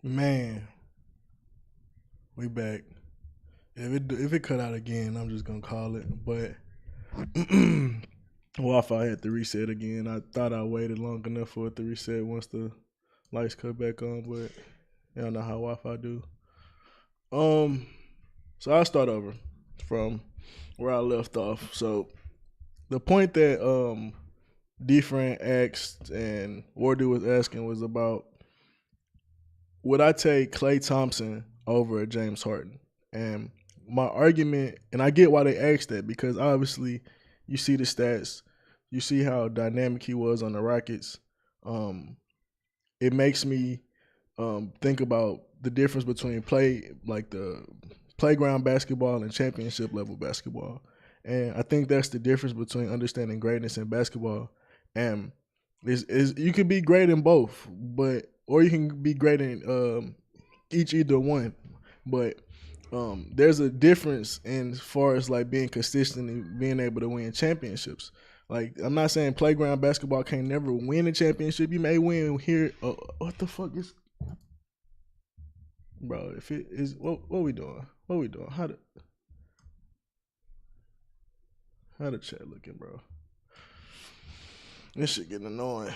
Man, we back. If it cut out again, I'm just gonna call it. But Wi-Fi had to reset again. I thought I waited long enough for it to reset once the lights cut back on, but I don't know how Wi-Fi do. Um, so I'll start over from where I left off. So the point that Different asked and Wardu was asking was about would I take Klay Thompson over James Harden? And my argument, and I get why they asked that because obviously you see the stats, you see how dynamic he was on the Rockets. Um, it makes me think about the difference between the playground basketball and championship level basketball. And I think that's the difference between understanding greatness in basketball. And is you can be great in both, but or you can be great in either one. But there's a difference in as far as like being consistent and being able to win championships. Like I'm not saying playground basketball can't never win a championship. You may win here. What the fuck is, bro? If it is, what we doing? What we doing? How the chat looking, bro? This shit getting annoying.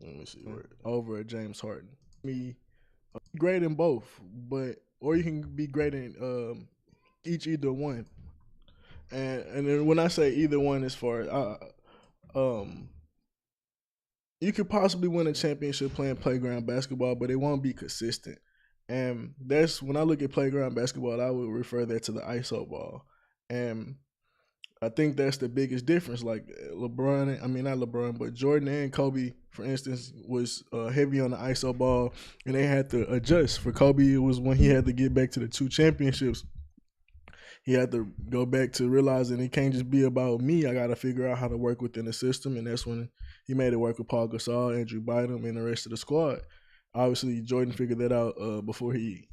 Let me see. Over at James Harden. Me great in both, but or you can be great in either one. And then when I say either one, as far as um, you could possibly win a championship playing playground basketball, but it won't be consistent. And that's when I look at playground basketball, I would refer that to the ISO ball. And I think that's the biggest difference. Like LeBron, I mean not LeBron, but Jordan and Kobe, for instance, was heavy on the ISO ball, and they had to adjust. For Kobe, it was when he had to get back to the two championships. He had to go back to realizing it can't just be about me. I got to figure out how to work within the system, and that's when he made it work with Paul Gasol, Andrew Bynum, and the rest of the squad. Obviously, Jordan figured that out before he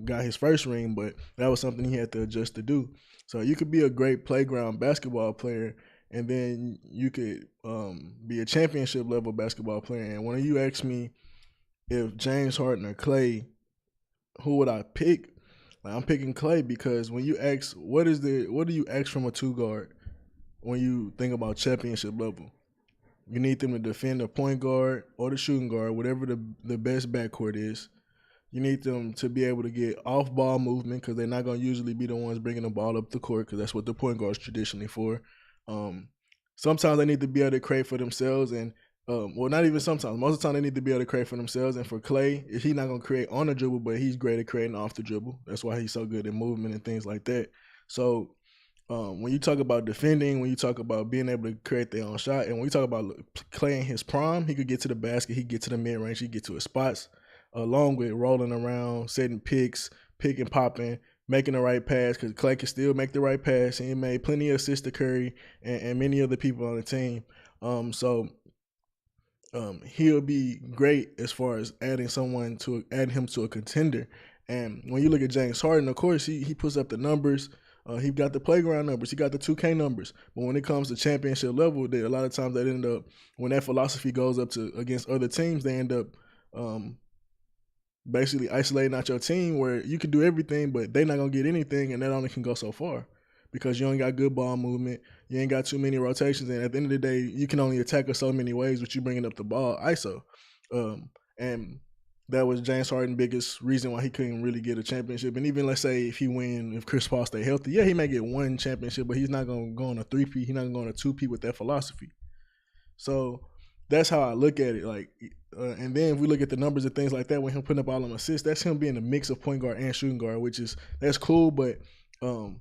got his first ring, but that was something he had to adjust to do. So you could be a great playground basketball player, and then you could be a championship level basketball player. And when you ask me if James Harden or Klay, who would I pick? Like, I'm picking Klay because when you ask what do you ask from a two guard when you think about championship level? You need them to defend the point guard or the shooting guard, whatever the best backcourt is. You need them to be able to get off ball movement because they're not going to usually be the ones bringing the ball up the court because that's what the point guard is traditionally for. Sometimes they need to be able to create for themselves and well, not even sometimes. Most of the time, they need to be able to create for themselves. And for Klay, he's not going to create on the dribble, but he's great at creating off the dribble. That's why he's so good at movement and things like that. So when you talk about defending, when you talk about being able to create their own shot, and when you talk about Klay in his prime, he could get to the basket, he could get to the mid range, he could get to his spots, along with rolling around, setting picks, pick and popping, making the right pass, because Klay can still make the right pass, and he made plenty of assists to Curry and many other people on the team. He'll be great as far as adding him to a contender. And when you look at James Harden, of course, he puts up the numbers. He got the playground numbers. He got the 2K numbers. But when it comes to championship level, a lot of times they end up, when that philosophy goes up to against other teams, they end up basically isolating out your team where you can do everything, but they're not going to get anything, and that only can go so far because you ain't got good ball movement. You ain't got too many rotations, and at the end of the day, you can only attack us so many ways with you bringing up the ball ISO. And that was James Harden's biggest reason why he couldn't really get a championship. And even let's say if Chris Paul stay healthy, yeah, he may get one championship, but he's not going to go on a 3P. He's not going to go on a 2P with that philosophy. So that's how I look at it. Like, and then if we look at the numbers and things like that, when him putting up all them assists, that's him being a mix of point guard and shooting guard, that's cool. But when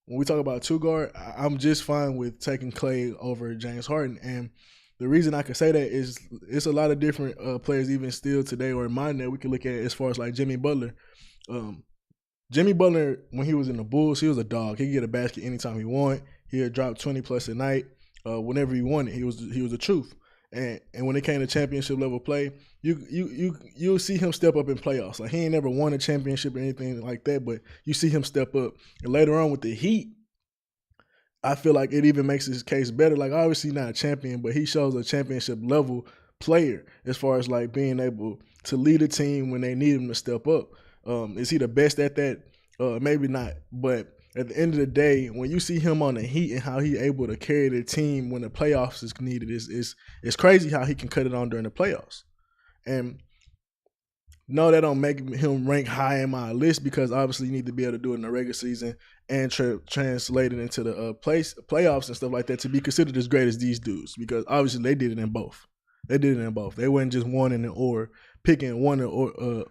we talk about two guard, I'm just fine with taking Klay over James Harden. And the reason I can say that is it's a lot of different players even still today or in mine that we can look at as far as like Jimmy Butler. Jimmy Butler, when he was in the Bulls, he was a dog. He could get a basket anytime he wanted. He would drop 20 plus a night whenever he wanted. He was the truth. And when it came to championship level play, you'll see him step up in playoffs. Like he ain't never won a championship or anything like that, but you see him step up. And later on with the Heat, I feel like it even makes his case better. Like obviously not a champion, but he shows a championship level player as far as like being able to lead a team when they need him to step up. Is he the best at that? Maybe not. But at the end of the day, when you see him on the Heat and how he able to carry the team when the playoffs is needed, is crazy how he can cut it on during the playoffs. And no, that don't make him rank high in my list because obviously you need to be able to do it in the regular season and translate it into the playoffs and stuff like that to be considered as great as these dudes because obviously they did it in both. They did it in both. They wasn't just one in the or picking one or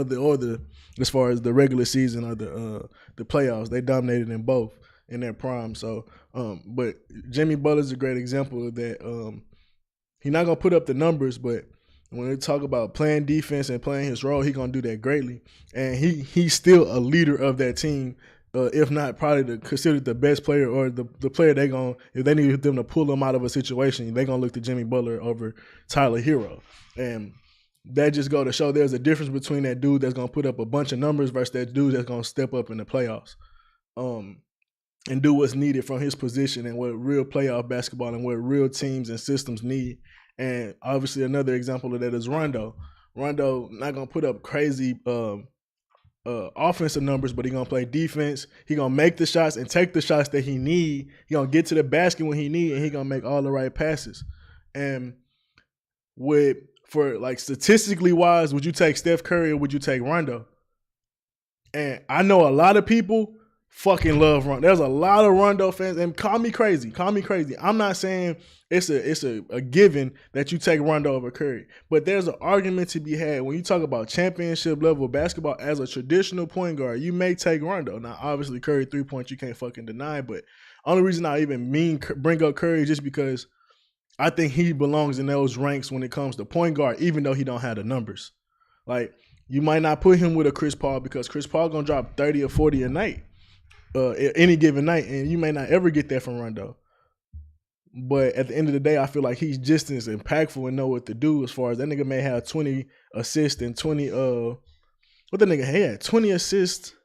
the other as far as the regular season or the playoffs. They dominated in both in their prime. So, but Jimmy Butler's a great example of that. He's not gonna put up the numbers, but when they talk about playing defense and playing his role, he's gonna do that greatly. And he's still a leader of that team, if not probably considered the best player or the player they gonna if they need them to pull them out of a situation, they gonna look to Jimmy Butler over Tyler Hero. And that just go to show there's a difference between that dude that's gonna put up a bunch of numbers versus that dude that's gonna step up in the playoffs. And do what's needed from his position and what real playoff basketball and what real teams and systems need. And obviously another example of that is Rondo. Rondo not gonna put up crazy offensive numbers, but he gonna play defense. He gonna make the shots and take the shots that he need. He gonna get to the basket when he need, and he gonna make all the right passes. And for like statistically wise, would you take Steph Curry or would you take Rondo? And I know a lot of people fucking love Rondo. There's a lot of Rondo fans, and call me crazy. Call me crazy. I'm not saying it's a given that you take Rondo over Curry, but there's an argument to be had when you talk about championship level basketball as a traditional point guard. You may take Rondo. Now, obviously, Curry 3-point you can't fucking deny, but only reason I even bring up Curry is just because I think he belongs in those ranks when it comes to point guard, even though he don't have the numbers. Like you might not put him with a Chris Paul because Chris Paul gonna drop 30 or 40 a night. Any given night, and you may not ever get that from Rondo. But at the end of the day, I feel like he's just as impactful and know what to do as far as that nigga may have 20 assists and 20 what the nigga had 20 assists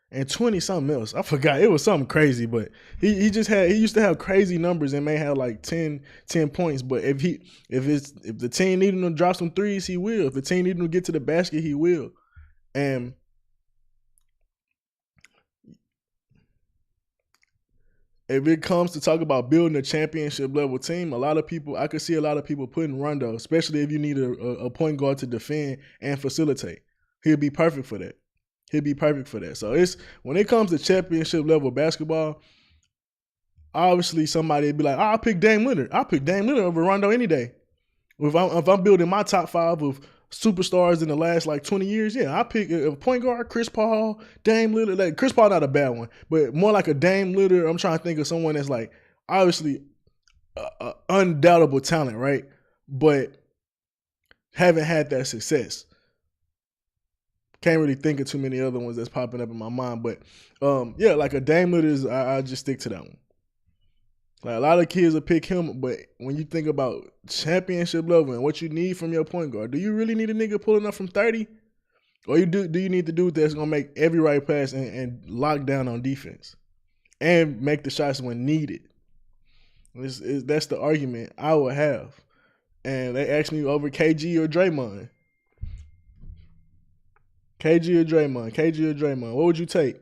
and 20 something else. I forgot. It was something crazy, but he used to have crazy numbers and may have like 10 points. But if the team needed him to drop some threes, he will. If the team needed him to get to the basket, he will. And if it comes to talk about building a championship level team, I could see a lot of people putting Rondo, especially if you need a point guard to defend and facilitate. He'll be perfect for that. So it's when it comes to championship level basketball, obviously somebody would be like, I'll pick Dame Lillard. I'll pick Dame Lillard over Rondo any day. If I'm building my top five of superstars in the last like 20 years, yeah, I pick a point guard, Chris Paul, Dame Lillard. Like Chris Paul, not a bad one, but more like a Dame Lillard. I'm trying to think of someone that's like obviously undoubtable talent, right? But haven't had that success. Can't really think of too many other ones that's popping up in my mind, but yeah, like a Dame Lillard is, I just stick to that one. Like a lot of kids will pick him, but when you think about championship level and what you need from your point guard, do you really need a nigga pulling up from 30? Or do you need to do that's gonna make every right pass and lock down on defense and make the shots when needed? That's the argument I would have. And they asked me over KG or Draymond. KG or Draymond. What would you take?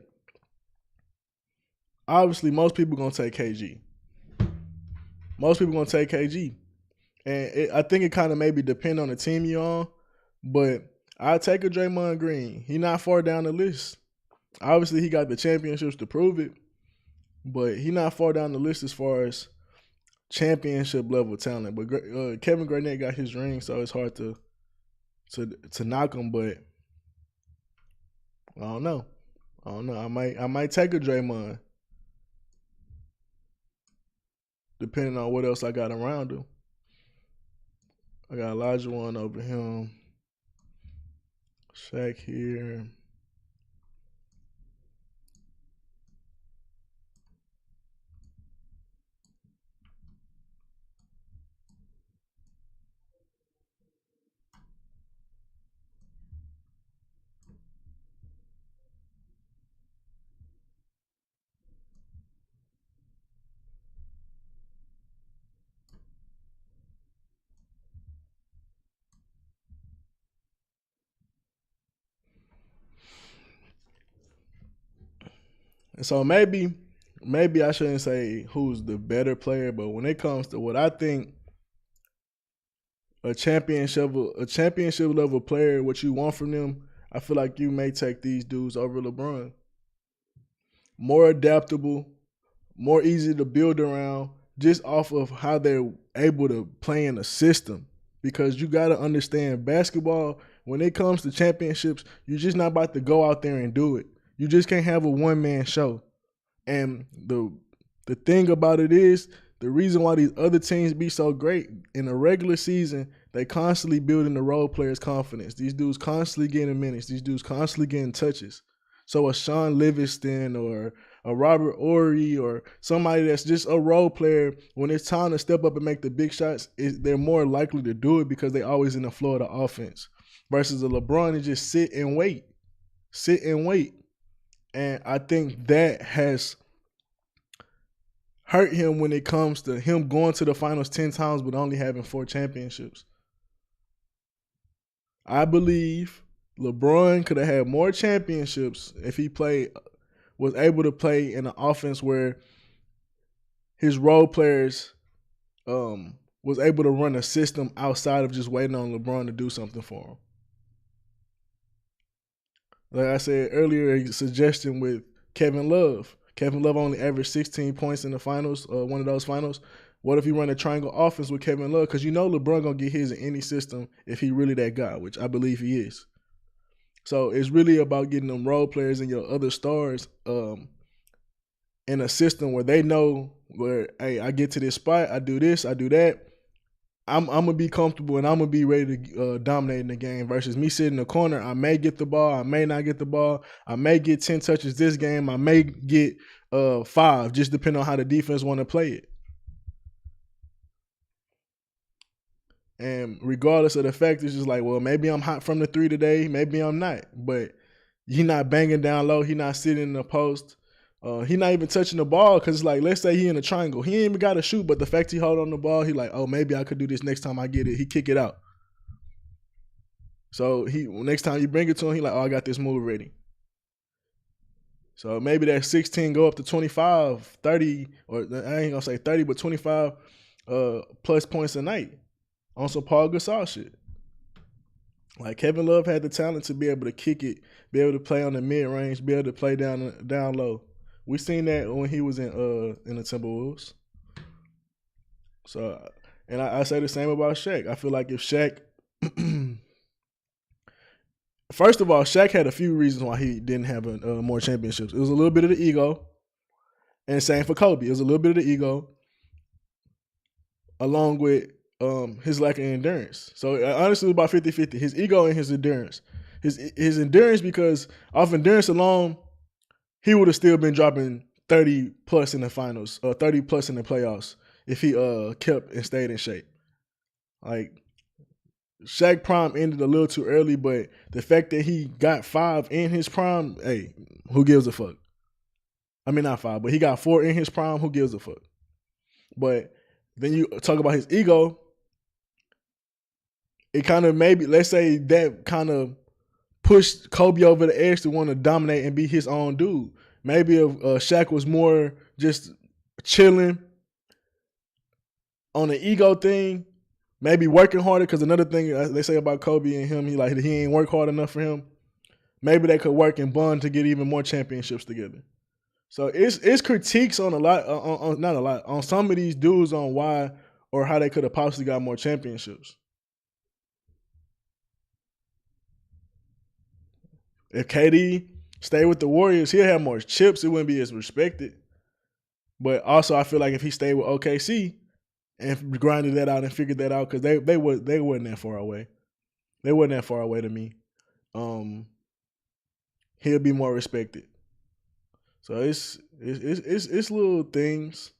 Obviously, most people gonna take KG. And I think it kind of maybe depend on the team you're on, but I take a Draymond Green. He not far down the list. Obviously, he got the championships to prove it, but he not far down the list as far as championship level talent. But Kevin Garnett got his ring, so it's hard to knock him. But I don't know. I might take a Draymond, depending on what else I got around him. I got Elijah one over him. Shaq here. So maybe I shouldn't say who's the better player, but when it comes to what I think a championship level player, what you want from them, I feel like you may take these dudes over LeBron. More adaptable, more easy to build around, just off of how they're able to play in a system. Because you got to understand basketball, when it comes to championships, you're just not about to go out there and do it. You just can't have a one man show. And the thing about it is, the reason why these other teams be so great in the regular season, they constantly building the role players' confidence. These dudes constantly getting minutes. These dudes constantly getting touches. So a Sean Livingston or a Robert Ory or somebody that's just a role player, when it's time to step up and make the big shots, they're more likely to do it because they always in the flow of the offense. Versus a LeBron to just sit and wait. Sit and wait. And I think that has hurt him when it comes to him going to the finals 10 times but only having 4 championships. I believe LeBron could have had more championships if he was able to play in an offense where his role players was able to run a system outside of just waiting on LeBron to do something for him. Like I said earlier, a suggestion with Kevin Love. Kevin Love only averaged 16 points in the finals, one of those finals. What if he run a triangle offense with Kevin Love? Because you know LeBron going to get his in any system if he really that guy, which I believe he is. So it's really about getting them role players and your other stars in a system where they know where, hey, I get to this spot, I do this, I do that. I'm gonna be comfortable and I'm gonna be ready to dominate in the game. Versus me sitting in the corner, I may get the ball, I may not get the ball, I may get 10 touches this game, I may get 5, just depending on how the defense want to play it. And regardless of the fact, it's just like, well, maybe I'm hot from the 3 today, maybe I'm not. But he not banging down low, he not sitting in the post. He not even touching the ball because it's like, let's say he in a triangle. He ain't even got to shoot, but the fact he hold on the ball, he like, oh, maybe I could do this next time I get it. He kick it out. So next time you bring it to him, he like, oh, I got this move ready. So maybe that 16 go up to 25, 30, or I ain't going to say 30, but 25 plus points a night on some Paul Gasol shit. Like Kevin Love had the talent to be able to kick it, be able to play on the mid-range, be able to play down low. We seen that when he was in the Timberwolves. So, and I say the same about Shaq. I feel like if Shaq, first of all, Shaq had a few reasons why he didn't have more championships. It was a little bit of the ego, and same for Kobe. It was a little bit of the ego, along with his lack of endurance. So honestly, it was about 50-50. His ego and his endurance. His endurance, because off endurance alone, he would have still been dropping 30 plus in the finals, or 30 plus in the playoffs if he kept and stayed in shape. Like Shaq prime ended a little too early, but the fact that he got 5 in his prime, hey, who gives a fuck? I mean, not 5, but he got 4 in his prime. Who gives a fuck? But then you talk about his ego. It kind of maybe, let's say that kind of pushed Kobe over the edge to want to dominate and be his own dude. Maybe if Shaq was more just chilling on the ego thing, maybe working harder, because another thing they say about Kobe and him, he ain't work hard enough for him. Maybe they could work and bond to get even more championships together. So it's critiques on a lot, not a lot, on some of these dudes on why or how they could have possibly got more championships. If KD stayed with the Warriors, he'll have more chips. It wouldn't be as respected. But also, I feel like if he stayed with OKC and grinded that out and figured that out, because they weren't that far away. They weren't that far away to me. He'll be more respected. So it's little things.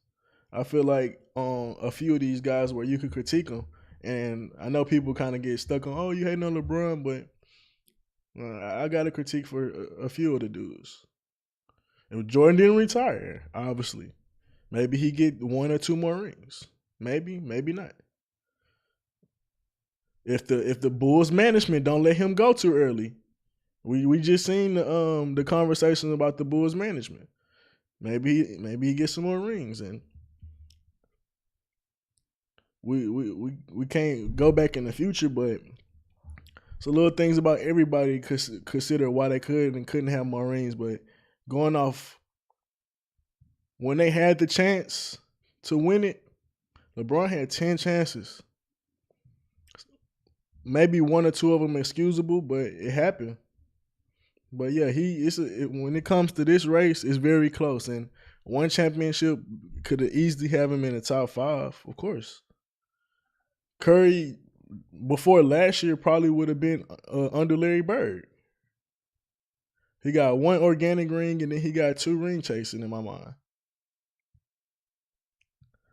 I feel like a few of these guys where you could critique them, and I know people kind of get stuck on, oh, you hating on LeBron, but I got a critique for a few of the dudes. And Jordan didn't retire, obviously. Maybe he get 1 or 2 more rings. Maybe not. If the Bulls management don't let him go too early, we just seen the conversation about the Bulls management. maybe he gets some more rings, and we can't go back in the future, but so little things about everybody consider why they could and couldn't have more rings. But going off when they had the chance to win it, LeBron had 10 chances. Maybe one or two of them excusable, but it happened. But yeah, when it comes to this race, it's very close, and one championship could have easily have him in the top five, of course. Curry before last year probably would have been under Larry Bird. He got one organic ring and then he got two ring chasing in my mind.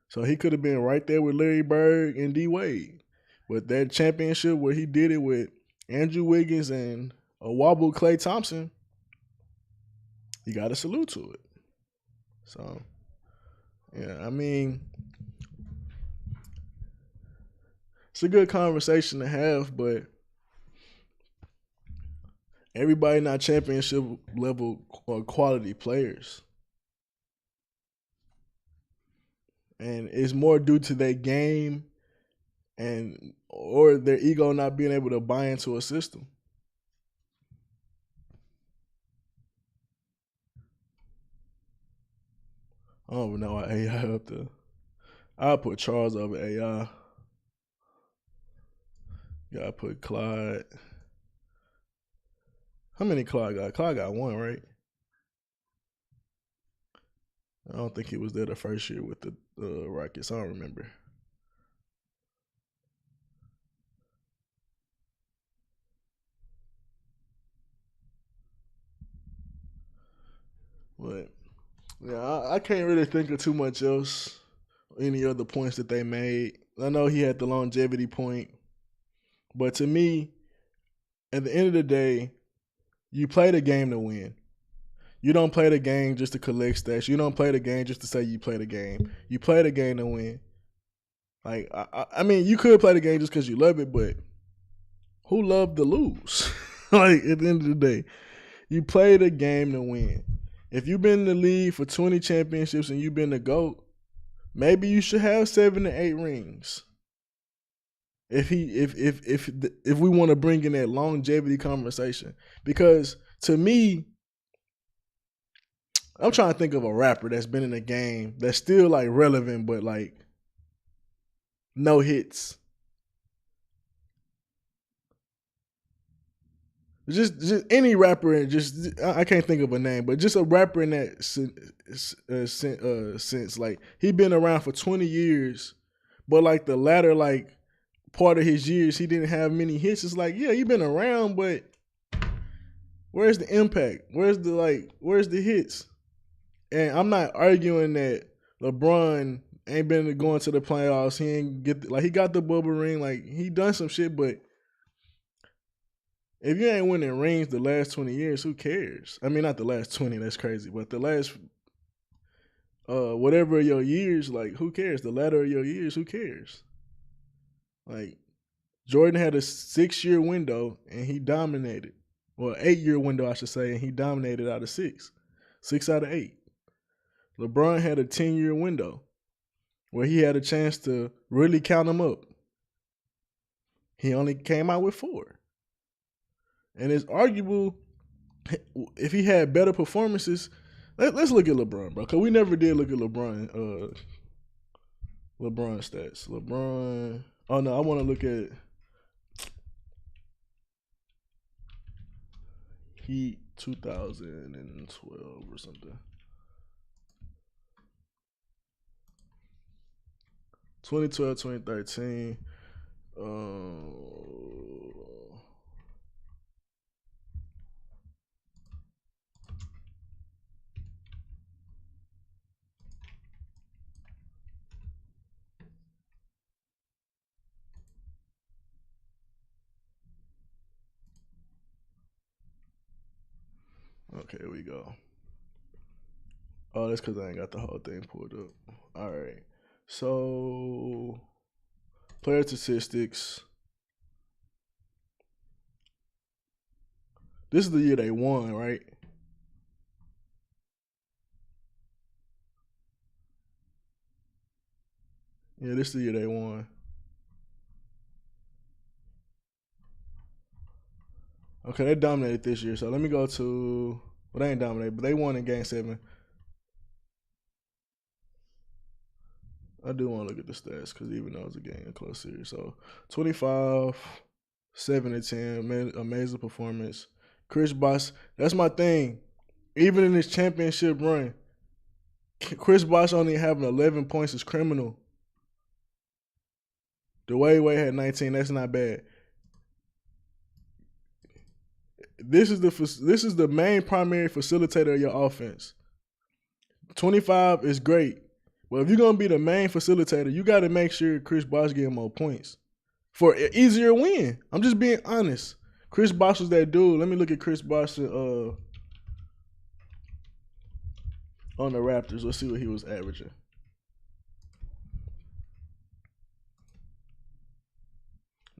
So he could have been right there with Larry Bird and D Wade. But that championship where he did it with Andrew Wiggins and a wobble Klay Thompson, you got to salute to it. So, yeah, I mean, it's a good conversation to have, but everybody not championship level or quality players. And it's more due to their game and or their ego not being able to buy into a system. I don't even know why AI up there. I'll put Charles over AI. Yeah, I put Clyde. How many Clyde got? Clyde got one, right? I don't think he was there the first year with the Rockets. I don't remember. But yeah, I can't really think of too much else. Any other points that they made? I know he had the longevity point, but to me, at the end of the day, you play the game to win. You don't play the game just to collect stats. You don't play the game just to say you play the game. You play the game to win. Like I mean, you could play the game just because you love it, but who loved to lose? Like at the end of the day, you play the game to win. If you've been in the league for 20 championships and you've been the GOAT, maybe you should have 7 to 8 rings. If we want to bring in that longevity conversation, because to me, I'm trying to think of a rapper that's been in the game that's still like relevant, but like no hits. Just any rapper, and just I can't think of a name, but just a rapper in that sense. Like he been around for 20 years, but like the latter like part of his years, he didn't have many hits. It's like, yeah, he been around, but where's the impact? Where's the hits? And I'm not arguing that LeBron ain't been going to the playoffs. He ain't he got the bubble ring, like he done some shit, but if you ain't winning rings the last 20 years, who cares? I mean, not the last 20, that's crazy, but the last whatever your years, like who cares? The latter of your years, who cares? Like Jordan had a 6-year window and he dominated. Well, 8-year window, I should say, and he dominated out of 6 out of 8. LeBron had a 10-year window where he had a chance to really count them up. He only came out with 4. And it's arguable if he had better performances. Let's look at LeBron, bro, because we never did look at LeBron stats. LeBron. Oh no, I want to look at Heat 2012 or something. 2012, 2013. Okay, here we go. Oh, that's because I ain't got the whole thing pulled up. All right. So, player statistics. This is the year they won, right? Yeah, this is the year they won. Okay, they dominated this year. So let me go to. Well, they ain't dominated, but they won in Game 7. I do want to look at the stats because even though it's a game, a close series. So 25, 7 and 10, amazing performance. Chris Bosh, that's my thing. Even in his championship run, Chris Bosh only having 11 points is criminal. Dwayne Wade had 19. That's not bad. This is the main primary facilitator of your offense. 25 is great. Well, if you're gonna be the main facilitator, you got to make sure Chris Bosh getting more points for an easier win. I'm just being honest. Chris Bosh was that dude. Let me look at Chris Bosh on the Raptors. Let's see what he was averaging.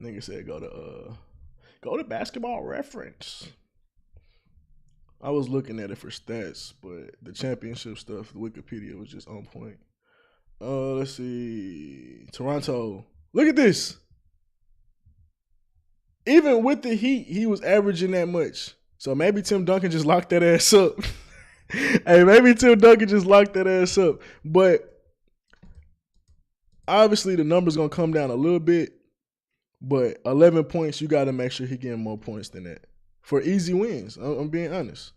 Nigga said go to Basketball Reference. I was looking at it for stats, but the championship stuff, the Wikipedia was just on point. Let's see. Toronto. Look at this. Even with the Heat, he was averaging that much. So maybe Tim Duncan just locked that ass up. Hey, maybe Tim Duncan just locked that ass up. But obviously the number's going to come down a little bit. But 11 points, you got to make sure he getting more points than that. For easy wins. I'm being honest.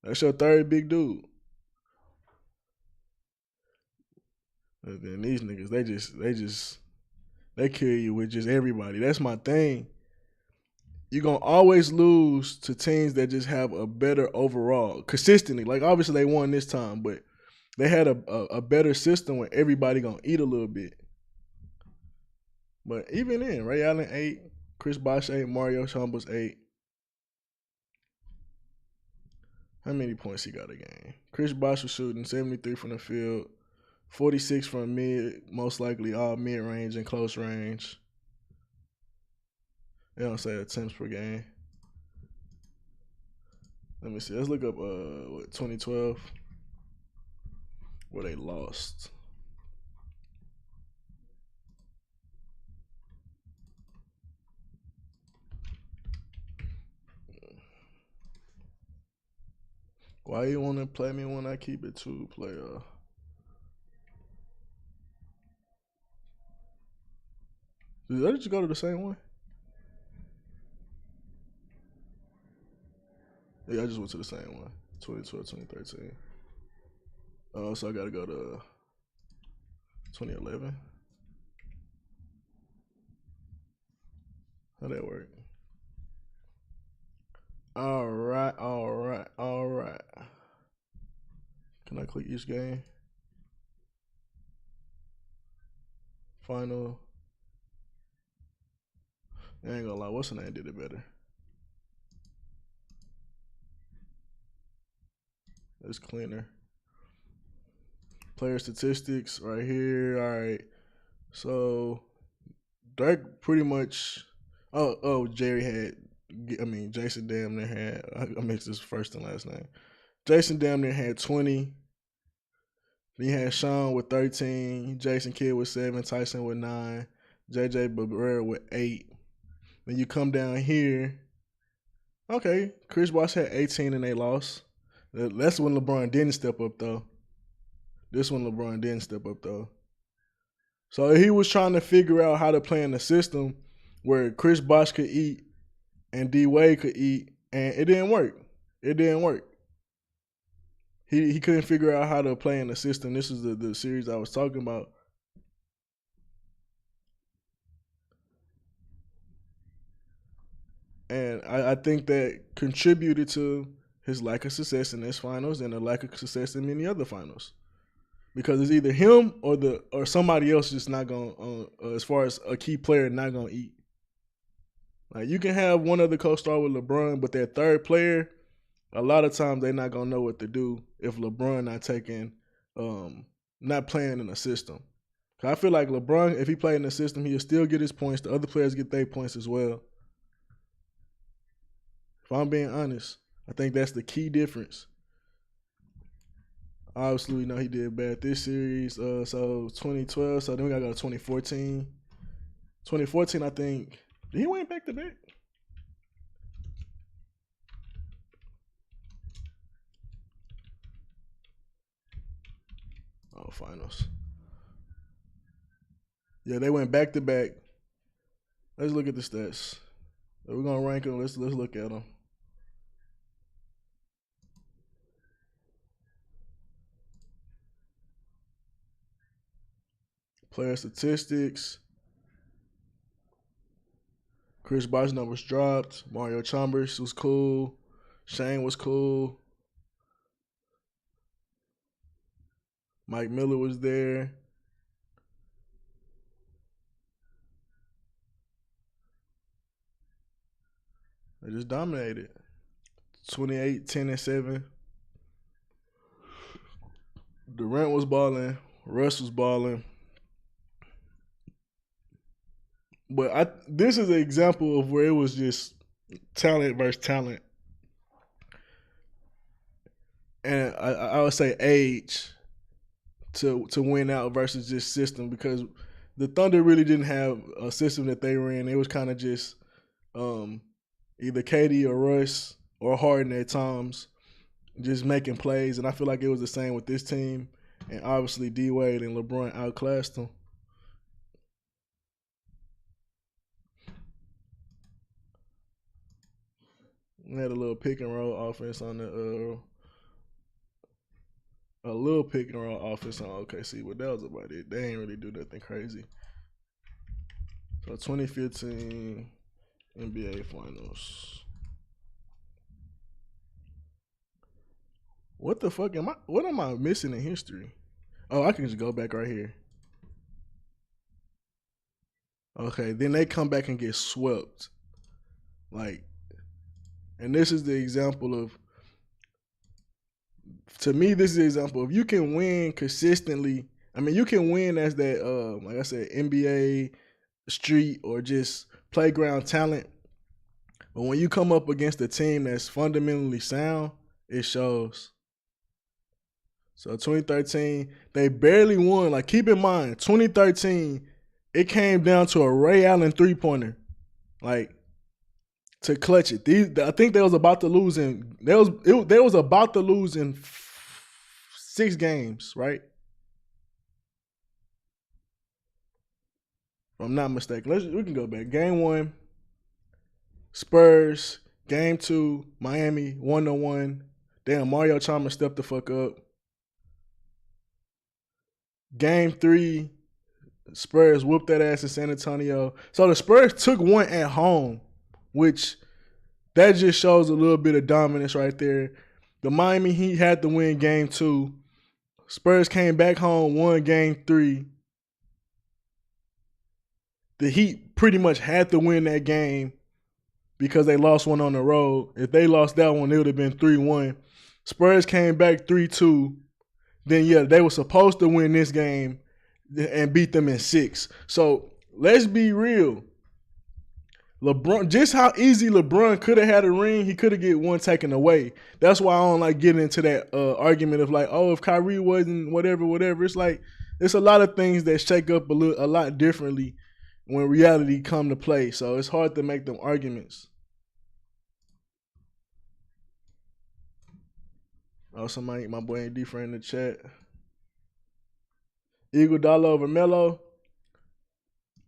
That's your third big dude. And then these niggas, they kill you with just everybody. That's my thing. You're going to always lose to teams that just have a better overall, consistently. Like, obviously, they won this time, but they had a better system where everybody going to eat a little bit. But even then, Ray Allen 8, Chris Bosh 8, Mario Chalmers 8. How many points he got a game? Chris Bosh was shooting 73 from the field, 46 from mid, most likely all mid-range and close range. They don't say attempts per game. Let me see. Let's look up 2012, where they lost. Why you want to play me when I keep it 2-player? Did I just go to the same one? Yeah, I just went to the same one. 2012, 2013. Oh, so I got to go to 2011. How'd that work? All right. Can I click each game? Final. I ain't gonna lie, what's the name did it better? It's cleaner. Player statistics right here. All right. So Dirk pretty much. Jerry had. Jason damn near had. I mixed his first and last name. Jason damn near had 20. Then you had Sean with 13. Jason Kidd with 7. Tyson with 9. JJ Barea with 8. Then you come down here. Okay, Chris Bosh had 18 and they lost. That's when LeBron didn't step up though. This one LeBron didn't step up though. So he was trying to figure out how to play in the system where Chris Bosh could eat and D Wade could eat, and it didn't work. He couldn't figure out how to play in the system. This is the series I was talking about. And I think that contributed to his lack of success in this finals and the lack of success in many other finals. Because it's either him or somebody else just not going as far as a key player not going to eat. Like you can have one other co-star with LeBron, but that third player, a lot of times they're not going to know what to do if LeBron not playing in a system. I feel like LeBron, if he played in the system, he'll still get his points. The other players get their points as well. If I'm being honest, I think that's the key difference. Obviously, we know he did bad this series. So 2012. So then we gotta go to 2014. 2014, I think. Did he win back to back? Oh, finals. Yeah, they went back to back. Let's look at the stats. We're gonna rank them. Let's look at them. Player statistics. Chris Bosh numbers dropped. Mario Chalmers was cool. Shane was cool. Mike Miller was there. They just dominated. 28, 10, and 7. Durant was balling. Russ was balling. But this is an example of where it was just talent versus talent. And I would say age to win out versus just system, because the Thunder really didn't have a system that they ran. It was kind of just either KD or Russ or Harden at times just making plays. And I feel like it was the same with this team. And obviously D Wade and LeBron outclassed them. We had a little pick and roll offense on the a little pick and roll offense on OKC, but that was about it. They ain't really do nothing crazy. So 2015 NBA Finals. What the fuck am I? What am I missing in history? Oh, I can just go back right here. Okay, then they come back and get swept. Like, and this is the example of, to me, this is the example of you can win consistently. I mean, you can win as that, like I said, NBA, street, or just playground talent. But when you come up against a team that's fundamentally sound, it shows. So 2013, they barely won. Like, keep in mind, 2013, it came down to a Ray Allen three-pointer. Like, to clutch it. I think they was about to lose in they was about to lose in 6 games, right? If I'm not mistaken. We can go back. Game 1, Spurs. Game 2, Miami, 1-1. Damn, Mario Chalmers stepped the fuck up. Game 3, Spurs whooped that ass in San Antonio. So the Spurs took one at home, which that just shows a little bit of dominance right there. The Miami Heat had to win game 2. Spurs came back home, won game 3. The Heat pretty much had to win that game because they lost one on the road. If they lost that one, it would have been 3-1. Spurs came back 3-2. Then, yeah, they were supposed to win this game and beat them in 6. So, let's be real. LeBron, just how easy LeBron could have had a ring, he could have get one taken away. That's why I don't like getting into that argument of like, oh, if Kyrie wasn't whatever. It's like, it's a lot of things that shake up a lot differently when reality come to play. So it's hard to make them arguments. Oh, somebody, my boy AD friend in the chat. Iguodala over Melo.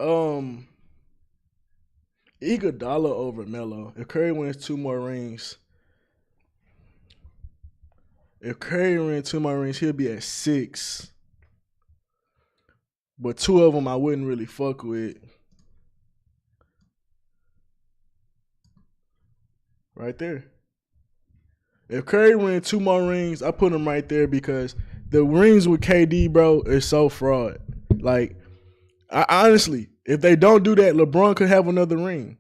Iguodala over Melo. If Curry wins 2 more rings, he'll be at 6. But 2 of them I wouldn't really fuck with. Right there. If Curry wins 2 more rings, I put him right there because the rings with KD, bro, is so fraud. Like, honestly, if they don't do that, LeBron could have another ring.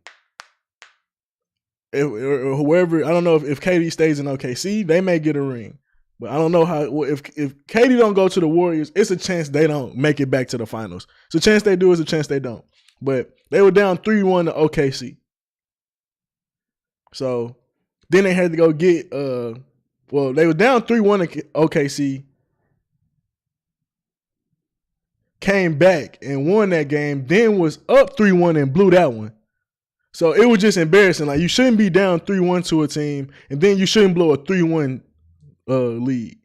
Or whoever, I don't know if KD stays in OKC, they may get a ring. But I don't know how. If KD don't go to the Warriors, it's a chance they don't make it back to the finals. It's a chance they do. It's a chance they don't. But they were down 3-1 to OKC. So then they had to go get. They were down 3-1 to OKC. came back and won that game, then was up 3-1 and blew that one. So it was just embarrassing. Like, you shouldn't be down 3-1 to a team, and then you shouldn't blow a 3-1 lead.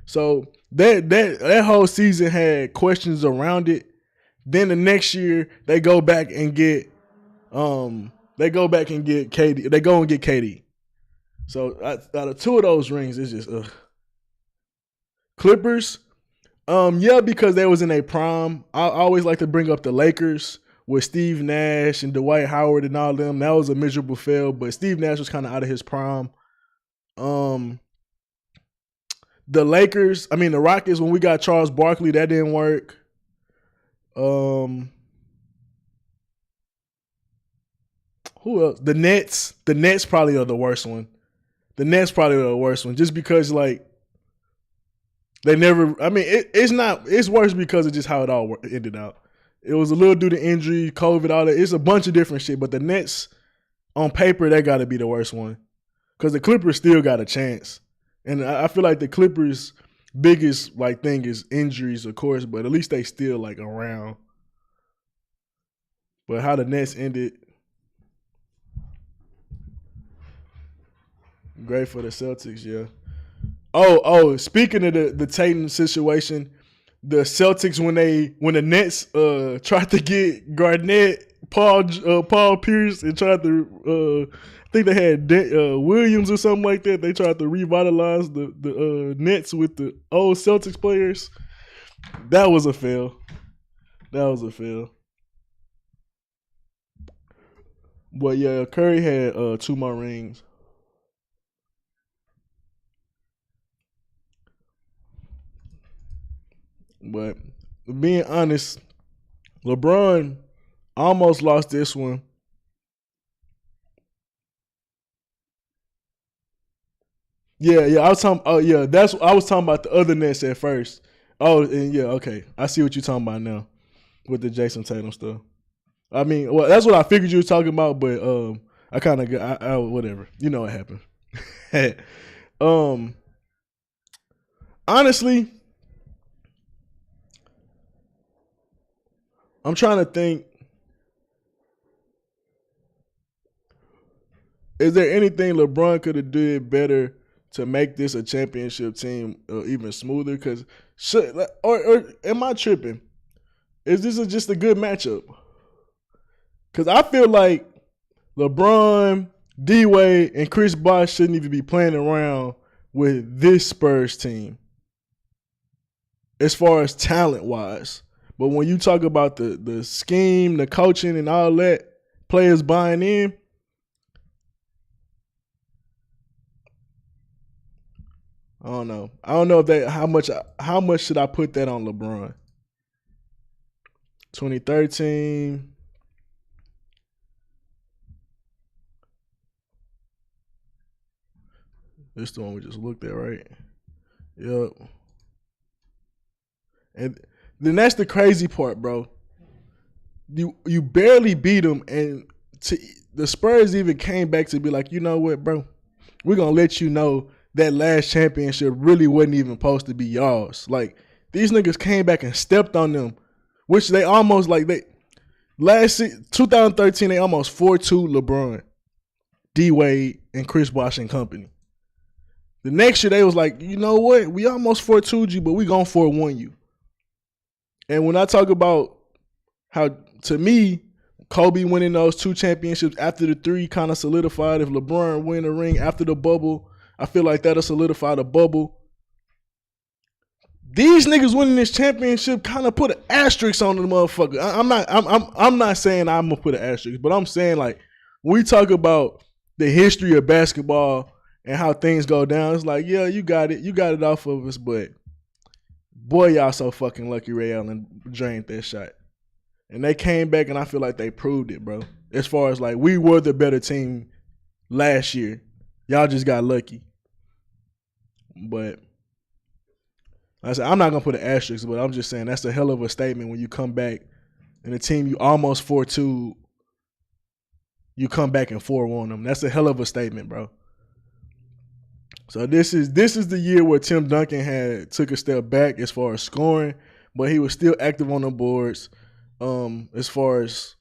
So that whole season had questions around it. Then the next year they go back and get KD. They go and get KD. So out of two of those rings, it's just Clippers. Yeah, because they was in a prime. I always like to bring up the Lakers with Steve Nash and Dwight Howard and all them. That was a miserable fail, but Steve Nash was kind of out of his prime. The Rockets, when we got Charles Barkley, that didn't work. Who else? The Nets. The Nets probably are the worst one. Just because, like, they never. I mean, it's worse because of just how it all ended out. It was a little due to injury, COVID, all that. It's a bunch of different shit. But the Nets, on paper, they got to be the worst one, because the Clippers still got a chance. And I feel like the Clippers' biggest thing is injuries, of course, but at least they still around. But how the Nets ended, great for the Celtics, yeah. Oh, speaking of the Tatum situation, the Celtics, when the Nets tried to get Garnett, Paul Pierce, and tried to I think they had Williams or something like that. They tried to revitalize the Nets with the old Celtics players. That was a fail. But yeah, Curry had 2 more rings. But being honest, LeBron almost lost this one. Yeah, I was talking. Oh, yeah, I was talking about the other Nets at first. Oh, and yeah, okay, I see what you're talking about now with the Jason Tatum stuff. I mean, well, that's what I figured you were talking about, but I kind of got whatever. You know what happened. Honestly, I'm trying to think. Is there anything LeBron could have did better to make this a championship team even smoother? Because or am I tripping? Is this just a good matchup? Because I feel like LeBron, D-Wade, and Chris Bosh shouldn't even be playing around with this Spurs team as far as talent-wise. But when you talk about the scheme, the coaching, and all that, players buying in, I don't know. I don't know if how much should I put that on LeBron? 2013. This is the one we just looked at, right? Yep. And then that's the crazy part, bro. You barely beat them, and the Spurs even came back to be like, you know what, bro? We're gonna let you know that last championship really wasn't even supposed to be y'all's. Like, these niggas came back and stepped on them, which they almost 2013 they almost 4-2 LeBron, D-Wade, and Chris Bosh and company. The next year they was like, you know what? We almost 4-2'd you, but we gonna 4-1 you. And when I talk about how, to me, Kobe winning those 2 championships after the 3 kind of solidified. If LeBron win a ring after the bubble, I feel like that'll solidify the bubble. These niggas winning this championship kind of put an asterisk on the motherfucker. I'm not saying I'm gonna put an asterisk, but I'm saying, like, when we talk about the history of basketball and how things go down, it's like, yeah, you got it off of us, but boy, y'all so fucking lucky Ray Allen drained that shot. And they came back, and I feel like they proved it, bro. As far as, like, we were the better team last year. Y'all just got lucky. But like I said, I'm not going to put an asterisk, but I'm just saying that's a hell of a statement when you come back and a team you almost 4-2, you come back and 4-1 them. That's a hell of a statement, bro. So this is the year where Tim Duncan took a step back as far as scoring, but he was still active on the boards as far as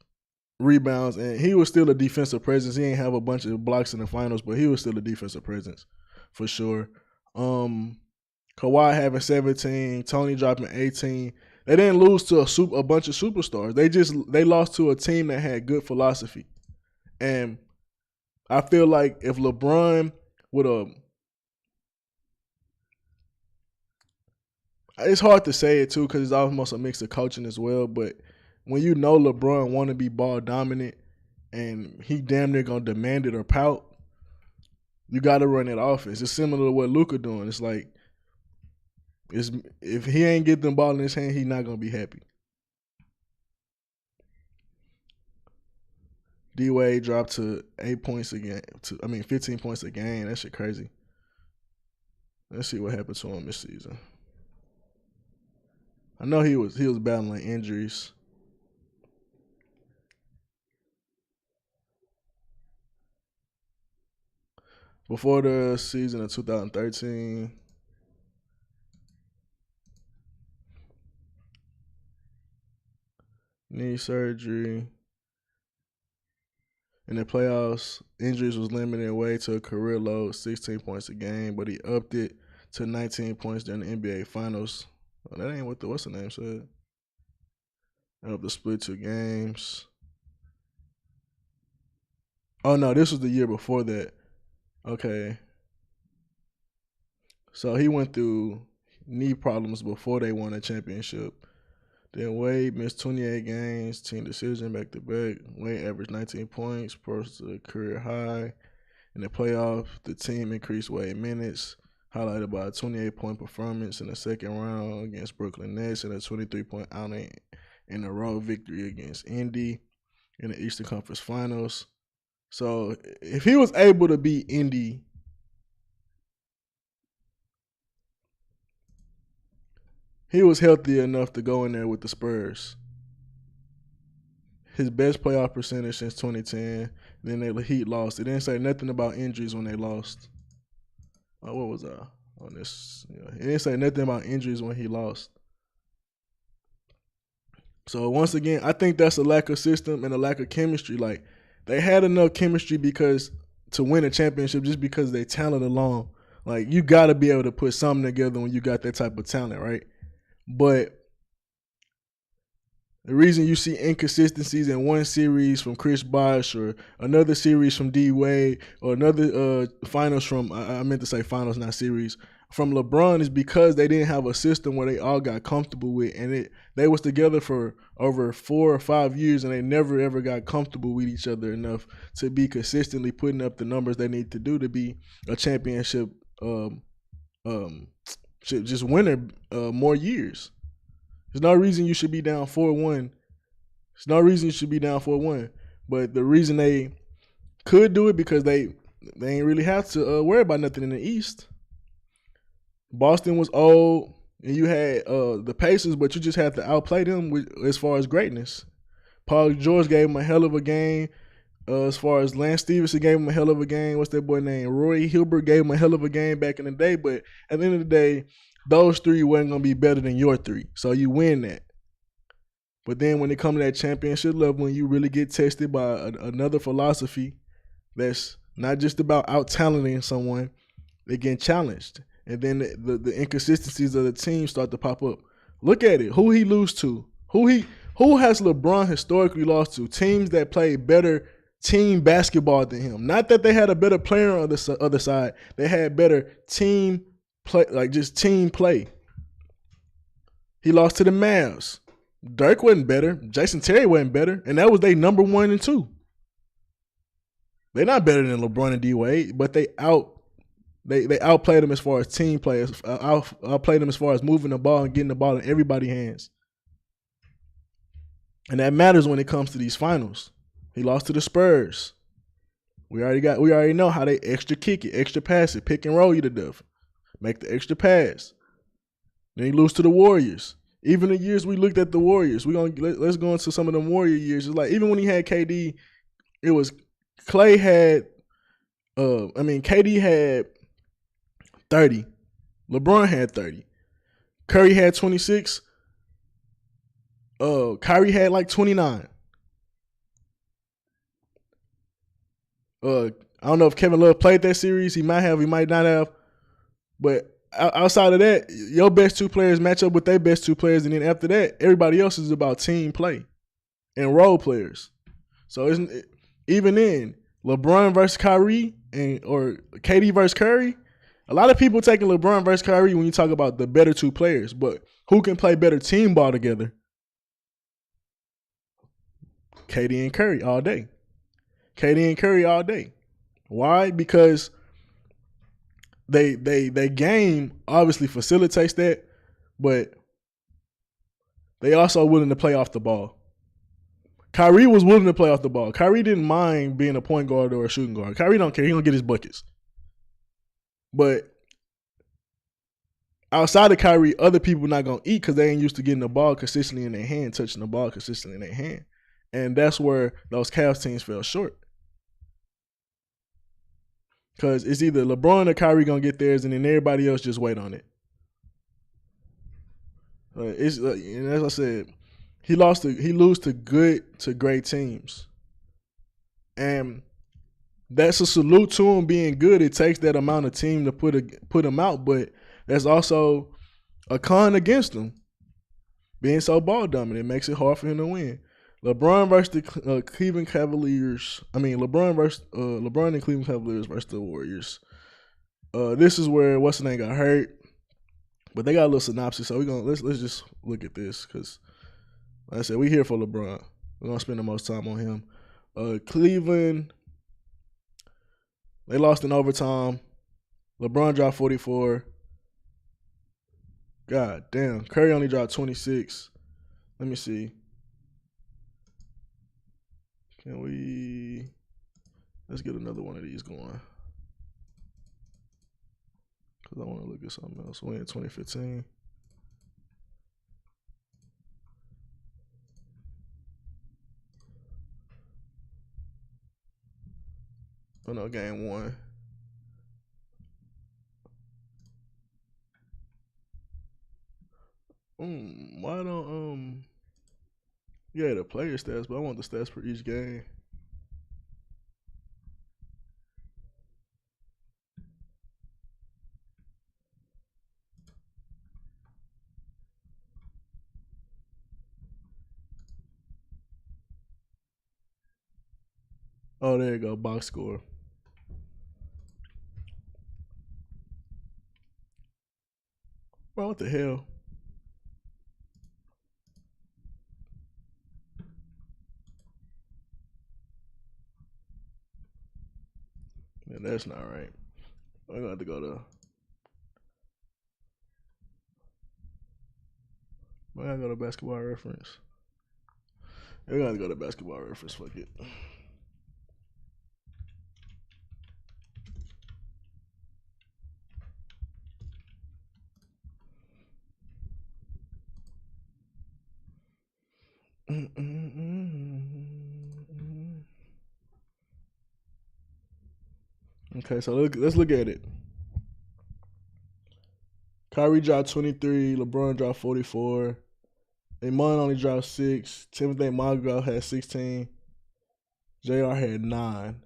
rebounds, and he was still a defensive presence. He didn't have a bunch of blocks in the finals, but he was still a defensive presence for sure. Kawhi having 17, Tony dropping 18. They didn't lose to a bunch of superstars. They lost to a team that had good philosophy. And I feel like if LeBron would have, it's hard to say it too because it's almost a mix of coaching as well. But when you know LeBron want to be ball dominant and he damn near gonna demand it or pout, you got to run that offense. It's similar to what Luka doing. It's like if he ain't get the ball in his hand, he's not gonna be happy. D Wade dropped to 8 points again. 15 points a game. That shit crazy. Let's see what happened to him this season. I know he was battling injuries. Before the season of 2013, knee surgery. In the playoffs, injuries was limited away to a career low, 16 points a game, but he upped it to 19 points during the NBA Finals. Oh, that ain't what what's the name said. Up the split 2 games. Oh no, this was the year before that. Okay. So he went through knee problems before they won a championship. Then Wade missed 28 games, team decision back to back. Wade averaged 19 points, posted a career high. In the playoffs, the team increased Wade minutes, highlighted by a 28-point performance in the second round against Brooklyn Nets and a 23-point outing in a road victory against Indy in the Eastern Conference Finals. So if he was able to beat Indy, he was healthy enough to go in there with the Spurs. His best playoff percentage since 2010. Then the Heat lost. It didn't say nothing about injuries when they lost. What was I on this? It didn't say nothing about injuries when he lost. So once again, I think that's a lack of system and a lack of chemistry. Like they had enough chemistry to win a championship just because they talent alone. Like you got to be able to put something together when you got that type of talent, right? But the reason you see inconsistencies in one series from Chris Bosh or another series from D Wade or another finals from, I meant to say finals, not series, from LeBron is because they didn't have a system where they all got comfortable with, and they was together for over 4 or 5 years and they never ever got comfortable with each other enough to be consistently putting up the numbers they need to do to be a championship just winner more years. There's no reason you should be down 4-1. There's no reason you should be down 4-1. But the reason they could do it because they ain't really have to worry about nothing in the East. Boston was old, and you had the Pacers, but you just had to outplay them as far as greatness. Paul George gave him a hell of a game. As far as Lance Stevenson gave him a hell of a game. What's that boy name? Roy Hilbert gave him a hell of a game back in the day. But at the end of the day, those 3 wasn't going to be better than your 3. So you win that. But then when it comes to that championship level, when you really get tested by another philosophy that's not just about out-talenting someone, they get challenged. And then the inconsistencies of the team start to pop up. Look at it. Who he lose to? Who has LeBron historically lost to? Teams that play better team basketball than him. Not that they had a better player on the other side. They had better team play, like just team play. He lost to the Mavs. Dirk wasn't better. Jason Terry wasn't better. And that was their number 1 and 2. They're not better than LeBron and D Wade, but they outplayed them as far as team players. Outplayed them as far as moving the ball and getting the ball in everybody's hands. And that matters when it comes to these finals. He lost to the Spurs. We already know how they extra kick it, extra pass it, pick and roll you to death. Make the extra pass. Then he lose to the Warriors. Even the years we looked at the Warriors, let's go into some of them Warrior years. It's like even when he had KD, it was KD had 30. LeBron had 30. Curry had 26. Kyrie had like 29. I don't know if Kevin Love played that series. He might have, he might not have. But outside of that, your best two players match up with their best two players, and then after that, everybody else is about team play and role players. So even then, LeBron versus Kyrie or KD versus Curry. A lot of people taking LeBron versus Kyrie when you talk about the better two players, but who can play better team ball together? KD and Curry all day. KD and Curry all day. Why? Because they game obviously facilitates that, but they also willing to play off the ball. Kyrie was willing to play off the ball. Kyrie didn't mind being a point guard or a shooting guard. Kyrie don't care. He gonna get his buckets. But outside of Kyrie, other people not gonna eat because they ain't used to getting the ball consistently in their hand, touching the ball consistently in their hand, and that's where those Cavs teams fell short. Because it's either LeBron or Kyrie gonna get theirs, and then everybody else just wait on it. And as I said, he lose to good to great teams, and that's a salute to him being good. It takes that amount of team to put him out, but that's also a con against him being so ball dominant. It makes it hard for him to win. LeBron versus the Cleveland Cavaliers. I mean, LeBron and Cleveland Cavaliers versus the Warriors. This is where what's the name got hurt, but they got a little synopsis. So let's just look at this because, like I said, we here for LeBron. We're gonna spend the most time on him. Cleveland, they lost in overtime. LeBron dropped 44. God damn, Curry only dropped 26. Let me see. Let's get another one of these going. Because I want to look at something else. We in 2015. Oh no, game one. Why don't yeah, the player stats, but I want the stats for each game. Oh, there you go, box score. Bro, what the hell? Man, that's not right. I'm gonna have to go to. I gotta go to basketball reference. I gotta go to basketball reference. Fuck it. Okay, so let's look at it. Kyrie dropped 23. LeBron dropped 44. Amon only dropped 6. Timothy Mongrel had 16. JR had 9.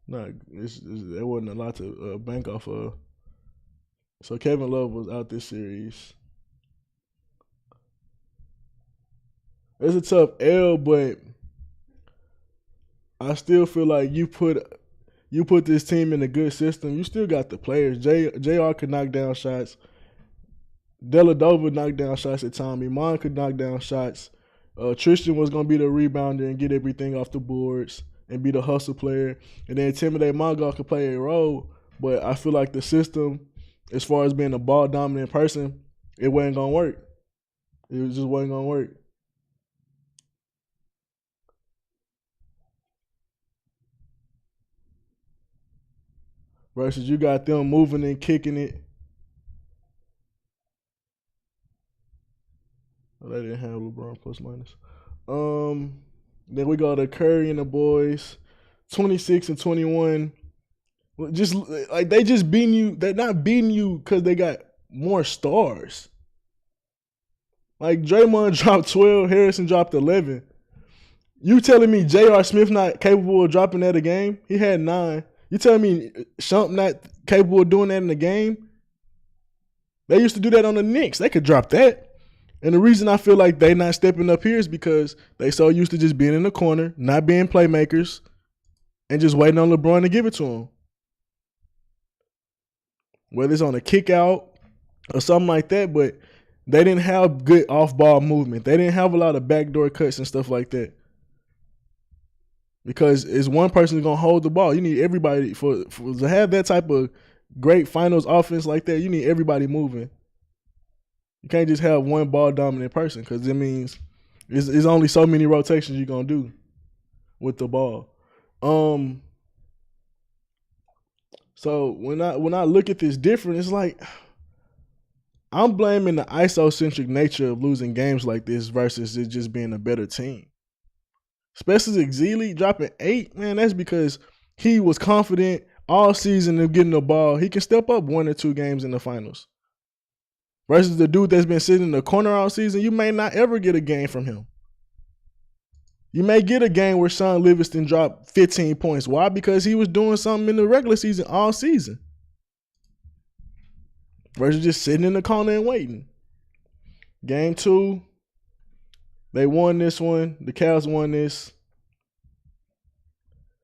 No, there wasn't a lot to bank off of. So Kevin Love was out this series. It's a tough L, but I still feel like you put this team in a good system. You still got the players. JR could knock down shots. Deladova knocked down shots at time. Iman could knock down shots. Tristan was going to be the rebounder and get everything off the boards and be the hustle player. And then Timothy Mongrel could play a role, but I feel like the system, as far as being a ball dominant person, it wasn't going to work. It just wasn't going to work. Versus you got them moving and kicking it. Oh, they didn't have LeBron plus minus. Then we go to Curry and the boys, 26 and 21. Just like they just beating you. They're not beating you because they got more stars. Like Draymond dropped 12, Harrison dropped 11. You telling me J.R. Smith not capable of dropping that a game? He had 9. You telling me Shump not capable of doing that in the game? They used to do that on the Knicks. They could drop that. And the reason I feel like they not stepping up here is because they so used to just being in the corner, not being playmakers, and just waiting on LeBron to give it to them. Whether it's on a kick out or something like that, but they didn't have good off-ball movement. They didn't have a lot of backdoor cuts and stuff like that. Because it's one person going to hold the ball. You need everybody for to have that type of great finals offense like that. You need everybody moving. You can't just have one ball dominant person because it means it's only so many rotations you're going to do with the ball. So when I look at this different, it's like I'm blaming the isocentric nature of losing games like this versus it just being a better team. Especially Zealy dropping 8, man, that's because he was confident all season of getting the ball. He can step up 1 or 2 games in the finals. Versus the dude that's been sitting in the corner all season, you may not ever get a game from him. You may get a game where Sean Livingston dropped 15 points. Why? Because he was doing something in the regular season all season. Versus just sitting in the corner and waiting. Game 2, they won this one. The Cavs won this.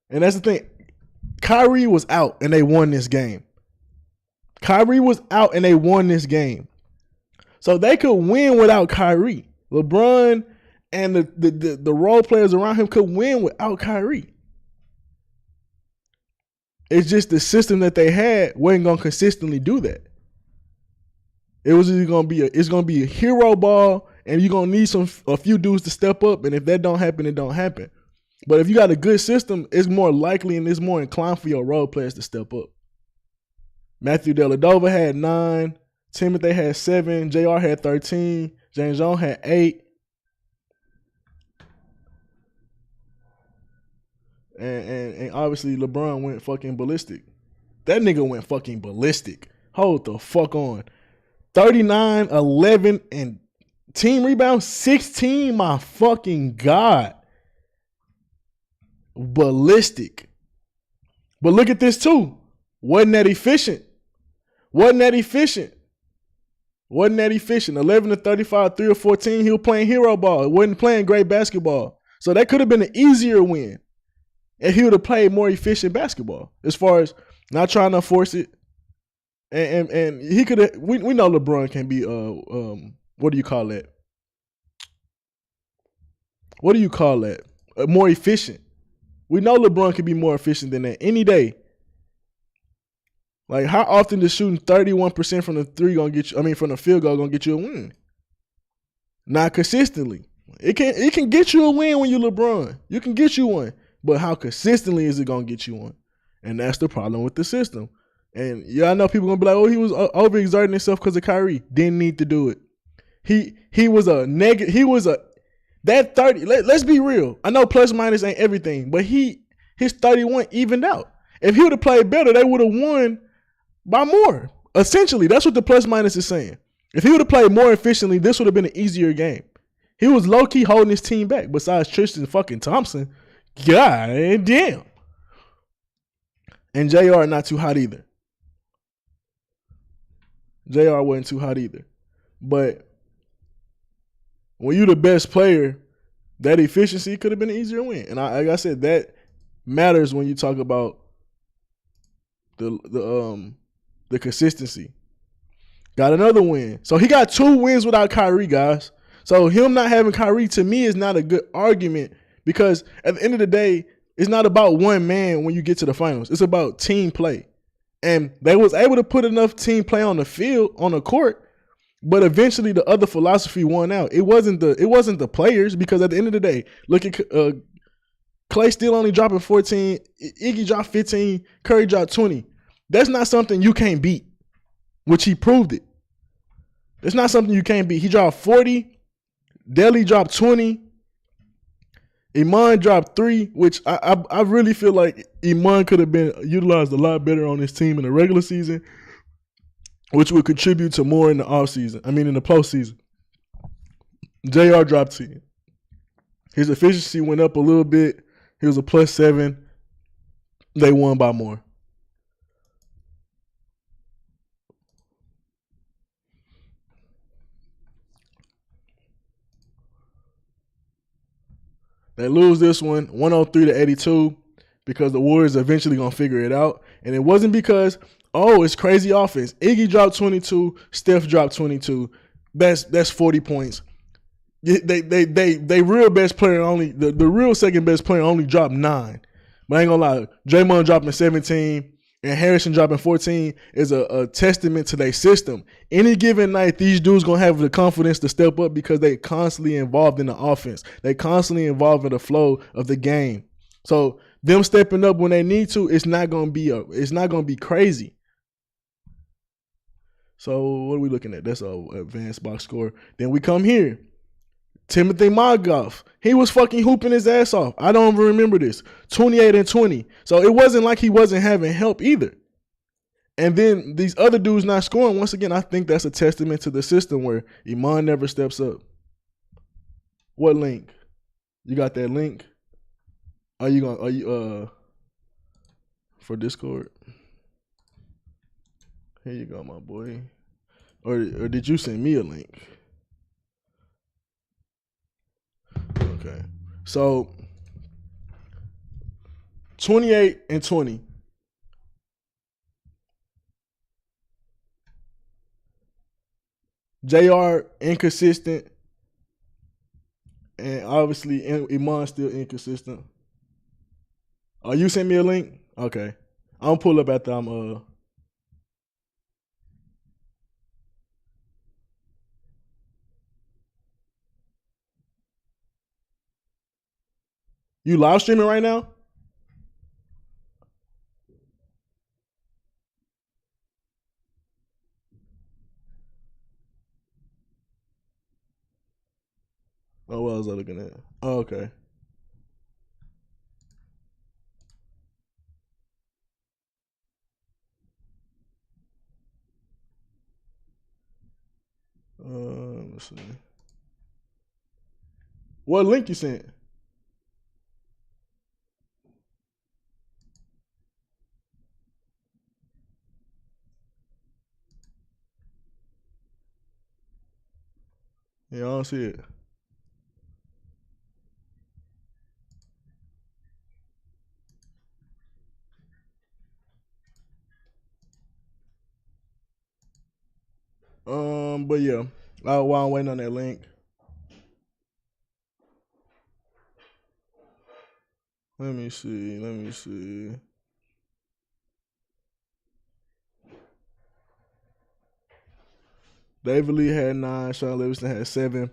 And that's the thing. Kyrie was out and they won this game. Kyrie was out and they won this game. So they could win without Kyrie. LeBron and the role players around him could win without Kyrie. It's just the system that they had wasn't going to consistently do that. It was either going to be a hero ball, and you're going to need a few dudes to step up, and if that don't happen, it don't happen. But if you got a good system, it's more likely and it's more inclined for your role players to step up. Matthew Dellavedova had 9, Timothy had 7, JR had 13, James Jones had 8. And obviously LeBron went fucking ballistic. That nigga went fucking ballistic. Hold the fuck on. 39, 11, and team rebounds, 16, my fucking God. Ballistic. But look at this too. Wasn't that efficient. 11 to 35, 3 or 14. He was playing hero ball. He wasn't playing great basketball. So that could have been an easier win if he would have played more efficient basketball as far as not trying to force it. And he could have. We know LeBron can be what do you call that? What do you call that? More efficient. We know LeBron can be more efficient than that any day. Like, how often does shooting 31% from the from the field goal gonna get you a win? Not consistently. It can get you a win when you're LeBron. You can get you one. But how consistently is it gonna get you one? And that's the problem with the system. And yeah, I know people gonna be like, oh, he was overexerting himself because of Kyrie. Didn't need to do it. He was a negative. He was that 30. Let's be real. I know plus minus ain't everything, but his 31 evened out. If he would have played better, they would have won by more. Essentially, that's what the plus minus is saying. If he would have played more efficiently, this would have been an easier game. He was low key holding his team back. Besides Tristan fucking Thompson, God damn. And JR not too hot either. JR wasn't too hot either. But when you're the best player, that efficiency could have been an easier win. And like I said, that matters when you talk about the consistency. Got another win. So he got 2 wins without Kyrie, guys. So him not having Kyrie to me is not a good argument because at the end of the day, it's not about one man when you get to the finals. It's about team play. And they was able to put enough team play on the field, on the court, but eventually the other philosophy won out. It wasn't the players because at the end of the day, look at Clay still only dropping 14, Iggy dropped 15, Curry dropped 20. That's not something you can't beat, which he proved it. It's not something you can't beat. He dropped 40, Deli dropped 20, Iman dropped 3, which I really feel like Iman could have been utilized a lot better on his team in the regular season, which would contribute to more in the offseason. I mean, in the postseason. JR dropped 10. His efficiency went up a little bit. He was a +7. They won by more. They lose this one 103-82 because the Warriors are eventually going to figure it out. And it wasn't because, it's crazy offense. Iggy dropped 22. Steph dropped 22. That's 40 points. They real best player only, the real second best player only dropped 9. But I ain't going to lie, Draymond dropping 17 and Harrison dropping 14 is a testament to their system. Any given night, these dudes going to have the confidence to step up because they constantly involved in the offense. They constantly involved in the flow of the game. So them stepping up when they need to, it's not going to be crazy. So what are we looking at? That's an advanced box score. Then we come here. Timothy Mongoff, he was fucking hooping his ass off. I don't even remember this. 28 and 20. So it wasn't like he wasn't having help either. And then these other dudes not scoring. Once again, I think that's a testament to the system where Iman never steps up. What link? You got that link? Are you for Discord? Here you go, my boy. Or did you send me a link? Okay. So 28 and 20. JR inconsistent. And obviously Iman still inconsistent. Oh, you sent me a link? Okay. I'm pull up after I'm You live streaming right now? Oh, what was I looking at? Oh, okay. Let's see. What link you sent? Yeah, I don't see it. But yeah, while I'm waiting on that link, let me see. David Lee had 9. Sean Livingston had 7.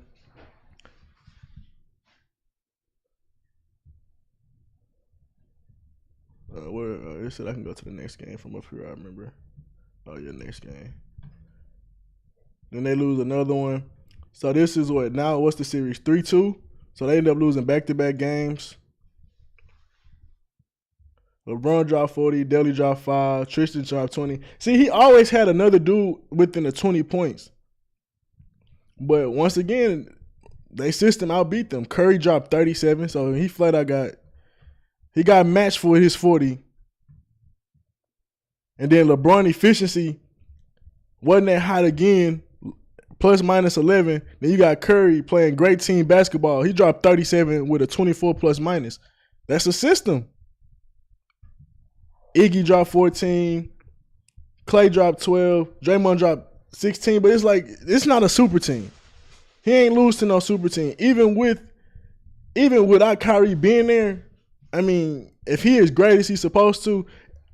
It said I can go to the next game from up here. I remember. Oh yeah, next game. Then they lose another one. So this is what now? What's the series? 3-2. So they end up losing back-to-back games. LeBron dropped 40. Deli dropped 5. Tristan dropped 20. See, he always had another dude within the 20 points. But once again, they system outbeat them. Curry dropped 37, so he flat out got matched for his 40. And then LeBron efficiency wasn't that hot again, ±11. Then you got Curry playing great team basketball. He dropped 37 with a 24 ±. That's a system. Iggy dropped 14. Clay dropped 12. Draymond dropped 16. But it's like, it's not a super team. He ain't lose to no super team. Even without Kyrie being there, I mean, if he is great as he's supposed to,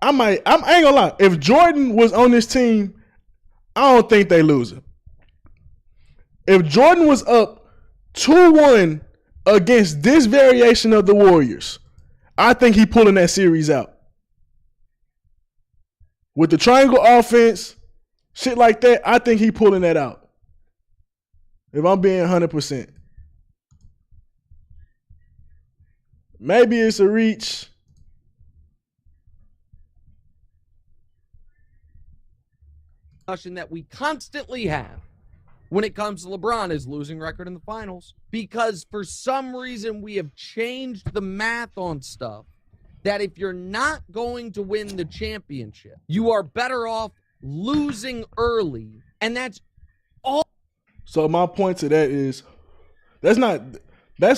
I ain't gonna lie. If Jordan was on this team, I don't think they losing. If Jordan was up 2-1 against this variation of the Warriors, I think he pulling that series out. With the triangle offense, shit like that, I think he pulling that out. If I'm being 100%. maybe it's a reach. Discussion that we constantly have when it comes to LeBron is losing record in the finals, because for some reason we have changed the math on stuff that if you're not going to win the championship, you are better off losing early, and that's all. So my point to that is that's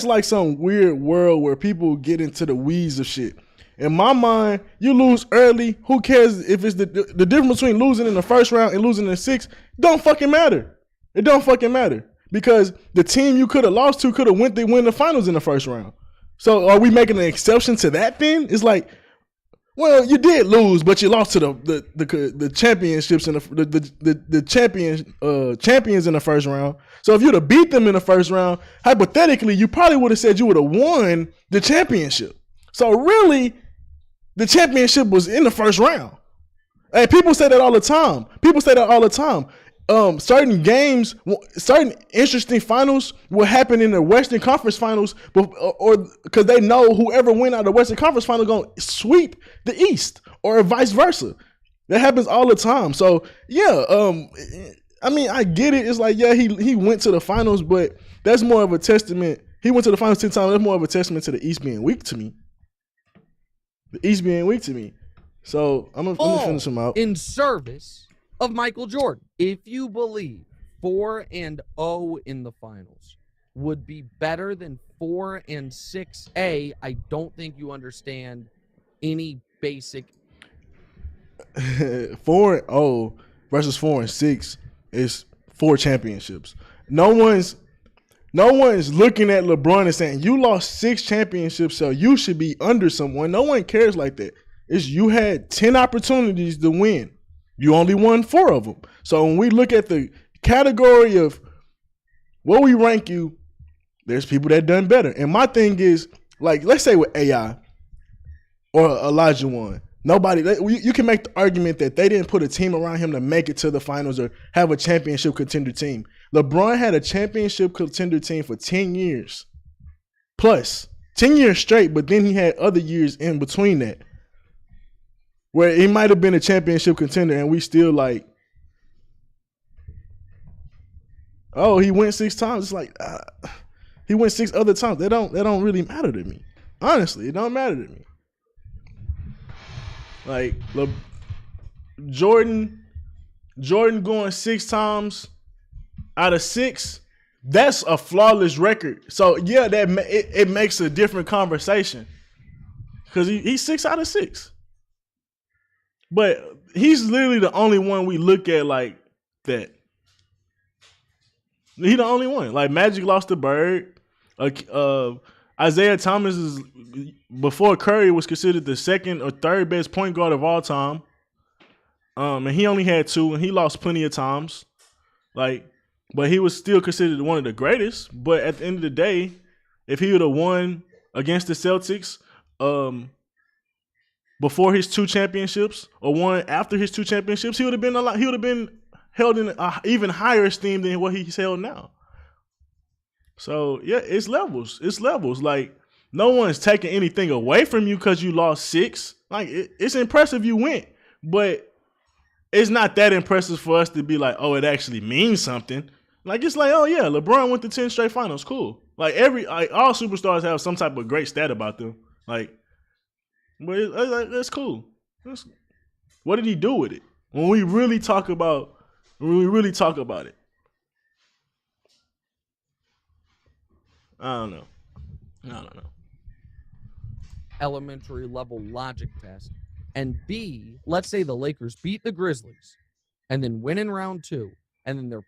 like some weird world where people get into the weeds of shit. In my mind, you lose early. Who cares if it's the difference between losing in the first round and losing in the sixth? Don't fucking matter. It don't fucking matter because the team you could have lost to could have win the finals in the first round. So are we making an exception to that then? It's like, well, you did lose, but you lost to the championships and the champions in the first round. So if you'd have beat them in the first round, hypothetically, you probably would have said you would have won the championship. So really, the championship was in the first round. Hey, people say that all the time. Certain games, certain interesting finals will happen in the Western Conference Finals, or because they know whoever win out of the Western Conference Final going to sweep the East, or vice versa. That happens all the time. So yeah, I mean, I get it. It's like, yeah, he went to the finals, but that's more of a testament. He went to the finals 10 times. That's more of a testament to the East being weak to me. So I'm gonna finish him out in service of Michael Jordan. If you believe 4-0 in the finals would be better than 4-6, I don't think you understand any basic. 4-0 versus 4-6 is 4 championships. No one's looking at LeBron and saying you lost 6 championships, so you should be under someone. No one cares like that. It's you had 10 opportunities to win. You only won 4 of them. So when we look at the category of where we rank you, there's people that done better. And my thing is, like, let's say with AI or Elijah Wan, you can make the argument that they didn't put a team around him to make it to the finals or have a championship contender team. LeBron had a championship contender team for 10 years plus, 10 years straight, but then he had other years in between that where he might have been a championship contender and we still like, oh, he went 6 times. It's like, he went 6 other times. That don't really matter to me. Honestly, it don't matter to me. Like, Jordan going 6 times out of 6, that's a flawless record. So yeah, it makes a different conversation because he's 6 out of 6. But he's literally the only one we look at like that. He the only one. Like Magic lost to Bird. Isaiah Thomas is, before Curry, was considered the 2nd or 3rd best point guard of all time. And he only had 2, and he lost plenty of times. Like, but he was still considered one of the greatest. But at the end of the day, if he would have won against the Celtics, before his 2 championships or won after his 2 championships, he would have been held in even higher esteem than what he's held now. So yeah, it's levels. Like, no one's taking anything away from you because you lost 6. Like, it's impressive you went, but it's not that impressive for us to be like, oh, it actually means something. Like, it's like, oh yeah, LeBron went to 10 straight finals. Cool. Like, all superstars have some type of great stat about them. Like, but that's cool. What did he do with it? When we really talk about it. I don't know. Elementary level logic test. And B, let's say the Lakers beat the Grizzlies and then win in round 2. And then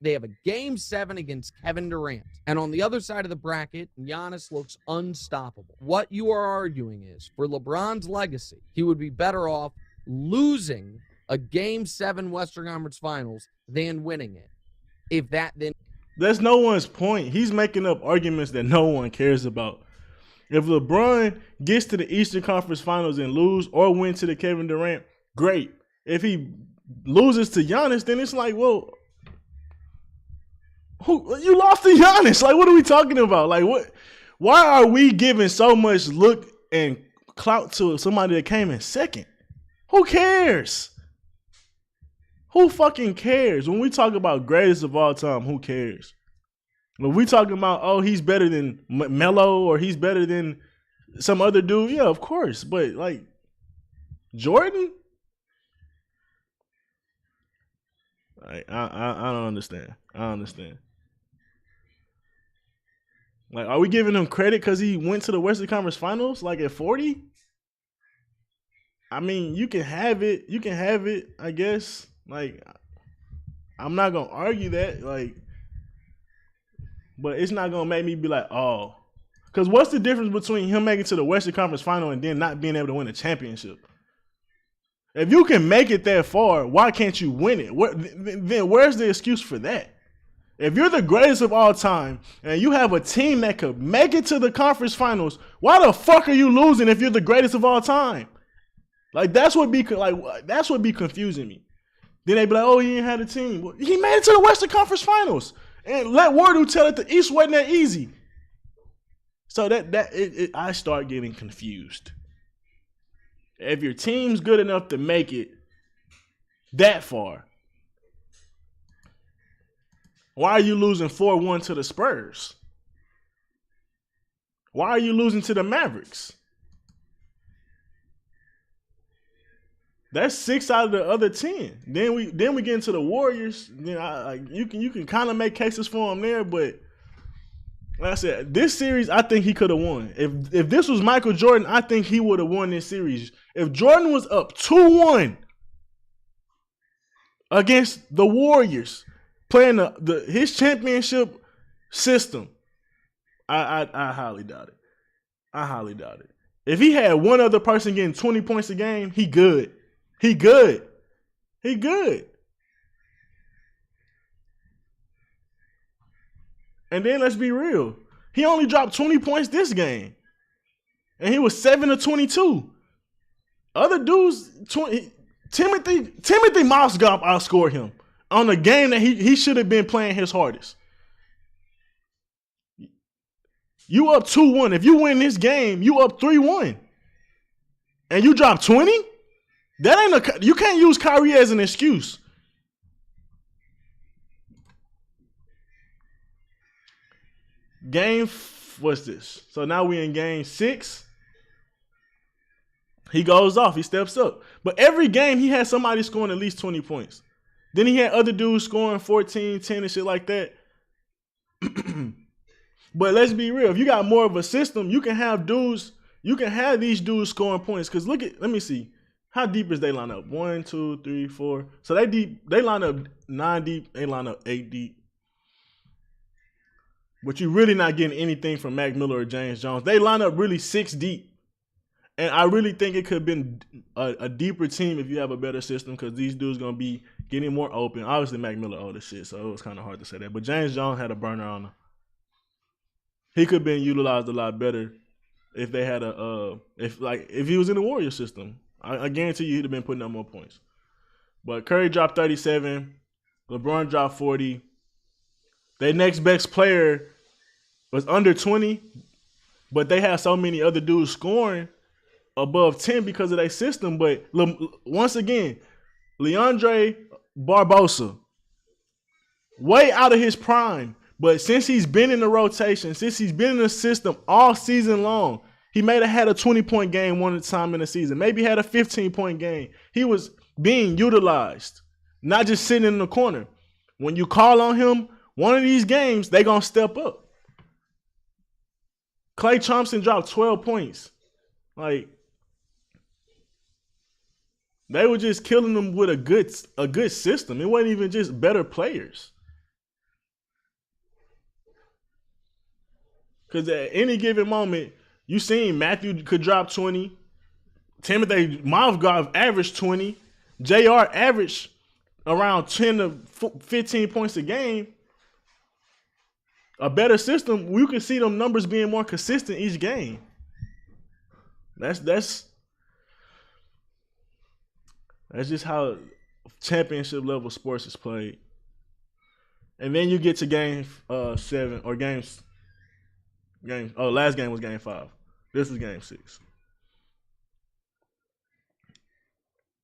they have a game 7 against Kevin Durant. And on the other side of the bracket, Giannis looks unstoppable. What you are arguing is, for LeBron's legacy, he would be better off losing a game 7 Western Conference Finals than winning it. If that then... That's no one's point. He's making up arguments that no one cares about. If LeBron gets to the Eastern Conference Finals and lose or win to the Kevin Durant, great. If he loses to Giannis, then it's like, well, you lost to Giannis. Like, what are we talking about? Like, Why are we giving so much look and clout to somebody that came in second? Who cares? Who fucking cares? When we talk about greatest of all time, who cares? When we talking about, oh, he's better than Melo or he's better than some other dude, yeah, of course. But like Jordan, I don't understand. I don't understand. Like, are we giving him credit because he went to the Western Conference Finals like at 40? I mean, you can have it. You can have it, I guess. Like, I'm not gonna argue that. Like, but it's not gonna make me be like, oh, because what's the difference between him making it to the Western Conference Final and then not being able to win a championship? If you can make it that far, why can't you win it? Then where's the excuse for that? If you're the greatest of all time and you have a team that could make it to the conference finals, why the fuck are you losing if you're the greatest of all time? Like that's what be confusing me. Then they be like, oh, he didn't have a team. Well, he made it to the Western Conference Finals, and let Wardle tell it the East wasn't that easy. So I start getting confused. If your team's good enough to make it that far, why are you losing 4-1 to the Spurs? Why are you losing to the Mavericks? That's 6 out of the other 10. Then we get into the Warriors. Then you can kind of make cases for them there, but like I said, this series I think he could have won. If this was Michael Jordan, I think he would have won this series. If Jordan was up 2-1 against the Warriors, playing his championship system, I highly doubt it. I highly doubt it. If he had one other person getting 20 points a game, he good. He good. He good. And then let's be real. He only dropped 20 points this game. And he was 7 of 22. Other dudes, Timothy Mozgov outscored him on a game that he should have been playing his hardest. You up 2-1. If you win this game, you up 3-1. And you drop 20? You can't use Kyrie as an excuse. What's this? So now we in game 6. He goes off. He steps up. But every game he had somebody scoring at least 20 points. Then he had other dudes scoring 14, 10 and shit like that. But let's be real. If you got more of a system, you can have these dudes scoring points. Because let me see. How deep is they line up? 1, 2, 3, 4. So they line up 9 deep. They line up 8 deep. But you're really not getting anything from Mac Miller or James Jones. They line up really 6 deep. And I really think it could have been a deeper team if you have a better system because these dudes going to be getting more open. Obviously, Mac Miller old as shit, so it was kind of hard to say that. But James Jones had a burner on him. He could have been utilized a lot better if they had if he was in the Warrior system. I guarantee you he'd have been putting up more points. But Curry dropped 37. LeBron dropped 40. Their next best player was under 20, but they had so many other dudes scoring above 10 because of their system. But once again, Leandre Barbosa, way out of his prime. But since he's been in the rotation, since he's been in the system all season long, he may have had a 20-point game one time in the season. Maybe had a 15-point game. He was being utilized, not just sitting in the corner. When you call on him, one of these games, they're going to step up. Klay Thompson dropped 12 points. Like, they were just killing them with a good system. It wasn't even just better players. Because at any given moment, you seen Matthew could drop 20. Timothy Mozgov averaged 20. JR averaged around 10 to 15 points a game. A better system, we could see them numbers being more consistent each game. That's just how championship level sports is played. And then you get to game 7 or games. Last game was game 5. This is game 6.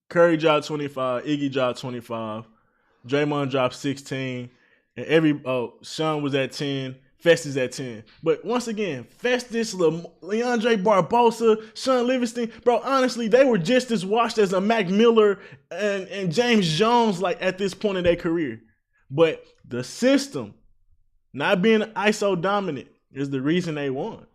Curry dropped 25. Iggy dropped 25. Draymond dropped 16. And Sean was at 10. Festus at 10. But once again, Festus, Leandre Barbosa, Sean Livingston, bro, honestly, they were just as washed as a Mac Miller and James Jones like at this point in their career. But the system, not being ISO dominant, is the reason they won.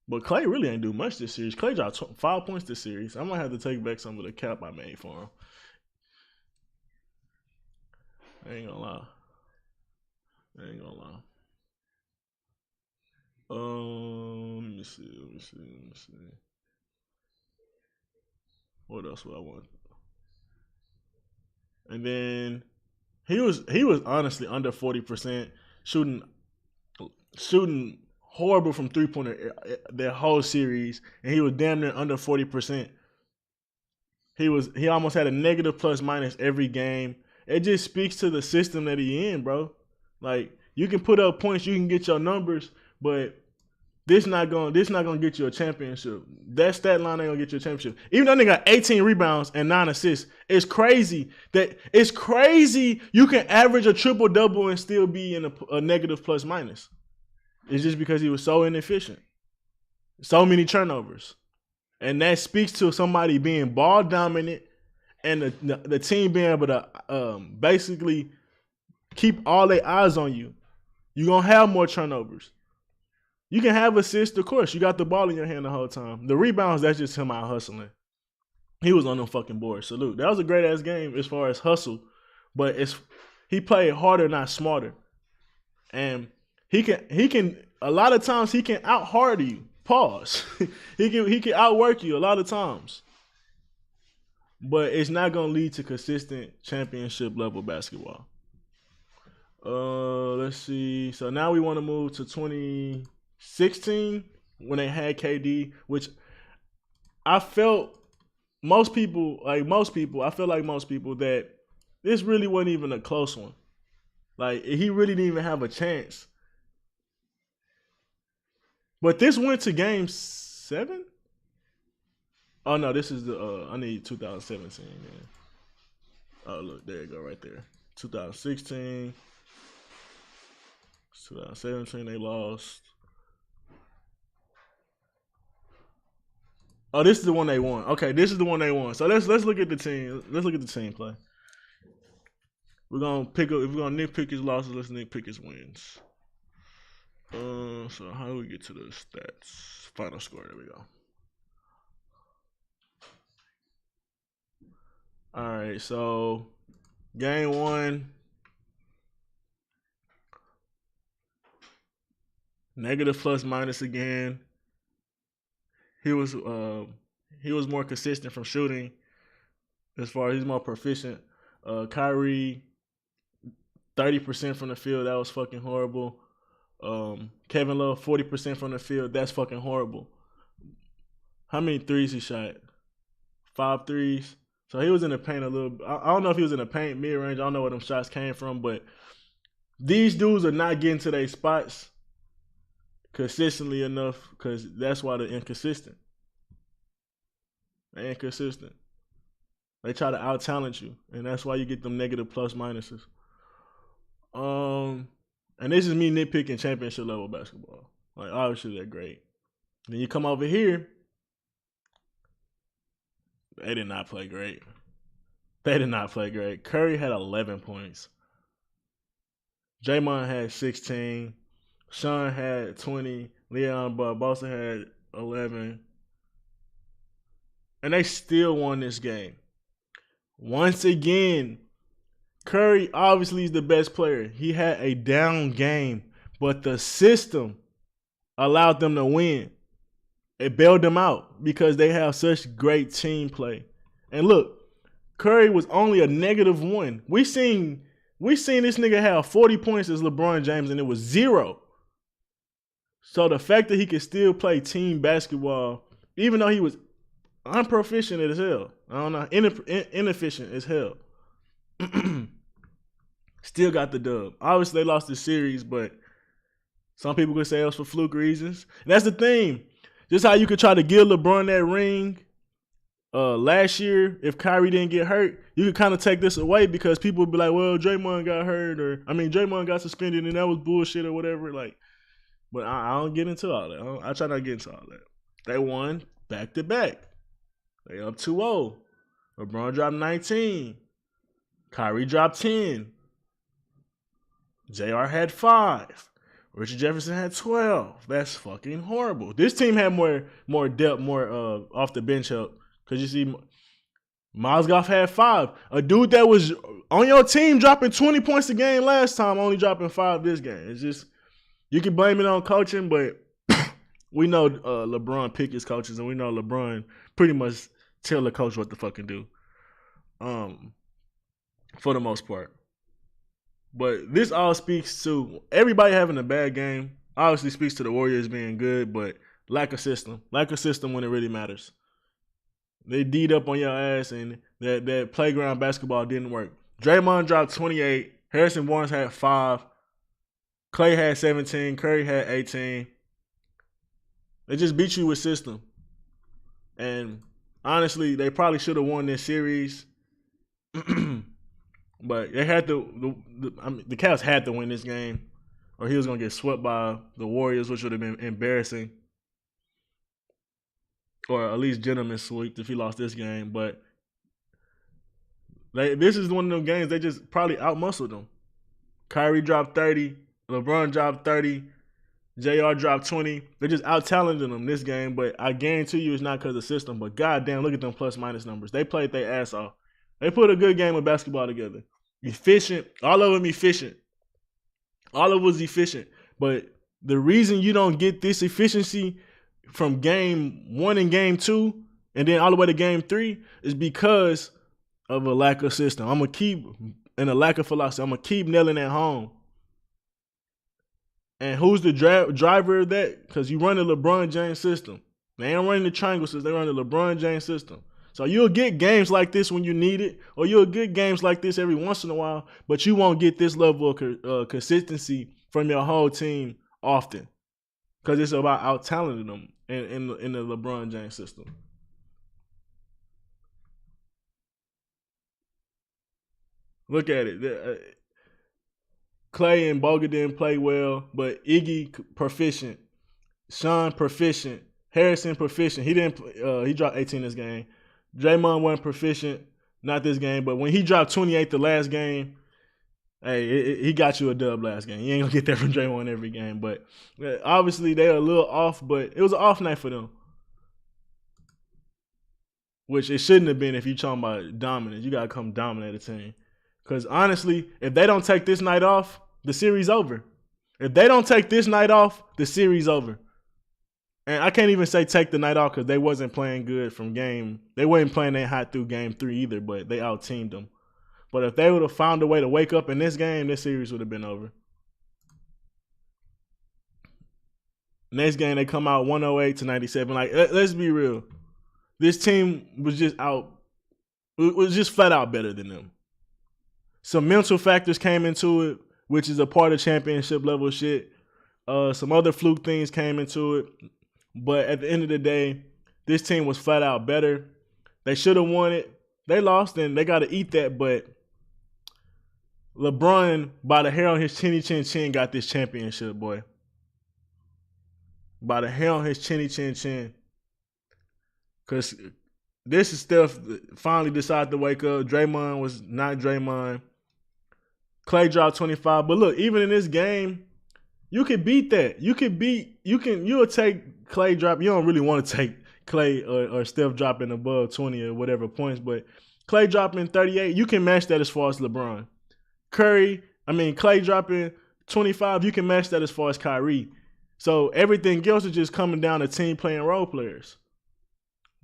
But Clay really ain't do much this series. Clay dropped 5 points this series. I might have to take back some of the cap I made for him. I ain't gonna lie. Let me see. What else would I want? And then he was honestly under 40%, shooting horrible from 3-pointer that whole series, and he was damn near under 40%. He almost had a negative plus minus every game. It just speaks to the system that he in, bro. Like, you can put up points, you can get your numbers, but this not gonna get you a championship. That stat line ain't gonna get you a championship. Even though they got 18 rebounds and 9 assists, it's crazy you can average a triple double and still be in a negative plus minus. It's just because he was so inefficient, so many turnovers, and that speaks to somebody being ball dominant. And the team being able to basically keep all their eyes on you. You're going to have more turnovers. You can have assists, of course. You got the ball in your hand the whole time. The rebounds, that's just him out hustling. He was on them fucking boards. Salute. That was a great-ass game as far as hustle. But he played harder, not smarter. And he can a lot of times he can out-hard you. Pause. he can outwork you a lot of times. But it's not going to lead to consistent championship level basketball. Let's see. So now we want to move to 2016 when they had KD, which I felt most people, that this really wasn't even a close one. Like, he really didn't even have a chance. But this went to game 7? Oh, no, this is I need 2017, man. Oh, look, there you go right there. 2016. 2017, they lost. Oh, this is the one they won. Okay, this is the one they won. So let's look at the team. Let's look at the team play. We're gonna nitpick his losses. Let's nitpick his wins. So how do we get to the stats? Final score. There we go. All right, so game 1, negative plus minus again. He was more consistent from shooting. As far as he's more proficient. Kyrie, 30% from the field. That was fucking horrible. Kevin Love, 40% from the field. That's fucking horrible. How many threes he shot? 5 threes. So he was in the paint a little. I don't know if he was in the paint mid-range. I don't know where them shots came from, but these dudes are not getting to their spots consistently enough because that's why they're inconsistent. They're inconsistent. They try to out-talent you, and that's why you get them negative plus minuses. And this is me nitpicking championship level basketball. Like, obviously they're great. Then you come over here, they did not play great. Curry had 11 points. Draymond had 16. Sean had 20. Leon Barbosa had 11. And they still won this game. Once again, Curry obviously is the best player. He had a down game, but the system allowed them to win. It bailed them out because they have such great team play. And look, Curry was only a -1. We seen this nigga have 40 points as LeBron James, and it was 0. So the fact that he could still play team basketball, even though he was unproficient as hell, I don't know, inefficient as hell. Still got the dub. Obviously, they lost the series, but some people could say it was for fluke reasons. And that's the thing. Just how you could try to give LeBron that ring last year, if Kyrie didn't get hurt, you could kind of take this away because people would be like, well, Draymond got hurt, or Draymond got suspended and that was bullshit or whatever. Like, but I don't get into all that. I try not to get into all that. They won back to back. They up 2-0. LeBron dropped 19. Kyrie dropped 10. JR had 5. Richard Jefferson had 12. That's fucking horrible. This team had more depth, more off the bench help. Because you see, Mozgov had 5. A dude that was on your team dropping 20 points a game last time, only dropping 5 this game. It's just, you can blame it on coaching, but we know LeBron pick his coaches, and we know LeBron pretty much tell the coach what to fucking do. For the most part. But this all speaks to everybody having a bad game. Obviously speaks to the Warriors being good, but lack of system. Lack of system when it really matters. They D'd up on your ass, and that playground basketball didn't work. Draymond dropped 28. Harrison Barnes had 5. Clay had 17. Curry had 18. They just beat you with system. And honestly, they probably should have won this series. But they had the Cavs had to win this game, or he was gonna get swept by the Warriors, which would have been embarrassing, or at least gentleman's sweep if he lost this game. But this is one of them games they just probably outmuscled them. Kyrie dropped 30, LeBron dropped 30, JR dropped 20. They just out-talented them this game. But I guarantee you, it's not because of the system. But goddamn, look at them plus-minus numbers. They played their ass off. They put a good game of basketball together. Efficient. All of them efficient. All of it was efficient. But the reason you don't get this efficiency from game 1 and game 2 and then all the way to game 3 is because of a lack of system. I'm going to keep, and a lack of philosophy, I'm going to keep nailing that home. And who's the driver of that? Because you run the LeBron James system. They ain't running the triangle system. They run the LeBron James system. So you'll get games like this when you need it, or you'll get games like this every once in a while, but you won't get this level of consistency from your whole team often because it's about out-talenting them in the LeBron James system. Look at it. Clay and Bogut didn't play well, but Iggy proficient, Sean proficient, Harrison proficient. He didn't. He dropped 18 this game. Draymond wasn't proficient, not this game, but when he dropped 28 the last game, hey, he got you a dub last game. You ain't gonna get that from Draymond every game, but obviously they're a little off, but it was an off night for them, which it shouldn't have been if you're talking about dominance. You gotta come dominate a team, because honestly, if they don't take this night off, the series over. If they don't take this night off, the series over. And I can't even say take the night off because they wasn't playing good from game. They weren't playing that hot through game 3 either, but they out-teamed them. But if they would have found a way to wake up in this game, this series would have been over. Next game, they come out 108-97. Like, let's be real. This team was just flat out better than them. Some mental factors came into it, which is a part of championship level shit. Some other fluke things came into it. But at the end of the day, this team was flat out better. They should have won it. They lost, and they got to eat that. But LeBron, by the hair on his chinny chin chin, got this championship, boy. By the hair on his chinny chin chin. Because this is Steph finally decided to wake up. Draymond was not Draymond. Clay dropped 25. But look, even in this game, you can beat that. You'll take Clay drop. You don't really want to take Clay or Steph dropping above 20 or whatever points, but Clay dropping 38, you can match that as far as LeBron. Clay dropping 25, you can match that as far as Kyrie. So everything else is just coming down to team playing role players.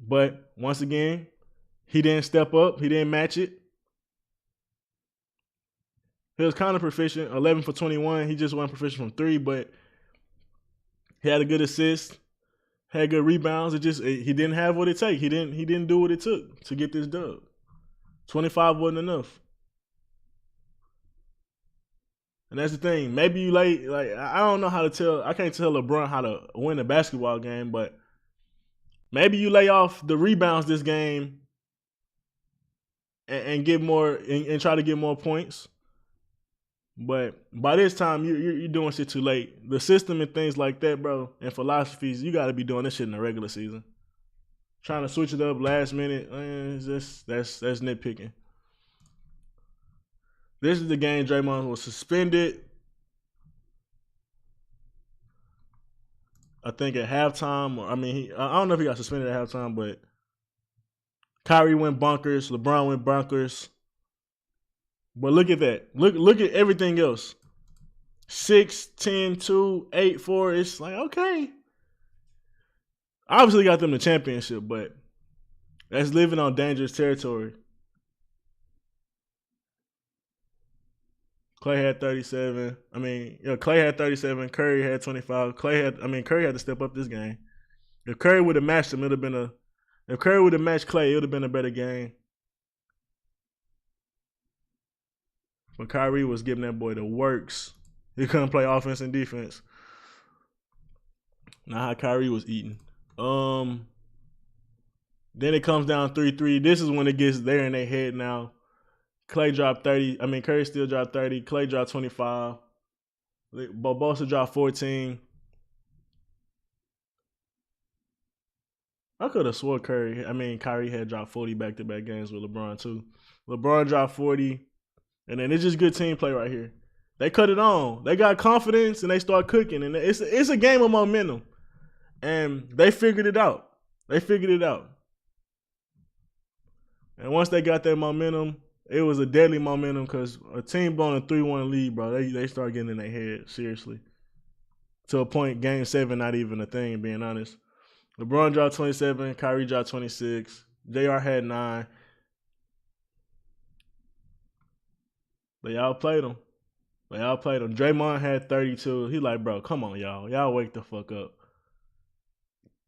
But once again, he didn't step up. He didn't match it. He was kind of proficient, 11 for 21. He just wasn't proficient from 3, but he had a good assist, had good rebounds. He didn't have what it takes. He didn't do what it took to get this dub. 25 wasn't enough. And that's the thing. Maybe you like I don't know how to tell. I can't tell LeBron how to win a basketball game, but maybe you lay off the rebounds this game and get more and try to get more points. But by this time, you're doing shit too late. The system and things like that, bro, and philosophies, you got to be doing this shit in the regular season. Trying to switch it up last minute, that's nitpicking. This is the game Draymond was suspended. I think at halftime, I don't know if he got suspended at halftime, but Kyrie went bonkers, LeBron went bonkers. But look at that. Look at everything else. 6, 10, 2, 8, 4. It's like, okay. Obviously got them the championship, but that's living on dangerous territory. Clay had 37. Clay had 37. Curry had 25. Curry had to step up this game. If Curry would have matched him, if Curry would have matched Clay, it would have been a better game. But Kyrie was giving that boy the works. He couldn't play offense and defense. Not how Kyrie was eating. Then it comes down 3-3. This is when it gets there in their head now. Clay dropped 30. Curry still dropped 30. Clay dropped 25. Bobosa dropped 14. I could have swore Kyrie had dropped 40 back-to-back games with LeBron too. LeBron dropped 40. And then it's just good team play right here. They cut it on. They got confidence and they start cooking. And it's a game of momentum. And they figured it out. And once they got that momentum, it was a deadly momentum because a team blowing a 3-1 lead, bro, they start getting in their head, seriously. To a point, game 7 not even a thing, being honest. LeBron dropped 27. Kyrie dropped 26. JR had 9. They outplayed him. Draymond had 32. He like, bro, come on, y'all. Y'all wake the fuck up.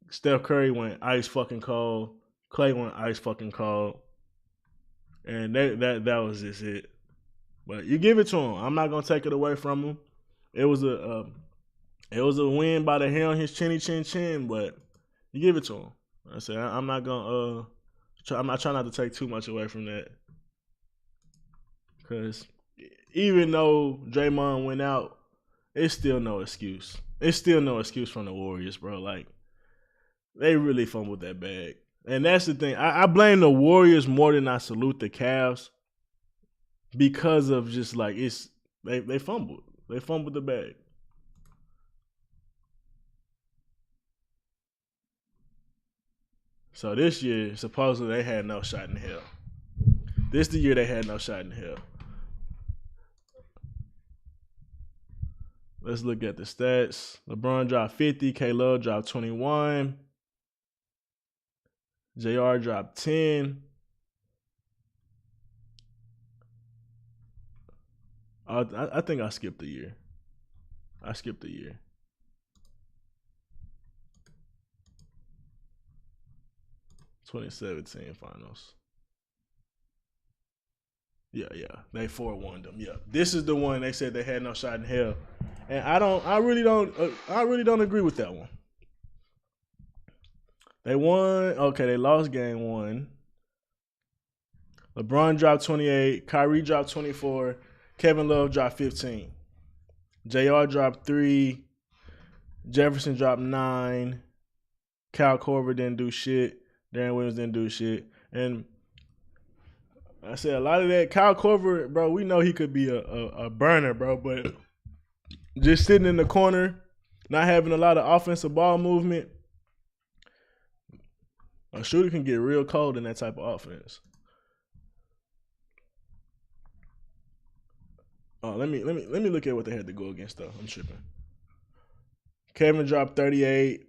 Steph Curry went ice fucking cold. Clay went ice fucking cold. And that was just it. But you give it to him. I'm not gonna take it away from him. It was a win by the hair on his chinny chin chin, but you give it to him. I said I'm not gonna I'm not trying not to take too much away from that. Because even though Draymond went out, it's still no excuse. It's still no excuse from the Warriors, bro. Like, they really fumbled that bag. And that's the thing. I blame the Warriors more than I salute the Cavs because of just like they fumbled. They fumbled the bag. So this year, supposedly they had no shot in hell. This the year they had no shot in hell. Let's look at the stats. LeBron dropped 50. K-Love dropped 21. JR dropped 10. I think I skipped a year. 2017 finals. Yeah. They 4-1 them. Yeah. This is the one they said they had no shot in hell. And I really don't agree with that one. They won. Okay, they lost game 1. LeBron dropped 28. Kyrie dropped 24. Kevin Love dropped 15. JR dropped 3. Jefferson dropped 9. Kyle Korver didn't do shit. Darren Williams didn't do shit. And I said a lot of that. Kyle Korver, bro, we know he could be a burner, bro, but just sitting in the corner, not having a lot of offensive ball movement, a shooter can get real cold in that type of offense. Oh, let me look at what they had to go against though. I'm tripping. Kevin dropped 38.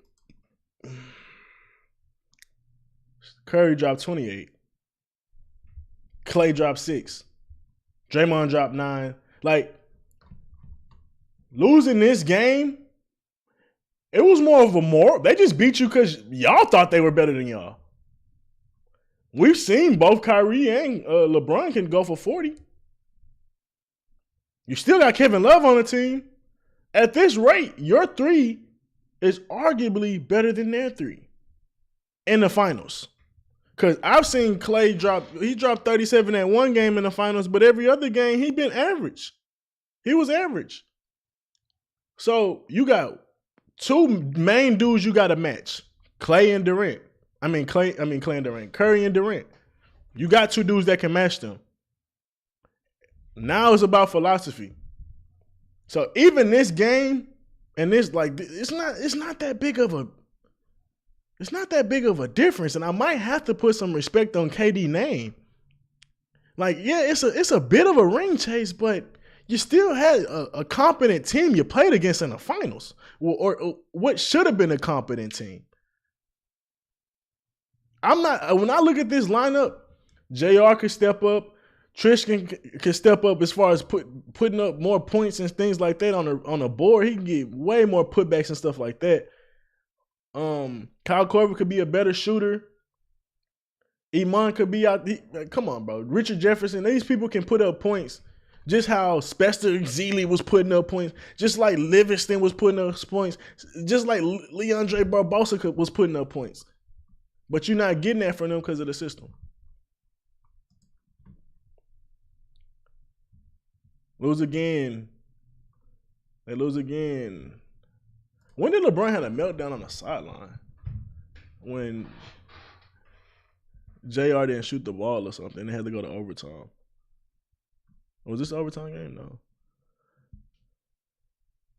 Curry dropped 28. Clay dropped 6. Draymond dropped 9. Like, losing this game, it was more of a they just beat you because y'all thought they were better than y'all. We've seen both Kyrie and LeBron can go for 40. You still got Kevin Love on the team. At this rate, your 3 is arguably better than their 3 in the finals. Because I've seen Clay he dropped 37 at one game in the finals, but every other game he been average. He was average. So you got 2 main dudes you got to match. Clay and Durant. Clay and Durant. Curry and Durant. You got 2 dudes that can match them. Now it's about philosophy. So even this game and this it's not that big of a difference. And I might have to put some respect on KD's name. It's a bit of a ring chase, but you still had a competent team you played against in the finals, or what should have been a competent team. When I look at this lineup, JR could step up. Trish can step up as far as putting up more points and things like that on a board. He can get way more putbacks and stuff like that. Kyle Korver could be a better shooter. Iman could be out. Come on, bro. Richard Jefferson. These people can put up points. Just how Spencer Zeeley was putting up points. Just like Livingston was putting up points. Just like Leandre Barbosa was putting up points. But you're not getting that from them because of the system. Lose again. They lose again. When did LeBron have a meltdown on the sideline? When JR didn't shoot the ball or something. They had to go to overtime. Was this overtime game? No.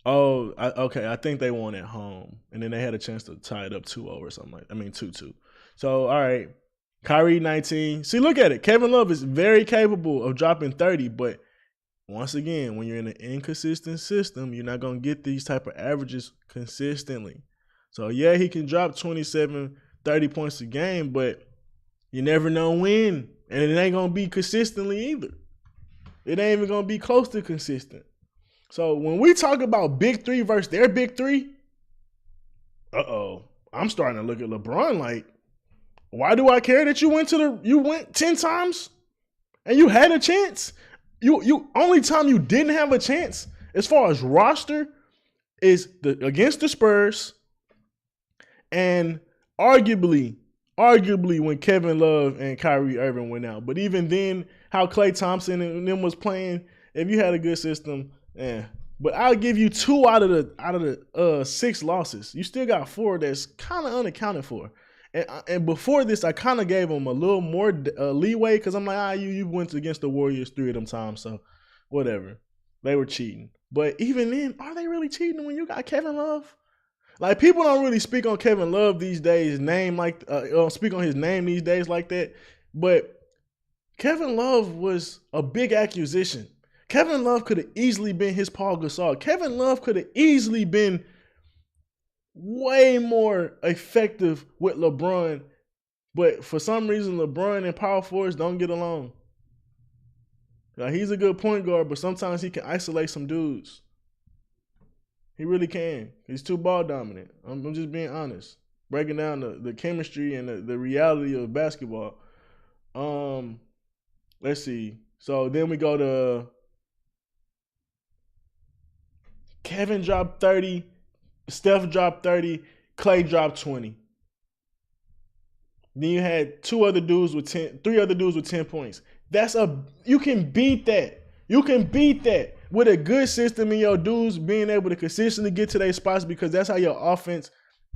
Oh, okay. I think they won at home. And then they had a chance to tie it up 2-0 or something 2-2. So, all right. Kyrie, 19. See, look at it. Kevin Love is very capable of dropping 30, but once again, when you're in an inconsistent system, you're not going to get these type of averages consistently. So, yeah, he can drop 27, 30 points a game, but you never know when. And it ain't going to be consistently either. It ain't even going to be close to consistent. So, when we talk about big 3 versus their big 3, I'm starting to look at LeBron like, why do I care that you went 10 times and you had a chance? You only time you didn't have a chance as far as roster is against the Spurs, and arguably when Kevin Love and Kyrie Irving went out. But even then, how Klay Thompson and them was playing, if you had a good system, But I'll give you 2 out of the 6 losses. You still got 4 that's kind of unaccounted for. And before this, I kind of gave them a little more leeway because I'm like, you went against the Warriors 3 of them times, so whatever. They were cheating. But even then, are they really cheating when you got Kevin Love? Like, people don't really speak on Kevin Love these days, speak on his name these days like that. But Kevin Love was a big acquisition. Kevin Love could have easily been his Paul Gasol. Kevin Love could have easily been way more effective with LeBron, but for some reason LeBron and power forwards don't get along. Like, he's a good point guard, but sometimes he can isolate some dudes. He really can. He's too ball dominant. I'm just being honest. Breaking down the chemistry and the reality of basketball. Let's see. So then we go to Kevin dropped 30. Steph dropped 30, Clay dropped 20. Then you had 3 other dudes with 10 points. You can beat that. You can beat that with a good system and your dudes being able to consistently get to their spots, because that's how your offense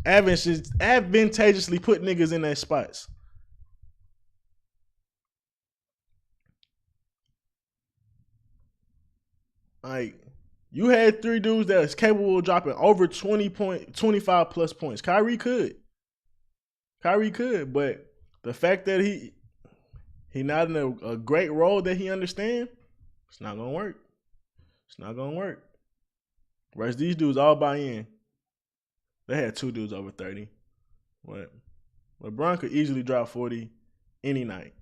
advantageously put niggas in their spots. Like, you had 3 dudes that is capable of dropping over 25 plus points. Kyrie could, but the fact that he not in a great role that he understands, it's not gonna work. It's not gonna work. Whereas these dudes all buy in. They had 2 dudes over 30. What? LeBron could easily drop 40 any night.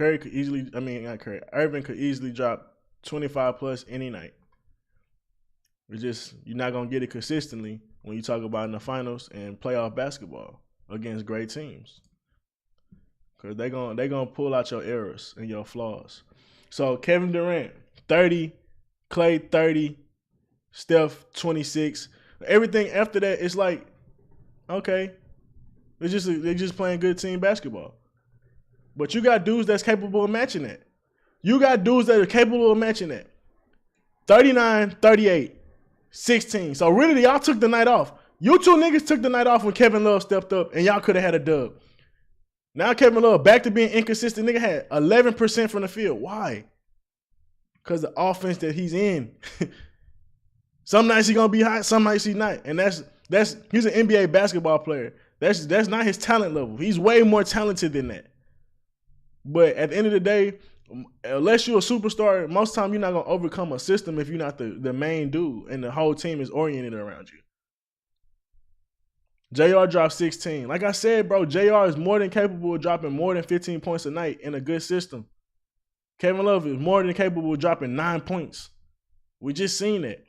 Irving could easily drop 25 plus any night. You're not gonna get it consistently when you talk about in the finals and playoff basketball against great teams, because they're gonna pull out your errors and your flaws. So Kevin Durant, 30, Clay 30, Steph 26. Everything after that, it's like, okay, they're just playing good team basketball. But you got dudes that's capable of matching that. You got dudes that are capable of matching that. 39, 38, 16. So really, y'all took the night off. You two niggas took the night off when Kevin Love stepped up, and y'all could have had a dub. Now Kevin Love, back to being inconsistent. Nigga had 11% from the field. Why? Because the offense that he's in. Some nights he gonna be hot, some nights he's not. And that's he's an NBA basketball player. That's not his talent level. He's way more talented than that. But at the end of the day, unless you're a superstar, most time you're not gonna overcome a system if you're not the main dude and the whole team is oriented around you. JR dropped 16. Like I said, bro, JR is more than capable of dropping more than 15 points a night in a good system. Kevin Love is more than capable of dropping 9 points. We just seen that.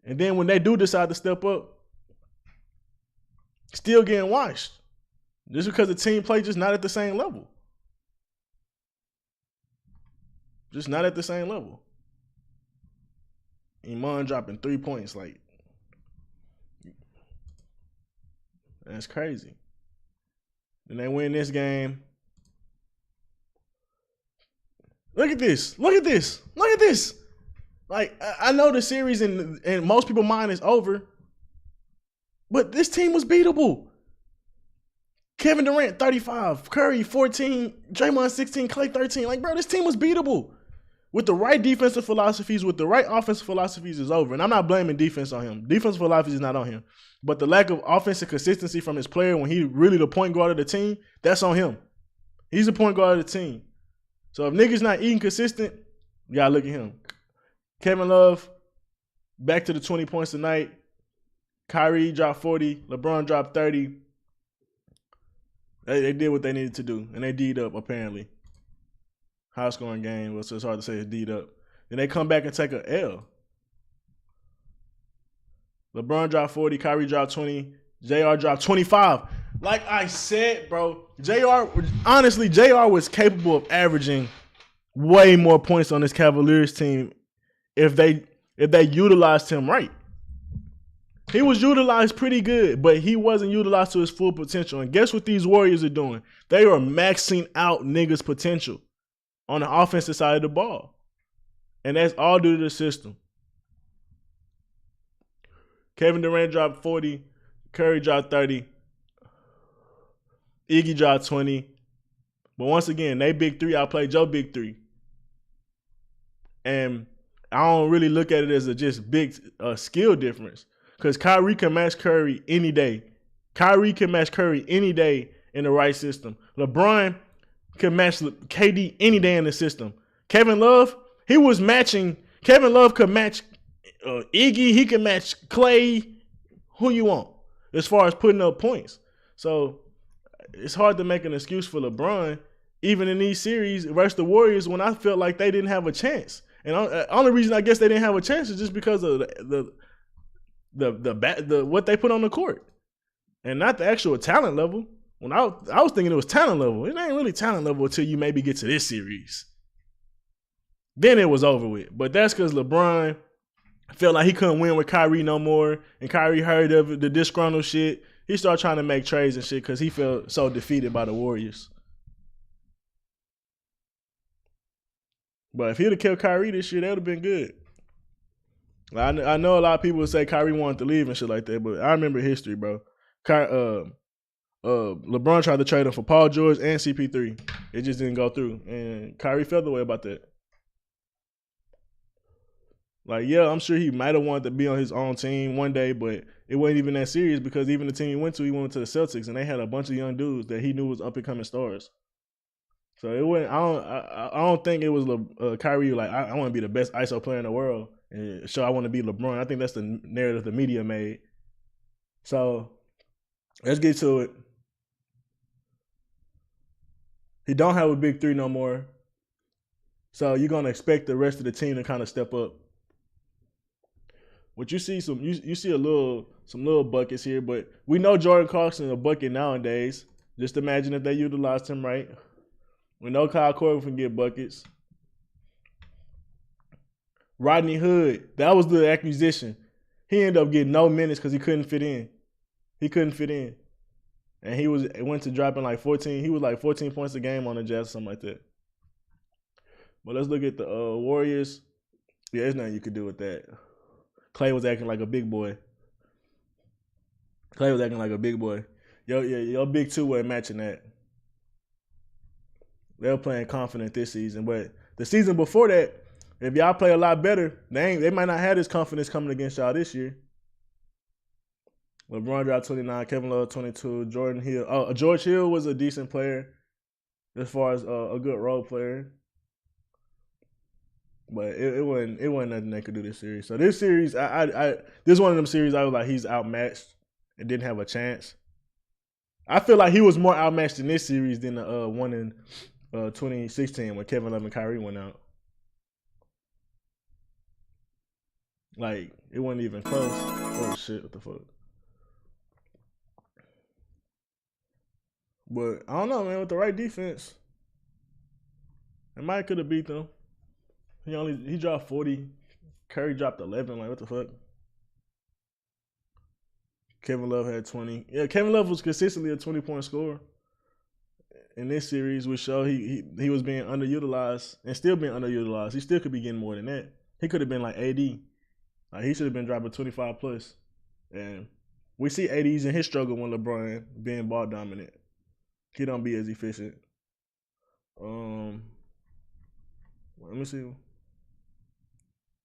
And then when they do decide to step up, still getting washed. Just because the team play just not at the same level. Just not at the same level. Iman dropping 3 points, like, that's crazy. Then they win this game. Look at this. Look at this. Look at this. Like, I know the series and most people's mind is over, but this team was beatable. Kevin Durant, 35. Curry, 14. Draymond, 16. Clay, 13. Like, bro, this team was beatable. With the right defensive philosophies, with the right offensive philosophies, is over. And I'm not blaming defense on him. Defensive philosophy is not on him. But the lack of offensive consistency from his player when he really the point guard of the team, that's on him. He's the point guard of the team. So if niggas not eating consistent, you gotta look at him. Kevin Love, back to the 20 points a night. Kyrie dropped 40. LeBron dropped 30. They did what they needed to do, and they D'd up, apparently. High scoring game, so it's hard to say it's D'd up. Then they come back and take a L. LeBron dropped 40, Kyrie dropped 20, JR dropped 25. Like I said, bro, honestly, JR was capable of averaging way more points on this Cavaliers team if they utilized him right. He was utilized pretty good, but he wasn't utilized to his full potential. And guess what these Warriors are doing? They are maxing out niggas' potential on the offensive side of the ball. And that's all due to the system. Kevin Durant dropped 40. Curry dropped 30. Iggy dropped 20. But once again, they big three outplayed Joe big three. And I don't really look at it as a just big skill difference. Because Kyrie can match Curry any day. Kyrie can match Curry any day in the right system. LeBron can match KD any day in the system. Kevin Love, Kevin Love could match Iggy. He can match Clay. Who you want as far as putting up points. So it's hard to make an excuse for LeBron, even in these series versus the Warriors when I felt like they didn't have a chance. And the only reason I guess they didn't have a chance is just because of the what they put on the court, and not the actual talent level. When I was thinking it was talent level, it ain't really talent level until you maybe get to this series. Then it was over with. But that's because LeBron felt like he couldn't win with Kyrie no more, and Kyrie heard of the disgruntled shit. He started trying to make trades and shit because he felt so defeated by the Warriors. But if he'd have kept Kyrie this year, that would have been good. I know a lot of people would say Kyrie wanted to leave and shit like that, but I remember history, bro. LeBron tried to trade him for Paul George and CP3. It just didn't go through, and Kyrie felt the way about that. Like, yeah, I'm sure he might have wanted to be on his own team one day, but it wasn't even that serious because even the team he went to the Celtics, and they had a bunch of young dudes that he knew was up and coming stars. So it wasn't. I don't think it was Kyrie like I want to be the best ISO player in the world and show I want to be LeBron. I think that's the narrative the media made. So let's get to it. He don't have a big three no more. So you're gonna expect the rest of the team to kind of step up. What you see you see some little buckets here, but we know Jordan Clarkson is a bucket nowadays. Just imagine if they utilized him right. We know Kyle Korver can get buckets. Rodney Hood, that was the acquisition. He ended up getting no minutes because he couldn't fit in. He couldn't fit in, and went to dropping like 14. He was like 14 points a game on the Jazz, or something like that. But let's look at the Warriors. Yeah, there's nothing you could do with that. Clay was acting like a big boy. Your big two wasn't matching that. They were playing confident this season, but the season before that, if y'all play a lot better, they might not have this confidence coming against y'all this year. LeBron dropped 29, Kevin Love 22, Jordan Hill. George Hill was a decent player as far as a good role player, but it wasn't nothing they could do this series. So this series, this is one of them series I was like he's outmatched and didn't have a chance. I feel like he was more outmatched in this series than the one in 2016 when Kevin Love and Kyrie went out. Like, it wasn't even close. Oh, shit, what the fuck? But, I don't know, man, with the right defense, it might could have beat them. He dropped 40. Curry dropped 11. Like, what the fuck? Kevin Love had 20. Yeah, Kevin Love was consistently a 20-point scorer in this series, which showed he was being underutilized and still being underutilized. He still could be getting more than that. He could have been like AD. Like, he should have been dropping 25 plus. And we see AD's in his struggle when LeBron being ball dominant. He don't be as efficient. Let me see.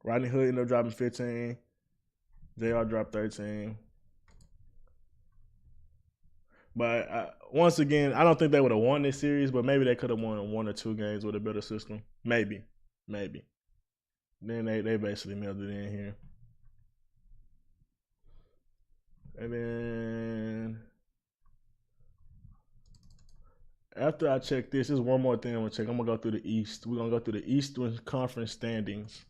Rodney Hood ended up dropping 15. JR dropped 13. But once again, I don't think they would have won this series, but maybe they could have won 1 or 2 games with a better system. Maybe. Then they basically mailed it in here. And then after I check this, there's one more thing I'm gonna check. I'm gonna go through the East. We're gonna go through the Eastern Conference standings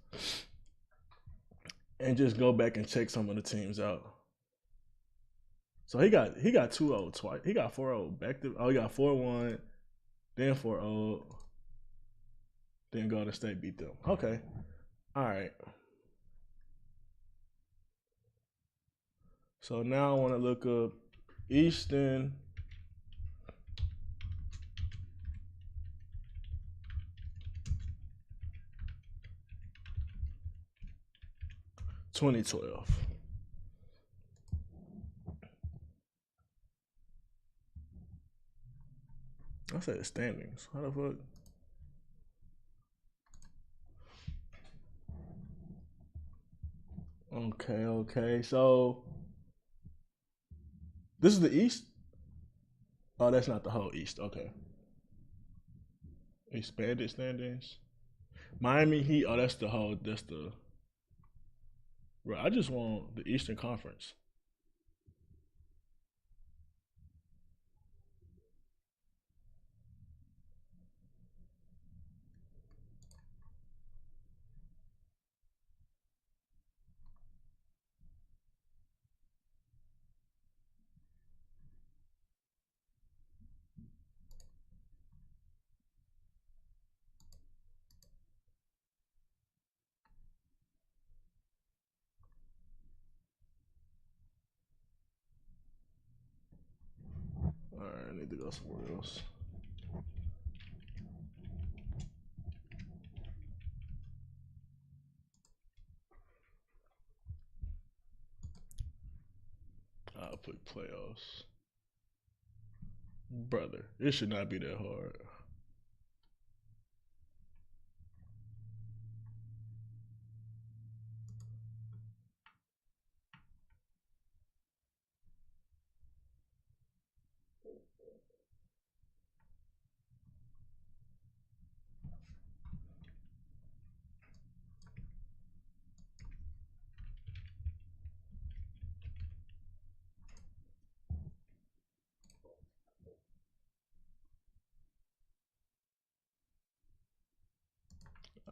and just go back and check some of the teams out. So he got 2-0 twice. He got 4-0 back to. Oh, he got 4-1, then 4-0, then Golden State beat them. Okay, all right. So now I want to look up Eastern 2012. I said the standings. How the fuck? Okay. So this is the East? Oh, that's not the whole East. Okay. Expanded standings. Miami Heat. Oh, that's the. Right. I just want the Eastern Conference. All right, I need to go somewhere else. I'll put playoffs. Brother, it should not be that hard.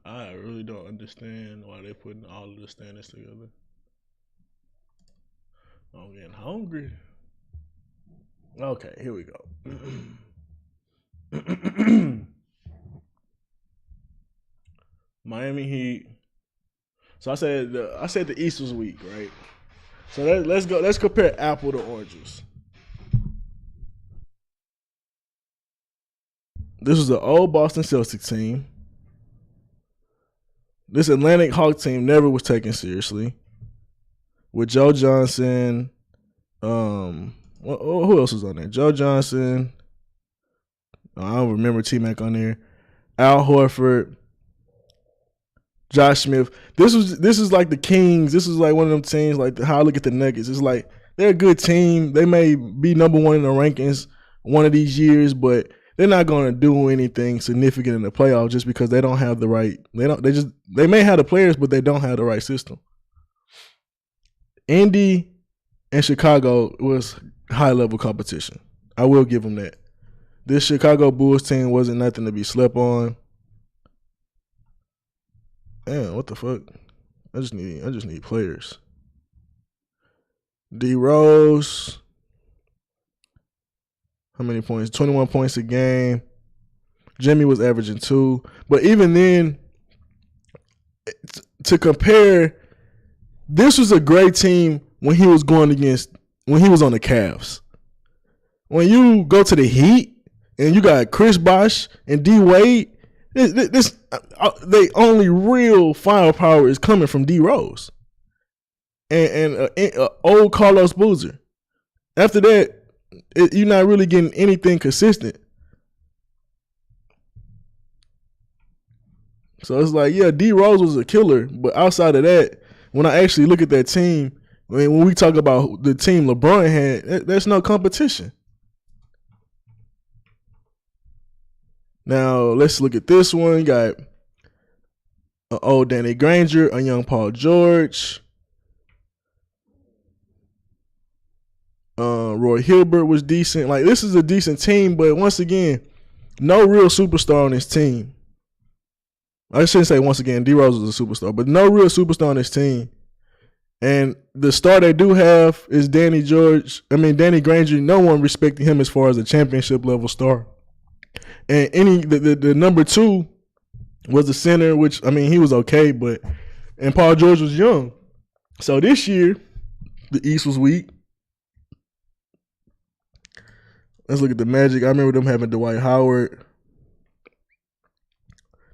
I really don't understand why they're putting all of the standings together. I'm getting hungry. Okay, here we go. Miami Heat So I said the East was weak, right? So let's go. Let's compare apple to oranges. This was the old Boston Celtics team. This Atlantic Hawk team never was taken seriously. With Joe Johnson, who else was on there? Joe Johnson. I don't remember T-Mac on there. Al Horford, Josh Smith. This is like the Kings. This is like one of them teams. Like how I look at the Nuggets. It's like they're a good team. They may be number one in the rankings one of these years, but they're not going to do anything significant in the playoffs just because they don't have the right. They may have the players, but they don't have the right system. Indy and Chicago was high level competition. I will give them that. This Chicago Bulls team wasn't nothing to be slept on. Damn, what the fuck? I just need players. D Rose. How many points? 21 points a game. Jimmy was averaging 2. But even then, to compare, this was a great team when he was when he was on the Cavs. When you go to the Heat and you got Chris Bosh and D Wade, they only real firepower is coming from D Rose and old Carlos Boozer. After that, you're not really getting anything consistent. So it's like, yeah, D Rose was a killer, but outside of that, when I actually look at that team, I mean, when we talk about the team LeBron had, there's no competition. Now, let's look at this one. You got an old Danny Granger, a young Paul George. Roy Hilbert was decent. Like, this is a decent team, but once again, no real superstar on this team. I shouldn't say once again, D Rose was a superstar, but no real superstar on this team. And the star they do have is Danny Granger. No one respecting him as far as a championship level star. And the number 2 was the center, which, I mean, he was okay, and Paul George was young. So this year, the East was weak. Let's look at the Magic. I remember them having Dwight Howard.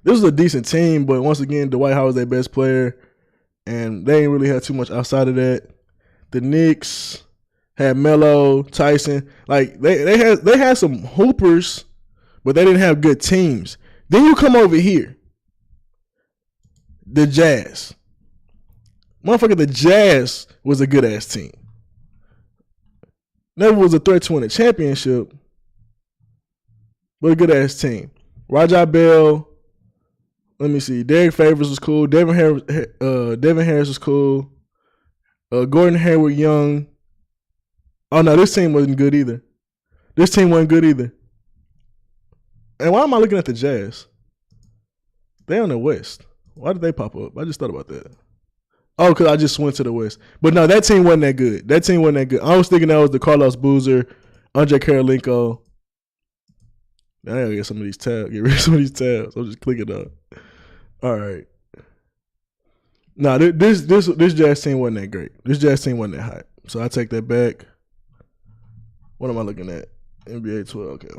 This was a decent team, but once again, Dwight Howard was their best player, and they ain't really had too much outside of that. The Knicks had Melo, Tyson. Like, they had some hoopers, but they didn't have good teams. Then you come over here, the Jazz. Motherfucker, the Jazz was a good-ass team. Never was a threat to win a championship, but a good-ass team. Rajah Bell, let me see. Derek Favors was cool. Devin Harris was cool. Gordon Hayward Young. Oh, no, this team wasn't good either. And why am I looking at the Jazz? They on the West. Why did they pop up? I just thought about that. Oh, because I just went to the West. But no, that team wasn't that good. I was thinking that was the Carlos Boozer, Andre Karolinko. Now I gotta get some of these tabs. Get rid of some of these tabs. I'm just clicking up. All right. No, this Jazz team wasn't that great. This Jazz team wasn't that hot. So I take that back. What am I looking at? NBA 12. Okay.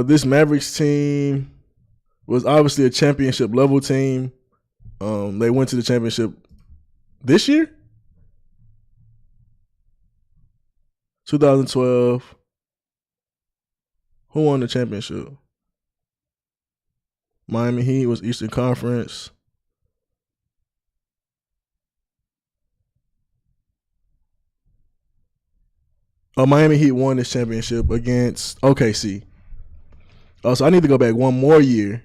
This Mavericks team was obviously a championship level team. They went to the championship this year, 2012. Who won the championship? Miami Heat was Eastern Conference. Miami Heat won this championship against OKC. Oh, so I need to go back one more year.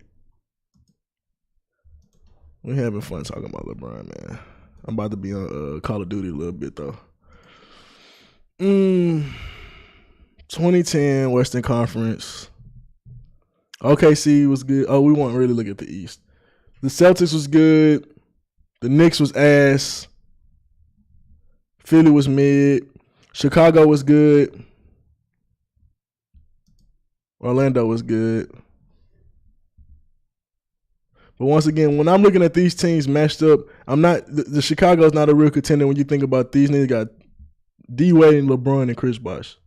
We're having fun talking about LeBron, man. I'm about to be on Call of Duty a little bit, though. 2010 Western Conference. OKC was good. Oh, we won't really look at the East. The Celtics was good. The Knicks was ass. Philly was mid. Chicago was good. Orlando was good. But once again, when I'm looking at these teams matched up, I'm not the Chicago's not a real contender when you think about these niggas got D Wade and LeBron and Chris Bosh.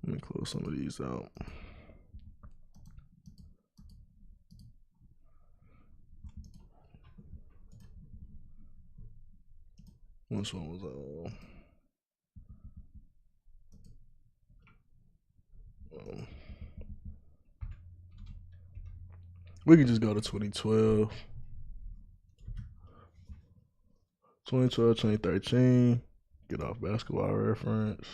Let me close some of these out. Which one was we can just go to 2012. 2012, 2013. Get off basketball reference.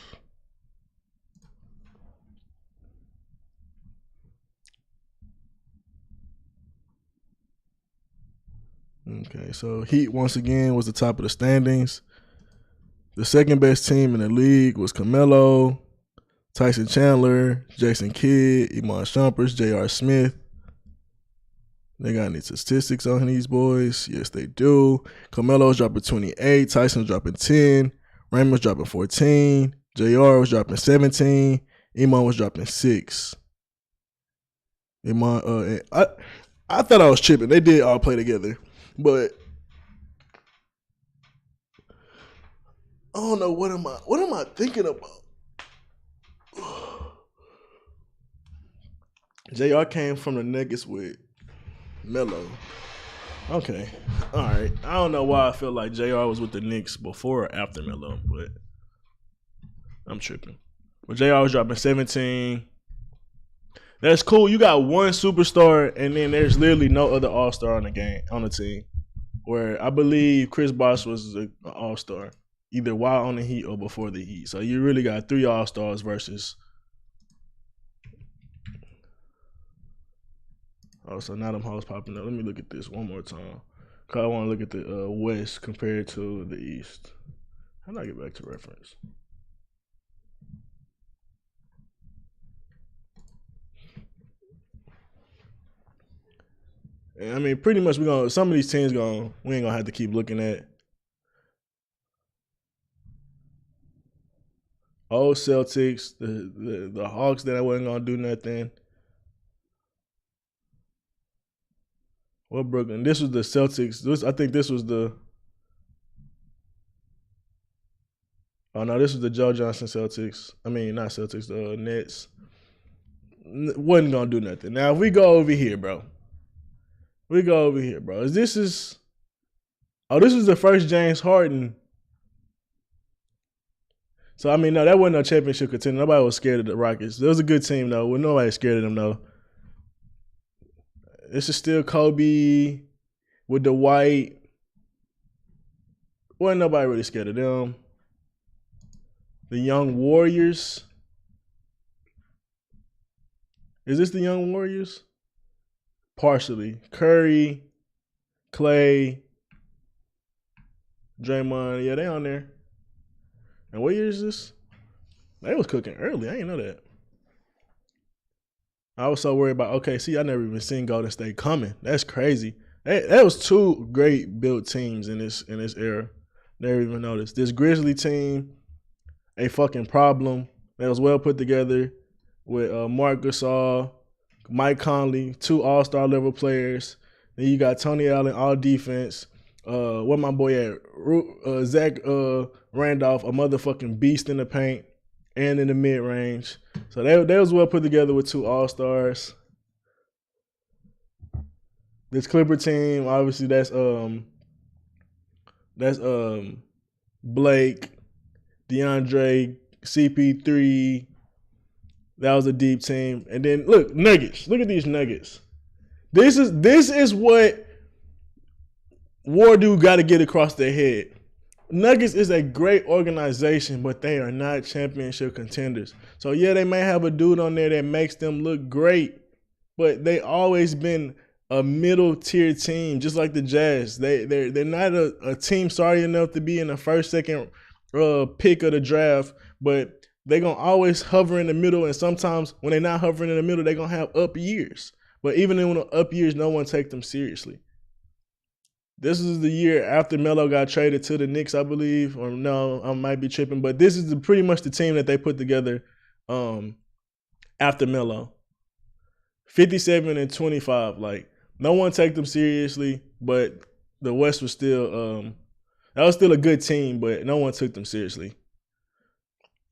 Okay, so Heat once again was the top of the standings. The second best team in the league was Carmelo, Tyson Chandler, Jason Kidd, Iman Shumpert, J.R. Smith. They got any statistics on these boys? Yes, they do. Carmelo's dropping 28, Tyson's dropping 10, Raymond's dropping 14, J.R. was dropping 17, Iman was dropping 6. Iman, I thought I was tripping. They did all play together. But I don't know what am I thinking about? JR came from the Nuggets with Melo. Okay. All right. I don't know why I feel like JR was with the Knicks before or after Melo, but I'm tripping. But JR was dropping 17. That's cool. You got one superstar, and then there's literally no other all-star on the team. Where I believe Chris Bosh was an all-star, either while on the Heat or before the Heat. So you really got 3 all-stars versus. Oh, so now them hoes popping up. Let me look at this one more time. Cause I want to look at the West compared to the East. How do I get back to reference? And I mean, pretty much some of these teams we ain't gonna have to keep looking at. Old Celtics, the Hawks that I wasn't gonna do nothing. Well, Brooklyn. This was the Celtics. I think this was the. Oh no, this was the Joe Johnson Celtics. I mean, not Celtics. The Nets. Wasn't gonna do nothing. Now if we go over here, bro. This is the first James Harden. So I mean, no, that wasn't no championship contender. Nobody was scared of the Rockets. It was a good team though. Well, nobody scared of them though. This is still Kobe with the White. Wasn't nobody really scared of them. The Young Warriors. Is this the Young Warriors? Partially. Curry, Clay, Draymond. Yeah, they on there. And what year is this? They was cooking early. I didn't know that. I was so worried about OKC. I never even seen Golden State coming. That's crazy. That was 2 great built teams in this era. Never even noticed. This Grizzly team, a fucking problem. That was well put together with Mark Gasol, Mike Conley, 2 all-star level players. Then you got Tony Allen, all defense. What my boy at? Zach Randolph, a motherfucking beast in the paint and in the mid-range. So they was well put together with 2 all-stars. This Clipper team, obviously that's Blake, DeAndre, CP3. That was a deep team. And then look, Nuggets. Look at these Nuggets. This is what Wardu got to get across their head. Nuggets is a great organization, but they are not championship contenders. So yeah, they may have a dude on there that makes them look great, but they always been a middle tier team, just like the Jazz. They're not a team sorry enough to be in the first, second pick of the draft, but they're gonna always hover in the middle. And sometimes when they're not hovering in the middle, they're gonna have up years. But even in the up years, no one take them seriously. This is the year after Melo got traded to the Knicks, I believe. Or no, I might be tripping, but this is pretty much the team that they put together after Melo. 57-25. Like, no one take them seriously, but the West was still that was still a good team, but no one took them seriously.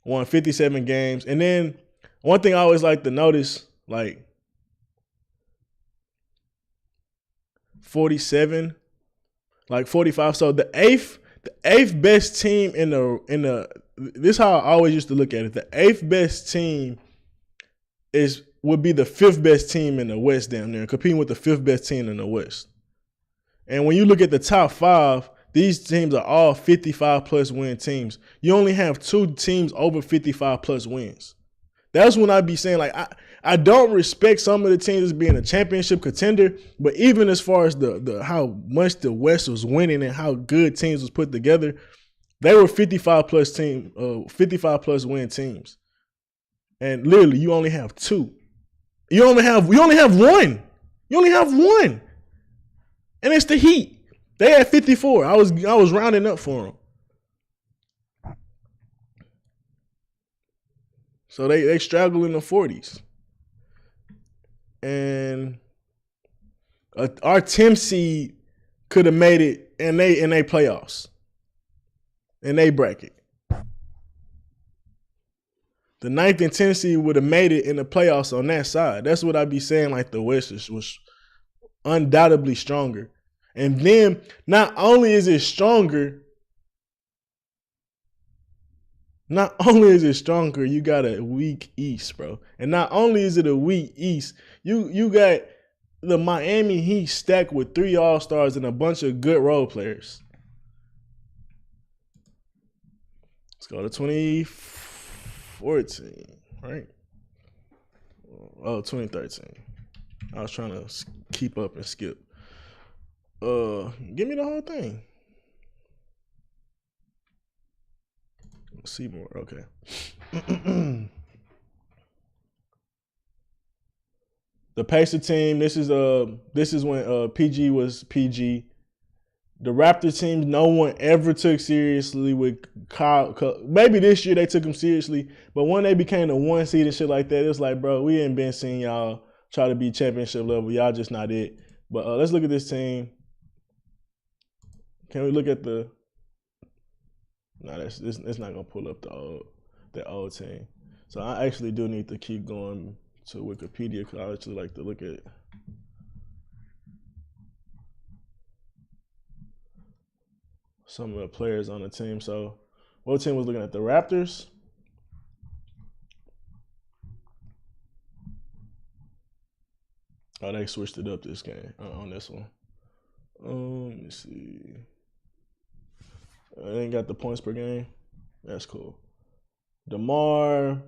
Won 57 games. And then one thing I always like to notice, like 47, like 45. So the eighth best team in the this is how I always used to look at it. The eighth best team would be the fifth best team in the West down there, competing with the fifth best team in the West. And when you look at the top five, these teams are all 55-plus win teams. You only have 2 teams over 55-plus wins. That's when I be saying, like, I don't respect some of the teams as being a championship contender, but even as far as the how much the West was winning and how good teams was put together, they were 55-plus win teams. And literally, you only have 2. You only have one. You only have one. And it's the Heat. They had 54. I was rounding up for them. So they struggle in the 40s. And our 10th seed could have made it in they playoffs. In they bracket. The 9th and 10th seed would have made it in the playoffs on that side. That's what I be saying, like the West was undoubtedly stronger. And then not only is it stronger, you got a weak East, bro. And not only is it a weak East, you got the Miami Heat stacked with 3 All-Stars and a bunch of good role players. Let's go to 2014, right? Oh, 2013. I was trying to keep up and skip. Give me the whole thing. Seymour, okay. The Pacer team. This is when PG was PG. The Raptor team, no one ever took seriously with Kyle. Maybe this year they took him seriously, but when they became the 1 seed and shit like that, it's like, bro, we ain't been seeing y'all try to be championship level. Y'all just not it. But let's look at this team. Can we look at the? No, it's not gonna pull up the old team. So I actually do need to keep going to Wikipedia because I actually like to look at some of the players on the team. So what team was looking at? The Raptors. Oh, they switched it up this game on this one. Let me see. They ain't got the points per game. That's cool. DeMar,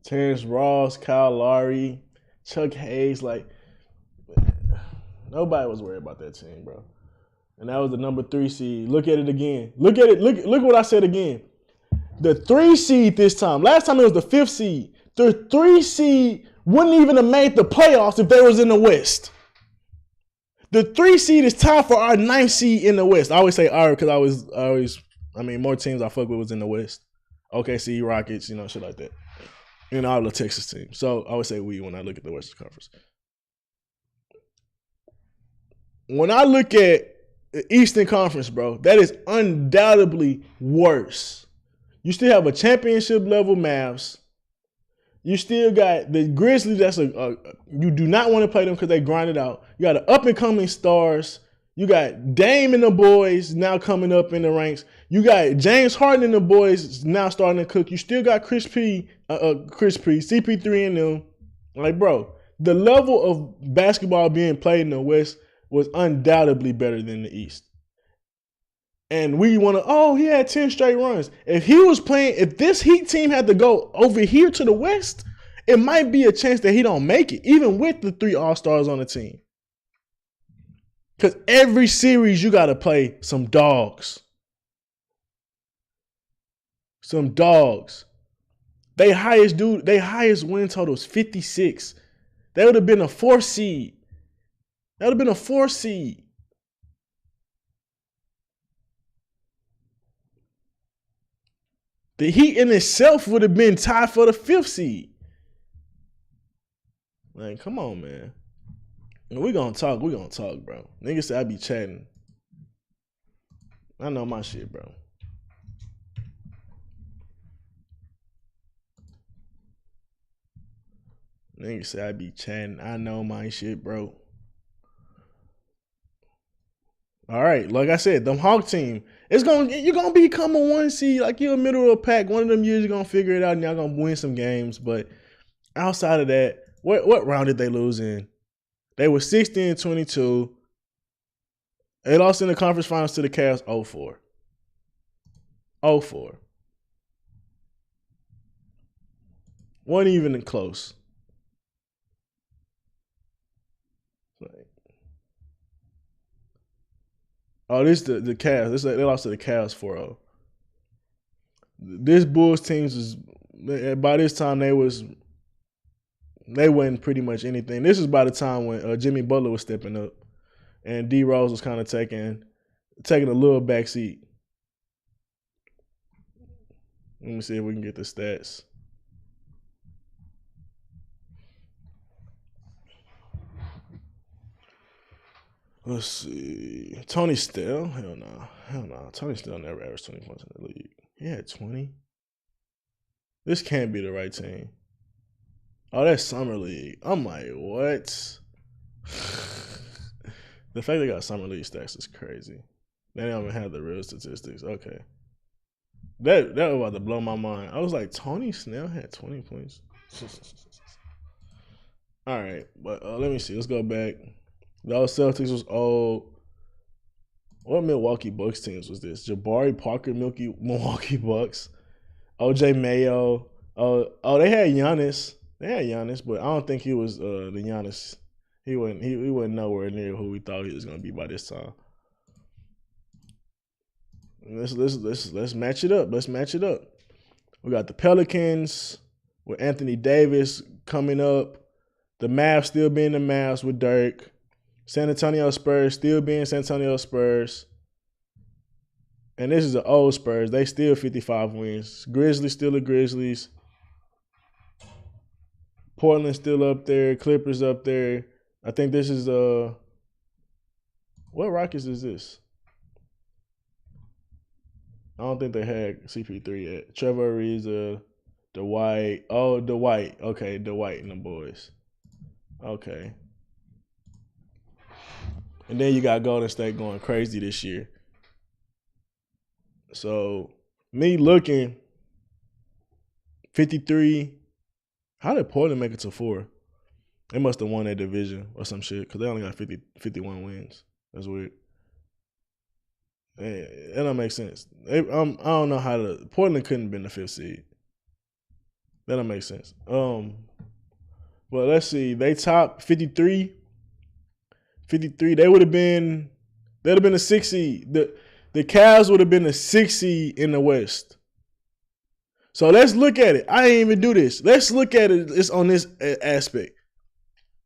Terrence Ross, Kyle Lowry, Chuck Hayes. Like, nobody was worried about that team, bro. And that was the number 3 seed. Look at it again. Look at it. Look what I said again. The 3 seed this time. Last time it was the 5th seed. The 3 seed wouldn't even have made the playoffs if they was in the West. The 3 seed is tied for our 9th seed in the West. I always say our because more teams I fuck with was in the West. OKC, Rockets, shit like that. And all the Texas teams. So I would say we when I look at the Western Conference. When I look at the Eastern Conference, bro, that is undoubtedly worse. You still have a championship level Mavs. You still got the Grizzlies. You do not want to play them because they grind it out. You got the up and coming stars. You got Dame and the boys now coming up in the ranks. You got James Harden and the boys now starting to cook. You still got CP3 and them. Like, bro, the level of basketball being played in the West was undoubtedly better than the East. And we want to, he had 10 straight runs. If this Heat team had to go over here to the West, it might be a chance that he don't make it, even with the 3 All-Stars on the team. Because every series you got to play some dogs. Some dogs. They highest win total is 56. They would have been a 4th seed. That would have been a 4 seed. The Heat in itself would have been tied for the 5th seed. Man, come on, man. We gonna talk, bro. Niggas say I be chatting. I know my shit, bro. Niggas say I be chatting. I know my shit, bro. All right, like I said, them Hawk team, you're gonna become a 1 seed, like you're a middle of the pack. One of them years you're gonna figure it out and y'all gonna win some games. But outside of that, what round did they lose in? They were 60-22. They lost in the conference finals to the Cavs 0-4. 0-4. Wasn't even close. Oh, this the Cavs. They lost to the Cavs 4-0. This Bulls teams is by this time they wasn't pretty much anything. This is by the time when Jimmy Butler was stepping up, and D Rose was kind of taking a little back seat. Let me see if we can get the stats. Let's see. Tony Snell? Hell no. Hell no. Tony Snell never averaged 20 points in the league. He had 20. This can't be the right team. Oh, that's Summer League. I'm like, what? The fact they got Summer League stats is crazy. They don't even have the real statistics. Okay. That was about to blow my mind. I was like, Tony Snell had 20 points. All right, but let me see. Let's go back. Those Celtics was old. What Milwaukee Bucks teams was this? Jabari Parker, Milwaukee Bucks. OJ Mayo. Oh, they had Giannis. But I don't think he was the Giannis. He wasn't nowhere near who we thought he was gonna be by this time. Let's match it up. We got the Pelicans with Anthony Davis coming up. The Mavs still being the Mavs with Dirk. San Antonio Spurs still being San Antonio Spurs. And this is the old Spurs. They still 55 wins. Grizzlies still the Grizzlies. Portland still up there. Clippers up there. I think this is what Rockets is this? I don't think they had CP3 yet. Trevor Ariza, Dwight. Oh, Dwight. Okay, Dwight and the boys. Okay. And then you got Golden State going crazy this year. So, me looking 53. How did Portland make it to 4? They must have won that division or some shit because they only got 51 wins. That's weird. That don't make sense. I don't know how Portland couldn't have been the 5th seed. That don't make sense. But let's see. They top 53. 53. They'd have been a 6th seed. The Cavs would have been a 6th seed in the West. So let's look at it. I didn't even do this. Let's look at it. It's on this aspect.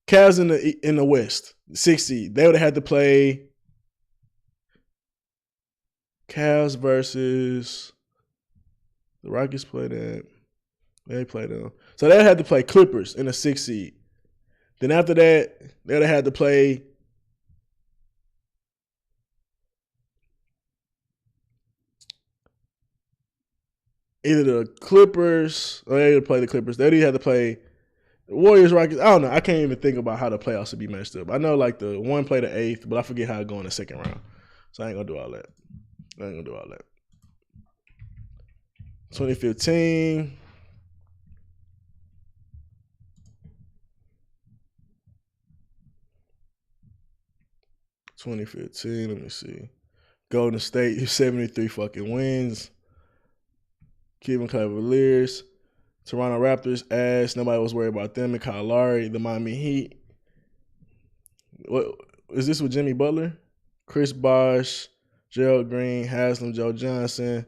Cavs in the West, 6th seed. They would have had to play Cavs versus the Rockets. Play that. They play them. So they had to play Clippers in the 6th seed. Then after that, they would have had to play either the Clippers or they would play the Clippers. They would have to play the Warriors, Rockets. I don't know. I can't even think about how the playoffs would be matched up. I know like the one play the 8th, but I forget how it go in the 2nd round. So I ain't gonna do all that. 2015. Let me see. Golden State, 73 fucking wins. Cleveland Cavaliers. Toronto Raptors, ass. Nobody was worried about them. And Kyle Lowry, the Miami Heat. What is this with Jimmy Butler? Chris Bosh, Gerald Green, Haslam, Joe Johnson,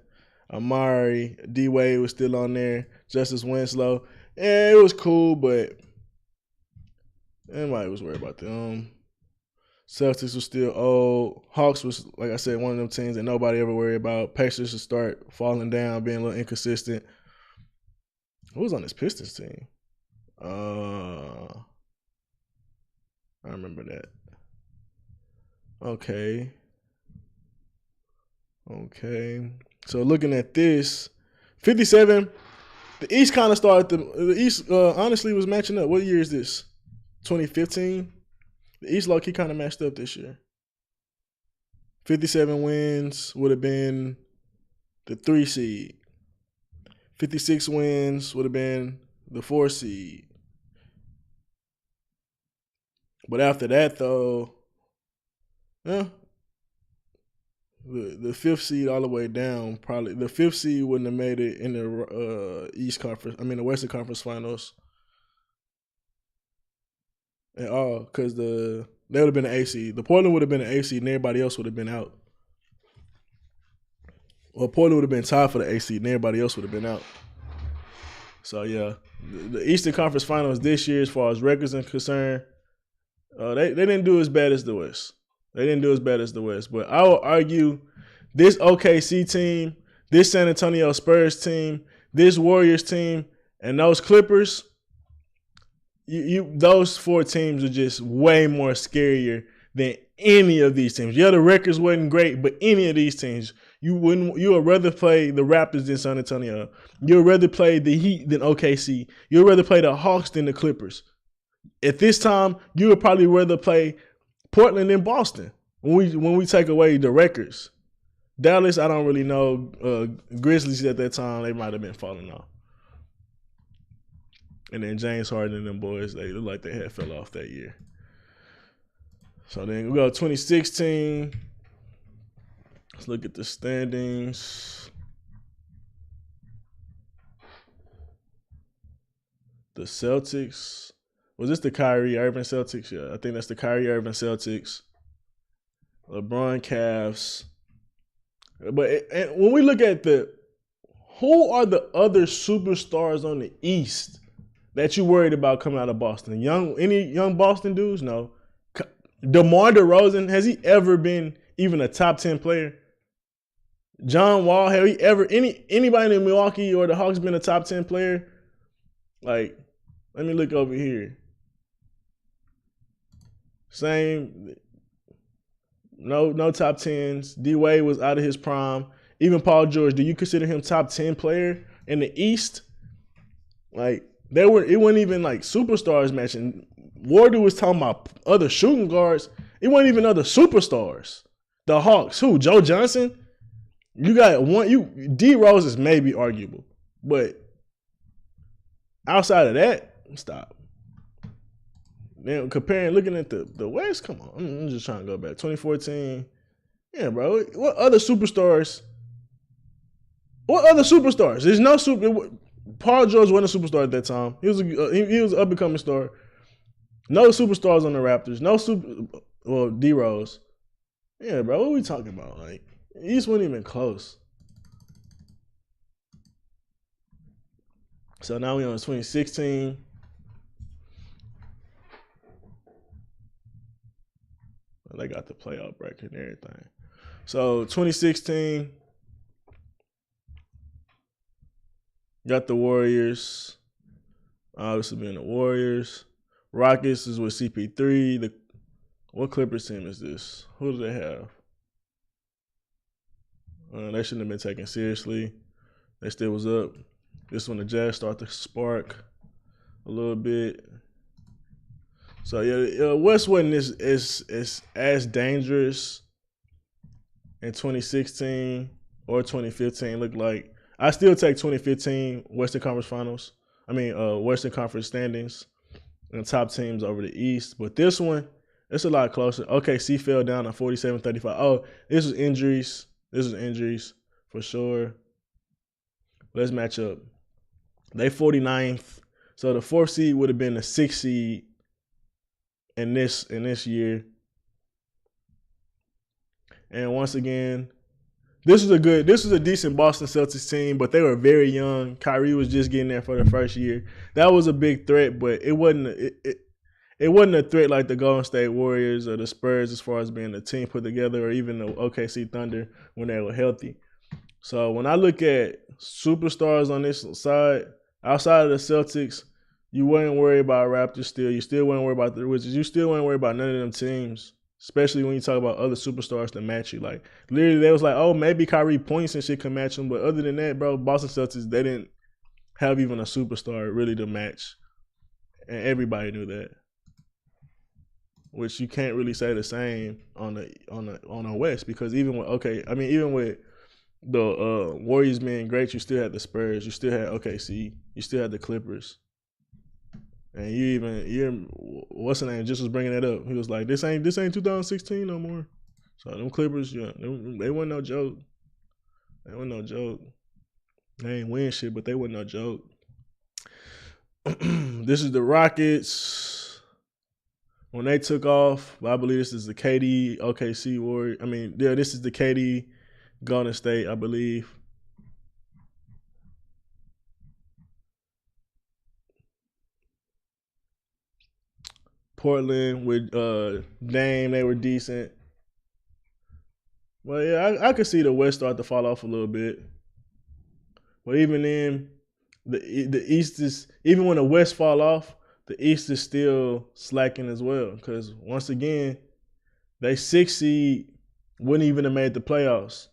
Amari, D Wade was still on there. Justice Winslow. Yeah, it was cool, but nobody was worried about them. Celtics was still old. Hawks was, like I said, one of them teams that nobody ever worried about. Pacers should start falling down, being a little inconsistent. Who was on this Pistons team? I remember that. Okay. So looking at this, 57. The East kind of started. The East honestly was matching up. What year is this? 2015. The East low key kind of matched up this year. 57 wins would have been the 3 seed. 56 wins would have been the 4 seed. But after that, though, the 5th seed all the way down, probably the 5th seed wouldn't have made it in the the Western Conference Finals at all, because they would have been an A seed. The Portland would have been an A seed, and everybody else would have been out. Well, Portland would have been tied for the A seed, and everybody else would have been out. So yeah, the Eastern Conference Finals this year, as far as records are concerned, they didn't do as bad as the West. But I will argue this OKC team, this San Antonio Spurs team, this Warriors team, and those Clippers, those 4 teams are just way more scarier than any of these teams. Yeah, the records wasn't great, but any of these teams, you would rather play the Raptors than San Antonio. You would rather play the Heat than OKC. You would rather play the Hawks than the Clippers. At this time, you would probably rather play Portland than Boston when we take away the records. Dallas, I don't really know. Grizzlies at that time, they might have been falling off. And then James Harden and them boys, they look like they had fell off that year. So then we go 2016. Let's look at the standings. The Celtics. Was this the Kyrie Irving Celtics? Yeah, I think that's the Kyrie Irving Celtics. LeBron Cavs. But when we look at who are the other superstars on the East that you worried about coming out of Boston? Any young Boston dudes? No. DeMar DeRozan, has he ever been even a top 10 player? John Wall, have he ever anybody in Milwaukee or the Hawks been a top 10 player? Like, let me look over here. Same. No top 10s. D-Wade was out of his prime. Even Paul George, do you consider him top 10 player in the East? Like, it wasn't even like superstars matching. Warder was talking about other shooting guards. It wasn't even other superstars. The Hawks, who? Joe Johnson? You got one. D Rose is maybe arguable, but outside of that, stop. Now looking at the West, come on. I'm just trying to go back. 2014. Yeah, bro. What other superstars? There's no super. Paul George wasn't a superstar at that time. He was an up and coming star. No superstars on the Raptors. D Rose. Yeah, bro. What are we talking about? Like, East wasn't even close. So now we on 2016. They got the playoff bracket and everything. So 2016, got the Warriors. Obviously being the Warriors. Rockets is with CP3. What Clippers team is this? Who do they have? They shouldn't have been taken seriously. They still was up. This one, the Jazz start to spark a little bit. So yeah, West wasn't as dangerous in 2016 or 2015. Looked like I still take 2015 Western Conference Finals. Western Conference standings and top teams over the East. But this one, it's a lot closer. OKC fell down to 47-35. Oh, this was injuries. For sure. Let's match up. They 49th. So the 4th seed would have been the 6th seed in this year. And once again, this was a decent Boston Celtics team, but they were very young. Kyrie was just getting there for the first year. That was a big threat, but it wasn't it wasn't a threat like the Golden State Warriors or the Spurs as far as being a team put together, or even the OKC Thunder when they were healthy. So when I look at superstars on this side, outside of the Celtics, you wouldn't worry about Raptors still. You still wouldn't worry about the Wizards. You still wouldn't worry about none of them teams, especially when you talk about other superstars to match you. Like, literally, they was like, oh, maybe Kyrie points and shit can match them. But other than that, bro, Boston Celtics, they didn't have even a superstar really to match. And everybody knew that. Which you can't really say the same on the West, because even with the Warriors being great, you still had the Spurs, you still had OKC, you still had the Clippers, and what's the name just was bringing that up. He was like, this ain't 2016 no more. So them Clippers, yeah, they wasn't no joke. They wasn't no joke. They ain't win shit, but they wasn't no joke. This is the Rockets. When they took off, I believe this is the KD OKC Warrior. This is the KD Golden State, I believe. Portland with Dame, they were decent. Well, yeah, I could see the West start to fall off a little bit. But even then, the East is, even when the West fall off, the East is still slacking as well. Because once again, they 6 seed wouldn't even have made the playoffs.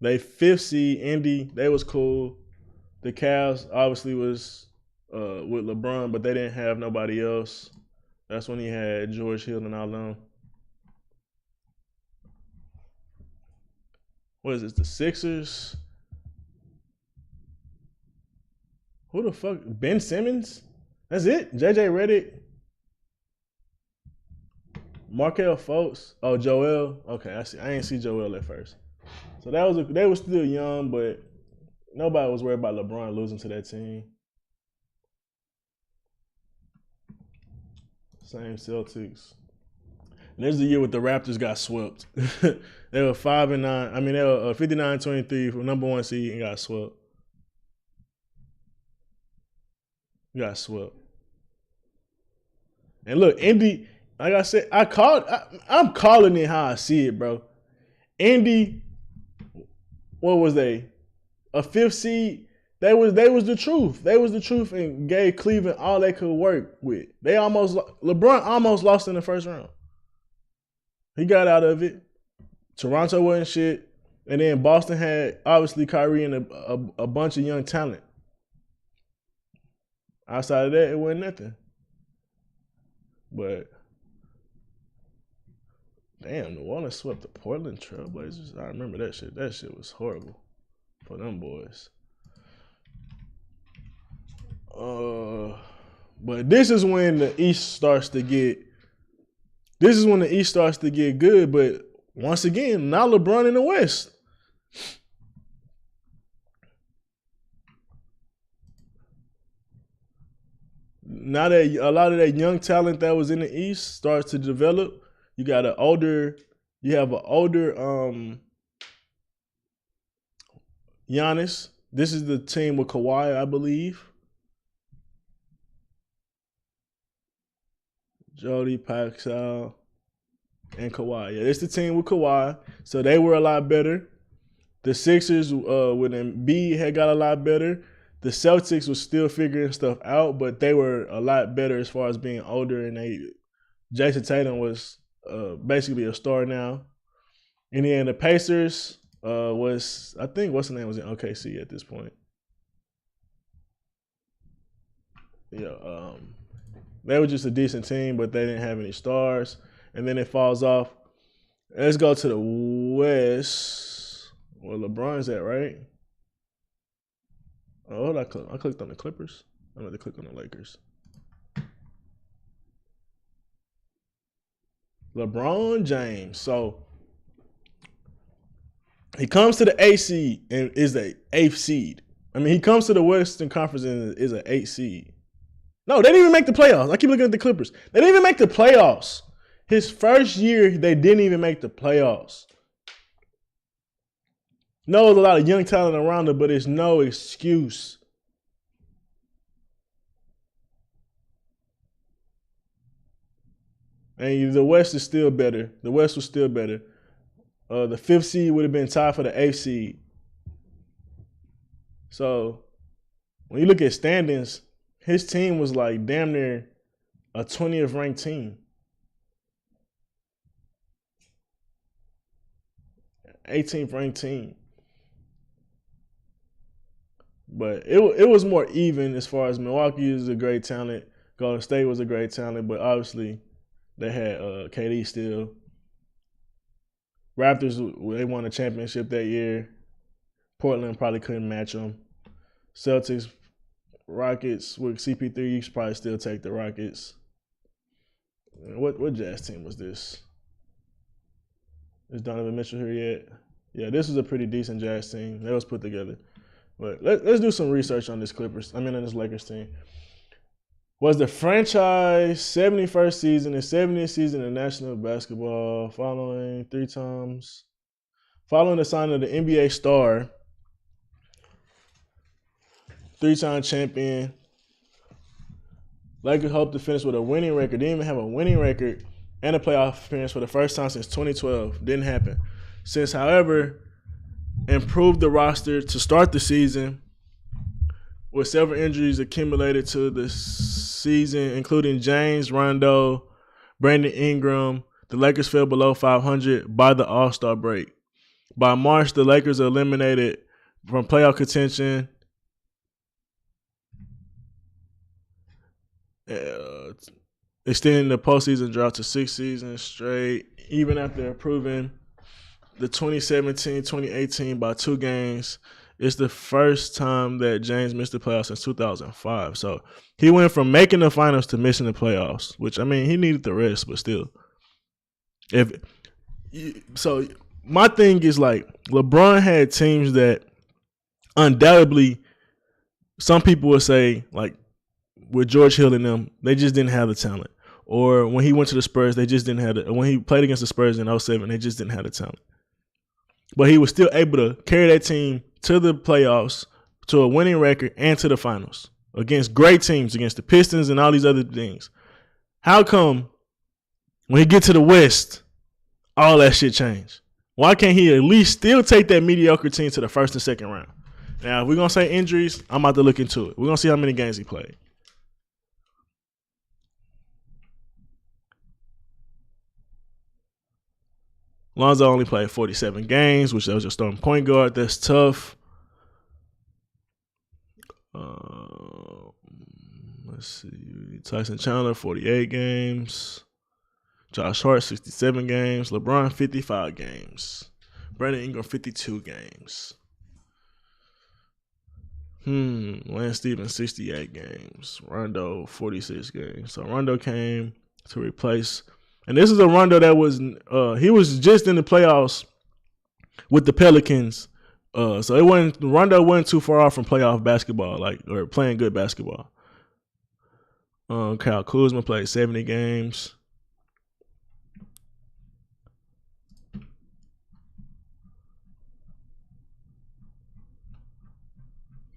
They 5th seed, Indy, they was cool. The Cavs obviously was with LeBron, but they didn't have nobody else. That's when he had George Hill and all them. What is this, the Sixers? Who the fuck? Ben Simmons? That's it? JJ Redick? Markelle Fultz? Oh, Joel? Okay, I see. I ain't see Joel at first. So they were still young, but nobody was worried about LeBron losing to that team. Same Celtics. And this is the year with the Raptors got swept. They were 5-9. They were 59-23 for number 1 seed and got swept. Got swept. And look, Indy, like I said, I'm calling it how I see it, bro. Indy, what was they? A 5th seed. They was the truth. They was the truth and gave Cleveland all they could work with. LeBron almost lost in the first round. He got out of it. Toronto wasn't shit. And then Boston had, obviously, Kyrie and a bunch of young talent. Outside of that, it wasn't nothing. But, damn, New Orleans swept the Portland Trailblazers. I remember that shit. That shit was horrible for them boys. But this is when the East starts to get good. But once again, now LeBron in the West. Now that a lot of that young talent that was in the East starts to develop, you have an older Giannis. This is the team with Kawhi, I believe. Jody, Paxal, and Kawhi. Yeah, it's the team with Kawhi. So they were a lot better. The Sixers, when Embiid had got a lot better. The Celtics was still figuring stuff out, but they were a lot better as far as being older. And Jason Tatum was basically a star now. And then the Pacers was, I think, what's the name, was in OKC at this point. Yeah, they were just a decent team, but they didn't have any stars. And then it falls off. Let's go to the West, where LeBron's at, right? Oh, I clicked on the Clippers. I'm going to click on the Lakers. LeBron James. So he comes to the 8th seed and is the 8th seed. He comes to the Western Conference and is an 8th seed. No, they didn't even make the playoffs. I keep looking at the Clippers. They didn't even make the playoffs. His first year, they didn't even make the playoffs. No, there's a lot of young talent around it, but it's no excuse. And the West is still better. The West was still better. The 5th seed would have been tied for the 8th seed. So when you look at standings, his team was like damn near a 20th ranked team. 18th ranked team. But it was more even as far as Milwaukee is a great talent. Golden State was a great talent, but obviously they had KD still. Raptors, they won a championship that year. Portland probably couldn't match them. Celtics, Rockets with CP3, you should probably still take the Rockets. What Jazz team was this? Is Donovan Mitchell here yet? Yeah, this was a pretty decent Jazz team. That was put together. But let's do some research on this on this Lakers team. Was the franchise 71st season and 70th season in national basketball following the signing of the NBA star, 3-time champion. Lakers hope to finish with a winning record. Didn't even have a winning record and a playoff appearance for the first time since 2012. Didn't happen. Since, however, improved the roster to start the season with several injuries accumulated to the season, including James, Rondo, Brandon Ingram. The Lakers fell below 500 by the All-Star break. By March, the Lakers are eliminated from playoff contention. Extending the postseason drought to 6 seasons straight, even after improving the 2017-2018 by 2 games. It's the first time that James missed the playoffs since 2005. So he went from making the finals to missing the playoffs, which, I mean, he needed the rest, but still. So my thing is, like, LeBron had teams that undoubtedly some people would say, like, with George Hill and them, they just didn't have the talent. Or when he went to the Spurs, they just didn't have it. When he played against the Spurs in 2007, they just didn't have the talent. But he was still able to carry that team to the playoffs, to a winning record, and to the finals against great teams, against the Pistons and all these other things. How come when he get to the West, all that shit changed? Why can't he at least still take that mediocre team to the first and second round? Now, if we're going to say injuries, I'm about to look into it. We're going to see how many games he played. Lonzo only played 47 games, which was your starting point guard. That's tough. Let's see. Tyson Chandler, 48 games. Josh Hart, 67 games. LeBron, 55 games. Brandon Ingram, 52 games. Lance Stevens, 68 games. Rondo, 46 games. So Rondo came to replace. And this is a Rondo that was he was just in the playoffs with the Pelicans. So Rondo wasn't too far off from playoff basketball, or playing good basketball. Kyle Kuzma played 70 games.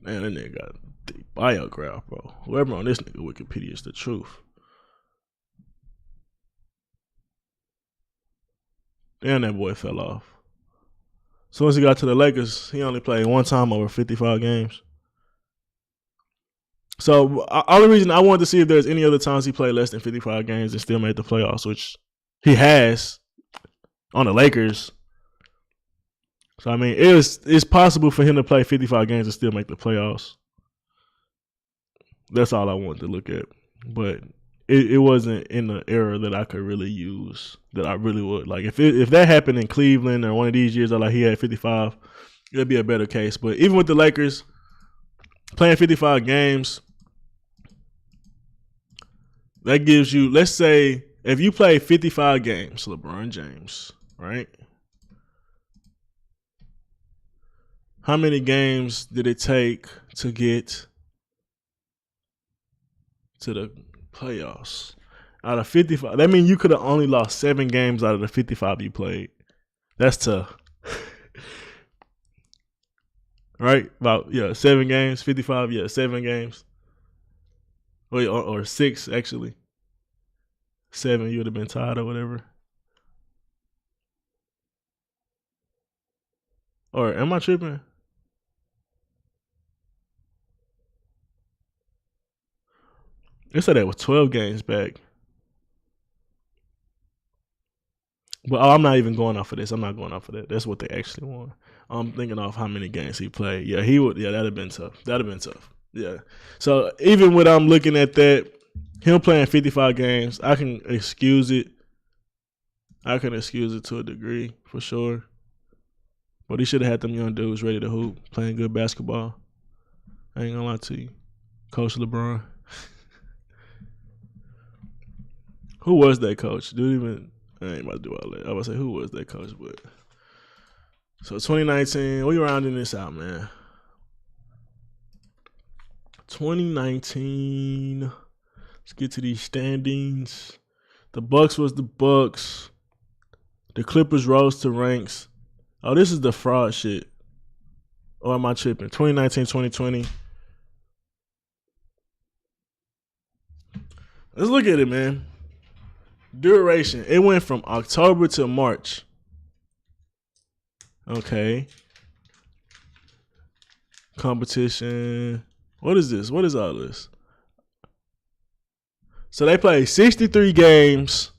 Man, that nigga got the biograph, bro. Whoever on this nigga Wikipedia is the truth. Damn, that boy fell off. As soon as he got to the Lakers, he only played one time over 55 games. So, only reason I wanted to see if there's any other times he played less than 55 games and still made the playoffs, which he has on the Lakers. So, I mean, it's possible for him to play 55 games and still make the playoffs. That's all I wanted to look at. But it wasn't in the era that I could really use, that I really would. Like, if that happened in Cleveland or one of these years, he had 55, it'd be a better case. But even with the Lakers, playing 55 games, that gives you, let's say, if you play 55 games, LeBron James, right? How many games did it take to get to the playoffs? Out of 55, that means you could have only lost 7 games out of the 55 you played. That's tough. Right? 7 games, 55, 7 games. Or 6, actually. 7, you would have been tied or whatever. Or am I tripping? They said that was 12 games back. But I'm not even going off of this. I'm not going off of that. That's what they actually won. I'm thinking off how many games he played. Yeah, he would. Yeah, that'd have been tough. That'd have been tough. Yeah. So even when I'm looking at that, him playing 55 games, I can excuse it. I can excuse it to a degree for sure. But he should have had them young dudes ready to hoop, playing good basketball. I ain't gonna lie to you, Coach LeBron. Who was that coach? I ain't about to do all that. I was about to say who was that coach, but so 2019, we rounding this out, man. 2019. Let's get to these standings. The Bucks was the Bucks. The Clippers rose to ranks. Oh, this is the fraud shit. Or am I tripping? 2019, 2020. Let's look at it, man. Duration. It went from October to March. Okay. Competition. What is this? What is all this? So they played 63 games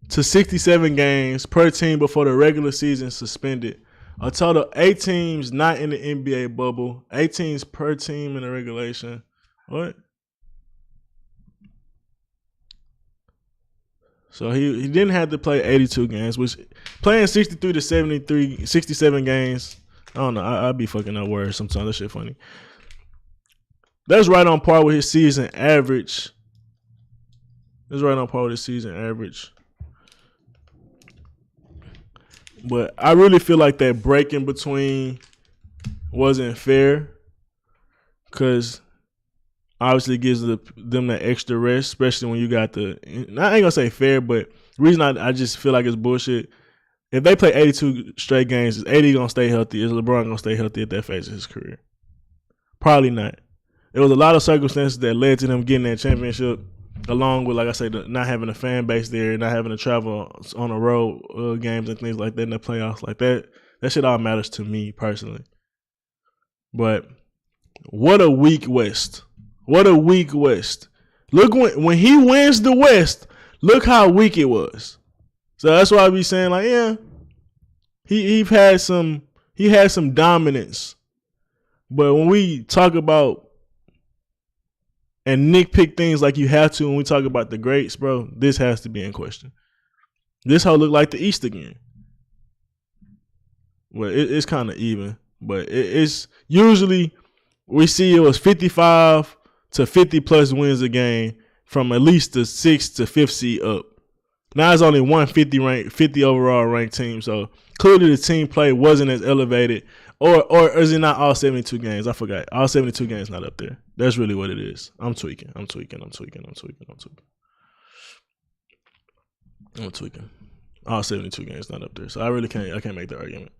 to 67 games per team before the regular season suspended. A total 8 teams not in the NBA bubble. 8 teams per team in the regulation. What? So he didn't have to play 82 games, which playing 63 to 73, 67 games, I don't know. I'd be fucking up words sometimes. That shit funny. That's right on par with his season average. That's right on par with his season average. But I really feel like that break in between wasn't fair because obviously it gives them that extra rest, especially when you got I ain't gonna say fair, but the reason I just feel like it's bullshit. If they play 82 straight games, is AD gonna stay healthy? Is LeBron gonna stay healthy at that phase of his career? Probably not. There was a lot of circumstances that led to them getting that championship, along with, like I said, not having a fan base there, not having to travel on the road games and things like that in the playoffs like that. That shit all matters to me personally. But what a weak West. What a weak West. Look, when he wins the West, look how weak it was. So that's why I be saying, like, yeah, he had some dominance. But when we talk about and nitpick things like you have to when we talk about the greats, bro, this has to be in question. This whole look like the East again. Well, it's kind of even, but it's usually we see it was 55 to 50 plus wins a game from at least the 6th to 5th seed up. Now it's only one 50 overall ranked team, so clearly the team play wasn't as elevated. Or is it not all 72 games? I forgot. All 72 games not up there. That's really what it is. I'm tweaking. All 72 games not up there. So I can't make the argument.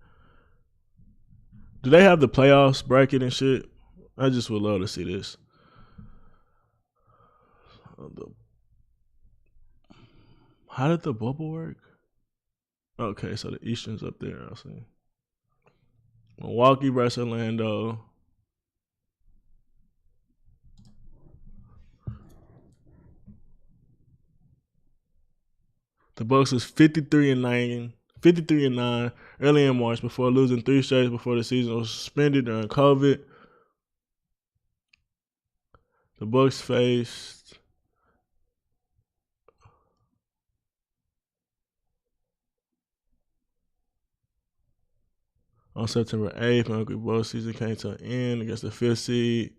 Do they have the playoffs bracket and shit? I just would love to see this. How did the bubble work? Okay, so the Eastern's up there. I'll see. Milwaukee versus Orlando. The Bucks was 53-9 early in March before losing 3 straight before the season was suspended during COVID. The Bucks faced on September 8th when the Bucks season came to an end against the 5th seed.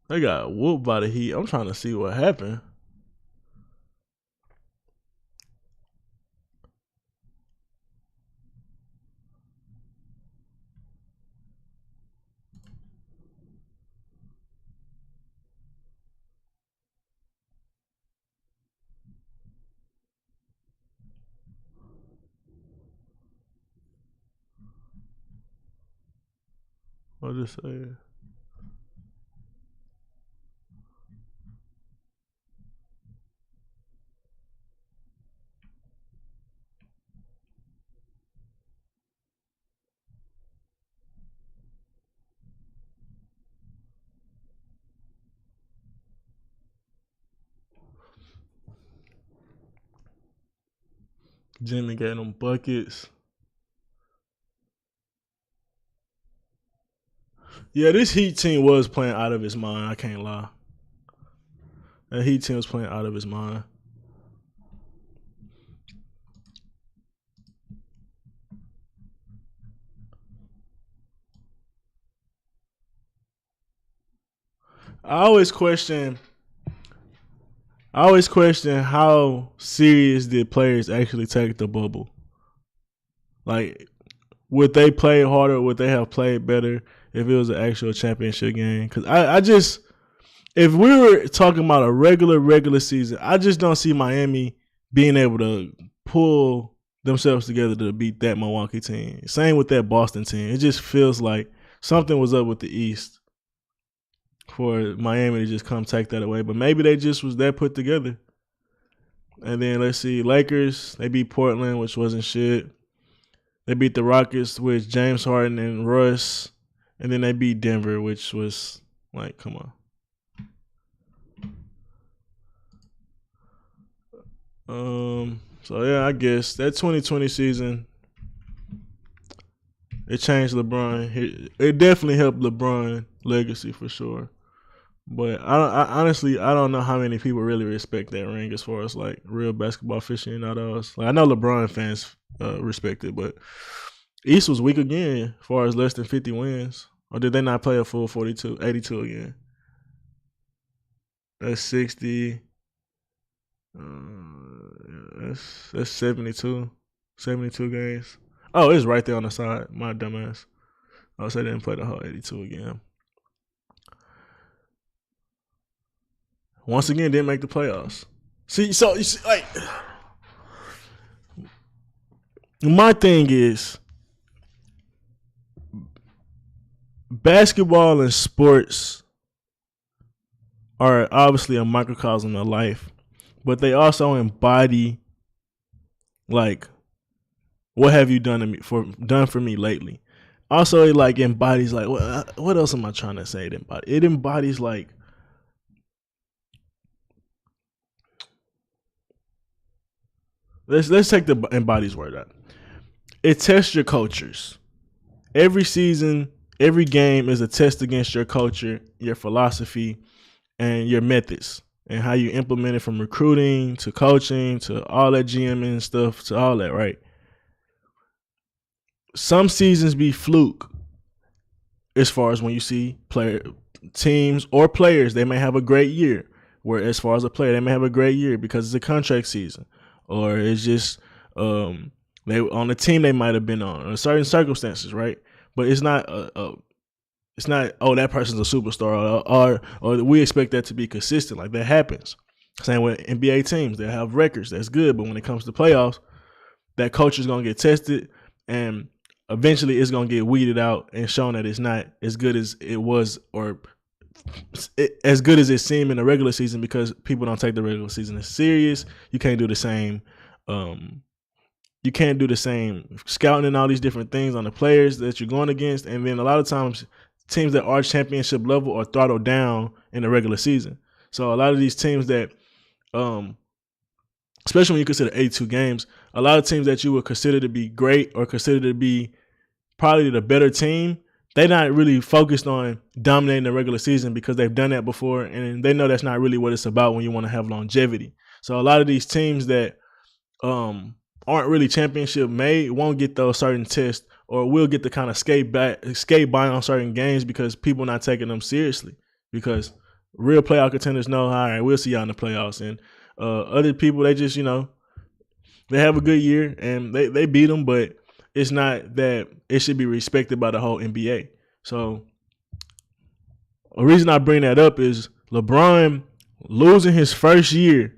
They got whooped by the Heat. I'm trying to see what happened. I'll just say it. Jimmy got them buckets. Yeah, this Heat team was playing out of his mind. I can't lie. That Heat team was playing out of his mind. I always question how serious did players actually take the bubble. Like, would they play harder? Would they have played better if it was an actual championship game? Because I just, if we were talking about a regular season, I just don't see Miami being able to pull themselves together to beat that Milwaukee team. Same with that Boston team. It just feels like something was up with the East for Miami to just come take that away. But maybe they just was that put together. And then let's see, Lakers, they beat Portland, which wasn't shit. They beat the Rockets with James Harden and Russ. And then they beat Denver, which was like, come on. So yeah, I guess that 2020 season, it changed LeBron. It definitely helped LeBron legacy for sure. But I honestly don't know how many people really respect that ring as far as like real basketball aficionados. Like, I know LeBron fans respect it, but East was weak again as far as less than 50 wins. Or did they not play a full 82 again? That's 60. That's 72 games. Oh, it's right there on the side. My dumbass. I say they didn't play the whole 82 again. Once again, didn't make the playoffs. See, so you see, like, my thing is, basketball and sports are obviously a microcosm of life, but they also embody, like, what have you done for me lately? Also, it like embodies, like, what else am I trying to say? It embodies like, let's take the embodies word out. It tests your cultures. Every season, every game is a test against your culture, your philosophy, and your methods, and how you implement it, from recruiting to coaching to all that GMing stuff to all that, right? Some seasons be fluke as far as when you see teams or players, they may have a great year. Where as far as a player, they may have a great year because it's a contract season, or it's just they on the team they might have been on in certain circumstances, right? But it's not it's not, oh, that person's a superstar, or we expect that to be consistent. Like, that happens. Same with NBA teams, they have records, that's good, but when it comes to playoffs, that culture is gonna get tested, and eventually it's gonna get weeded out and shown that it's not as good as it was, or as good as it seemed in the regular season, because people don't take the regular season as serious. You can't do the same scouting and all these different things on the players that you're going against. And then a lot of times teams that are championship level are throttled down in the regular season. So a lot of these teams that especially when you consider 82 games, a lot of teams that you would consider to be great or consider to be probably the better team, they're not really focused on dominating the regular season because they've done that before, and they know that's not really what it's about when you want to have longevity. So a lot of these teams that aren't really championship made won't get those certain tests, or will get to kind of skate by on certain games because people not taking them seriously. Because real playoff contenders know, all right, we'll see y'all in the playoffs. And other people, they just, they have a good year and they beat them, but it's not that it should be respected by the whole NBA. So a reason I bring that up is LeBron losing his first year.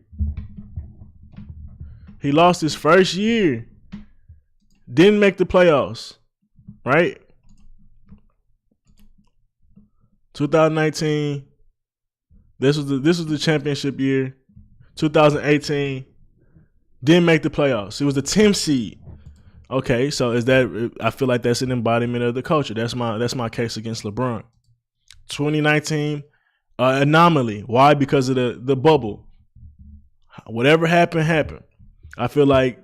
He lost his first year. Didn't make the playoffs, right? 2019, this was the championship year. 2018, didn't make the playoffs. It was the 10th seed. Okay, so is that? I feel like that's an embodiment of the culture. That's my case against LeBron. 2019, anomaly. Why? Because of the bubble. Whatever happened, happened. I feel like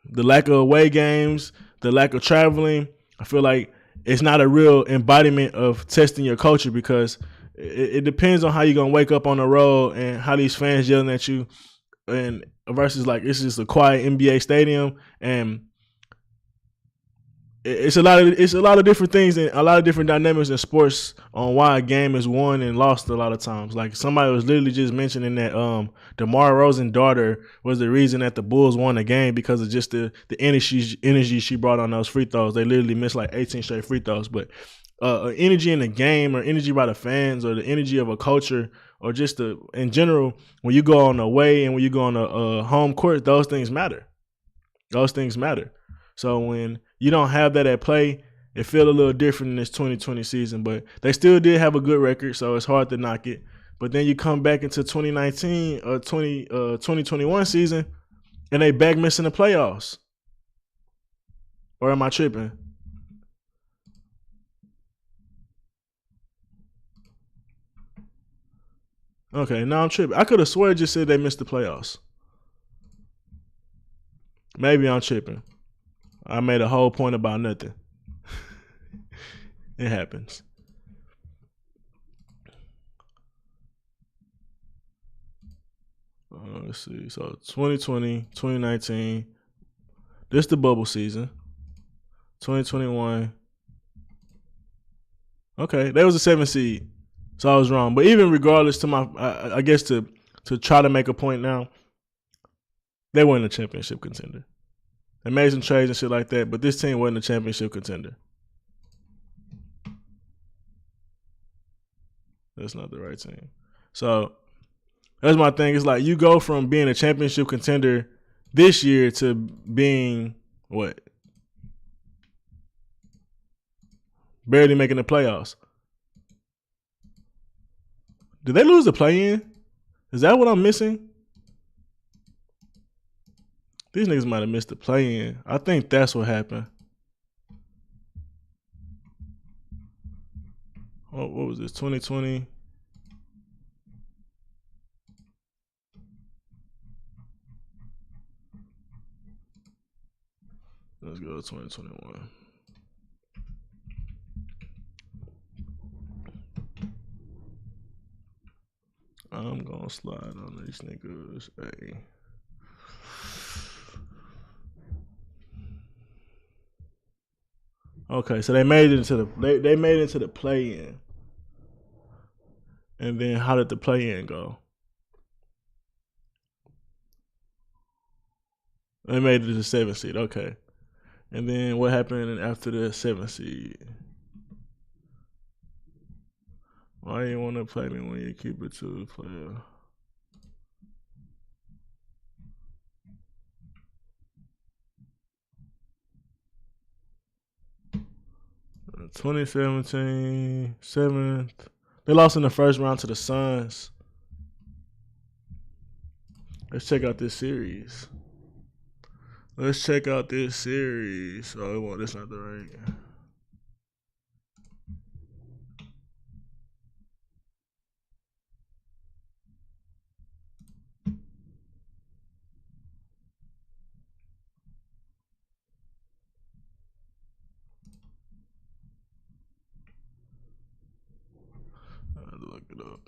the lack of away games, the lack of traveling, I feel like it's not a real embodiment of testing your culture because it depends on how you're going to wake up on the road and how these fans yelling at you and versus like it's just a quiet NBA stadium and it's a lot of different things and a lot of different dynamics in sports on why a game is won and lost a lot of times. Like somebody was literally just mentioning that DeMar Rosen's daughter was the reason that the Bulls won the game because of just the energy she brought on those free throws. They literally missed like 18 straight free throws. But energy in the game or energy by the fans or the energy of a culture or just in general, when you go on away and when you go on a home court, those things matter. Those things matter. So when you don't have that at play, it feels a little different in this 2020 season. But they still did have a good record, so it's hard to knock it. But then you come back into 2019 or 2021 season, and they back missing the playoffs. Or am I tripping? Okay, now I'm tripping. I could have sworn it just said they missed the playoffs. Maybe I'm tripping. I made a whole point about nothing. It happens. Let's see. So 2020, 2019. This the bubble season. 2021. Okay, that was a 7 seed. So I was wrong. But even regardless to my, I guess to try to make a point now, they weren't a championship contender. They made some trades and shit like that, but this team wasn't a championship contender. That's not the right team. So that's my thing. It's like you go from being a championship contender this year to being what? Barely making the playoffs. Did they lose the play-in? Is that what I'm missing? These niggas might have missed the play-in. I think that's what happened. Oh, what was this? 2020? Let's go to 2021. I'm gonna slide on these niggas. Hey. Okay, so they made it into the play-in. And then how did the play-in go? They made it to the 7th seed. Okay. And then what happened after the 7th seed? Why you want to play me when you keep it to the player? Uh, 2017, 7th. They lost in the first round to the Suns. Let's check out this series. Oh, that's not the right. 'I had to look it up.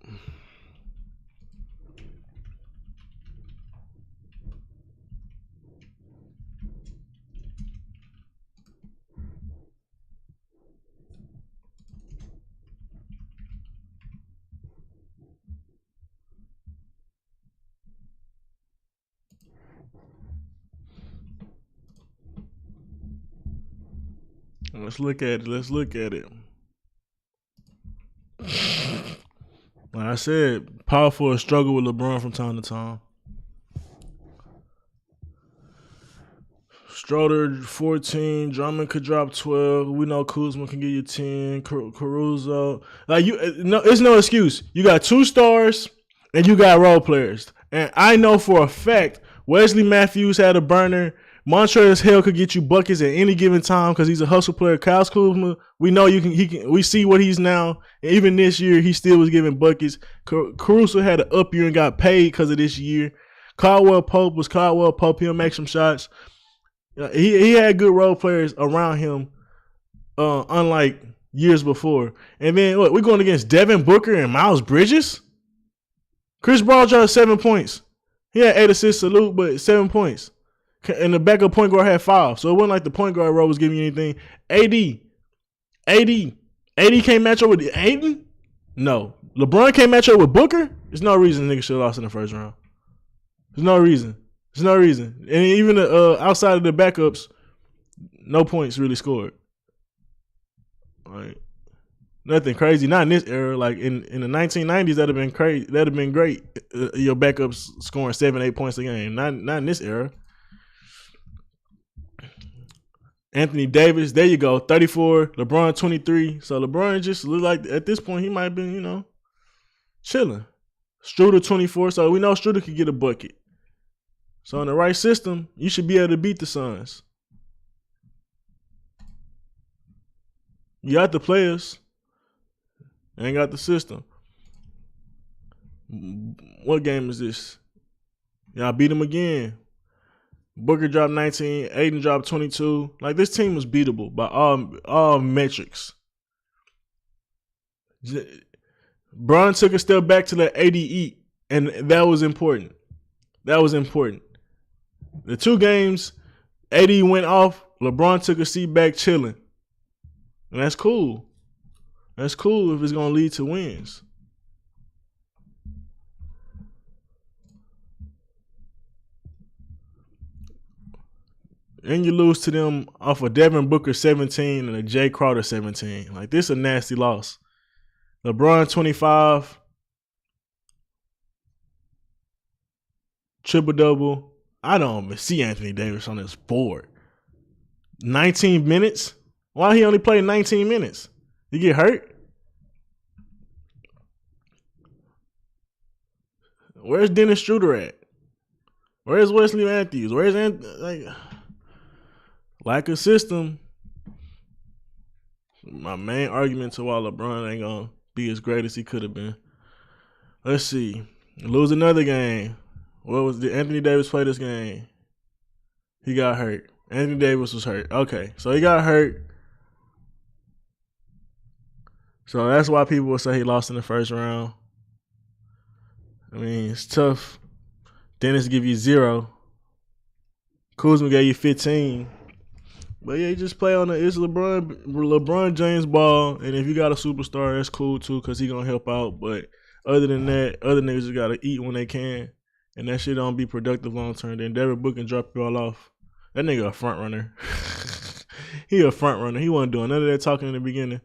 Let's look at it. Like I said, power forward struggle with LeBron from time to time. Stroder 14, Drummond could drop 12. We know Kuzma can give you 10. Caruso, like no, it's no excuse. You got 2 stars and you got role players, and I know for a fact Wesley Matthews had a burner. Montrezl Harrell could get you buckets at any given time because he's a hustle player. Kyle Kuzma, we know you can. He can. We see what he's now. And even this year, he still was giving buckets. Caruso had an up year and got paid because of this year. Caldwell Pope was Caldwell Pope. He'll make some shots. He had good role players around him, unlike years before. And then what? We're going against Devin Booker and Miles Bridges. Chris Paul dropped 7 points. He had 8 assists, salute, but 7 points. And the backup point guard had 5. So it wasn't like the point guard role was giving you anything. AD can't match up with Aiden? No. LeBron can't match up with Booker? There's no reason niggas should have lost in the first round. There's no reason. And even outside of the backups, no points really scored. Like, nothing crazy. Not in this era. Like in the 1990s, that'd have been crazy. That'd have been great. Your backups scoring 7-8 points a game. Not in this era. Anthony Davis, there you go, 34. LeBron 23. So LeBron just looked like at this point he might have been, chilling. Struder 24. So we know Struder could get a bucket. So in the right system, you should be able to beat the Suns. You got the players. Ain't got the system. What game is this? Y'all beat them again. Booker dropped 19. Aiden dropped 22. Like, this team was beatable by all metrics. Bron took a step back to let AD eat, and that was important. The 2 games, AD went off. LeBron took a seat back chilling. And that's cool. That's cool if it's going to lead to wins. And you lose to them off of Devin Booker 17 and a Jay Crowder 17. Like, this is a nasty loss. LeBron 25. Triple-double. I don't see Anthony Davis on this board. 19 minutes? Why he only played 19 minutes? He get hurt? Where's Dennis Schroeder at? Where's Wesley Matthews? Where's Anthony? Lack of system. My main argument to why LeBron ain't gonna be as great as he could have been. Let's see. Lose another game. Did Anthony Davis play this game? He got hurt. Anthony Davis was hurt. Okay, so he got hurt. So that's why people will say he lost in the first round. I mean, it's tough. Dennis give you 0. Kuzma gave you 15. But yeah, you just play on it's LeBron James ball, and if you got a superstar, that's cool too, because he gonna help out. But other than that, other niggas just gotta eat when they can, and that shit don't be productive long term. Then Devin Booker can drop you all off. That nigga a front runner. He a front runner. He wasn't doing none of that talking in the beginning.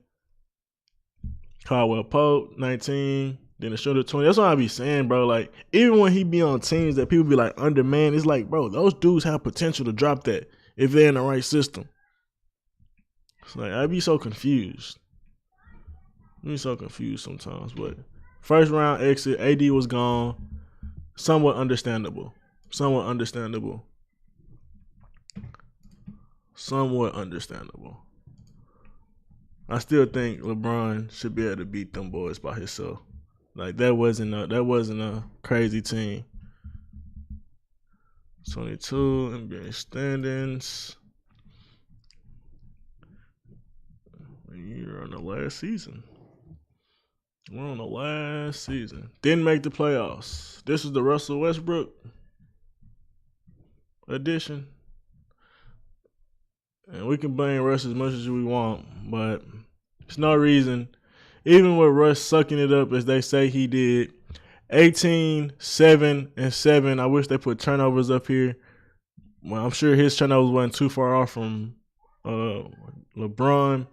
Caldwell Pope 19, then the Schroeder 20. That's what I be saying, bro. Like, even when he be on teams that people be like undermanned, it's like, bro, those dudes have potential to drop that if they're in the right system. It's like, I be so confused. I be so confused sometimes. But first round exit, AD was gone. Somewhat understandable. I still think LeBron should be able to beat them boys by himself. Like, that wasn't a crazy team. 22 NBA standings. We're on the last season. Didn't make the playoffs. This is the Russell Westbrook edition. And we can blame Russ as much as we want, but there's no reason. Even with Russ sucking it up as they say he did, 18, 7, and 7. I wish they put turnovers up here. Well, I'm sure his turnovers wasn't too far off from LeBron.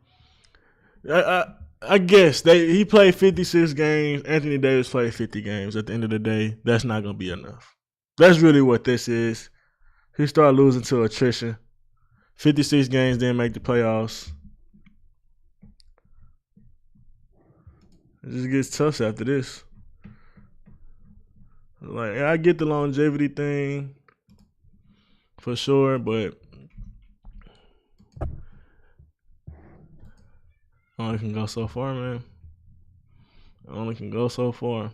I guess he played 56 games. Anthony Davis played 50 games. At the end of the day, that's not going to be enough. That's really what this is. He started losing to attrition. 56 games, didn't make the playoffs. It just gets tough after this. Like, I get the longevity thing for sure, but only can go so far, man. Only can go so far.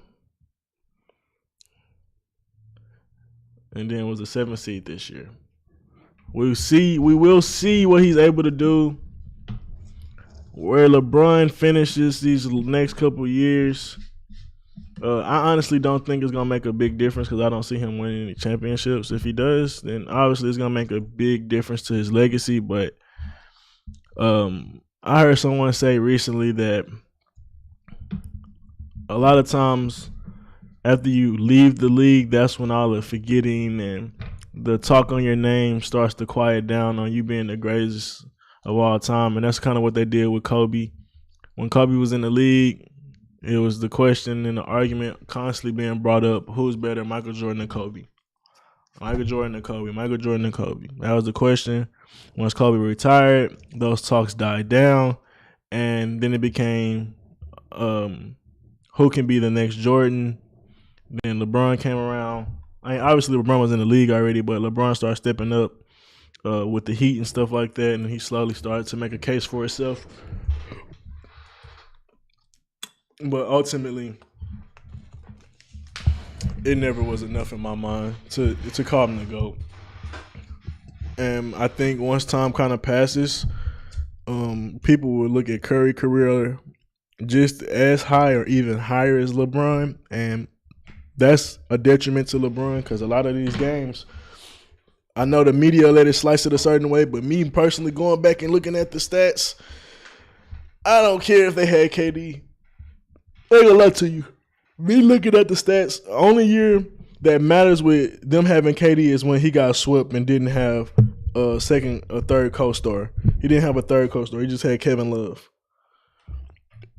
And then was a 7th seed this year. We will see what he's able to do. Where LeBron finishes these next couple years, I honestly don't think it's gonna make a big difference because I don't see him winning any championships. If he does, then obviously it's gonna make a big difference to his legacy. But I heard someone say recently that a lot of times after you leave the league, that's when all the forgetting and the talk on your name starts to quiet down on you being the greatest of all time. And that's kind of what they did with Kobe. When Kobe was in the league, it was the question and the argument constantly being brought up, who's better, Michael Jordan or Kobe? Michael Jordan or Kobe? Michael Jordan or Kobe? That was the question. Once Kobe retired, those talks died down, and then it became who can be the next Jordan. Then LeBron came around. I mean, obviously LeBron was in the league already, but LeBron started stepping up with the Heat and stuff like that, and he slowly started to make a case for himself. But ultimately, it never was enough in my mind to call him the GOAT. And I think once time kind of passes, people will look at Curry's career just as high or even higher as LeBron, and that's a detriment to LeBron because a lot of these games, I know the media let it slice it a certain way, but me personally going back and looking at the stats, I don't care if they had KD. I ain't gonna lie to you. Me looking at the stats, the only year that matters with them having KD is when he got swept and didn't have a third co-star. He didn't have a third co-star. He just had Kevin Love.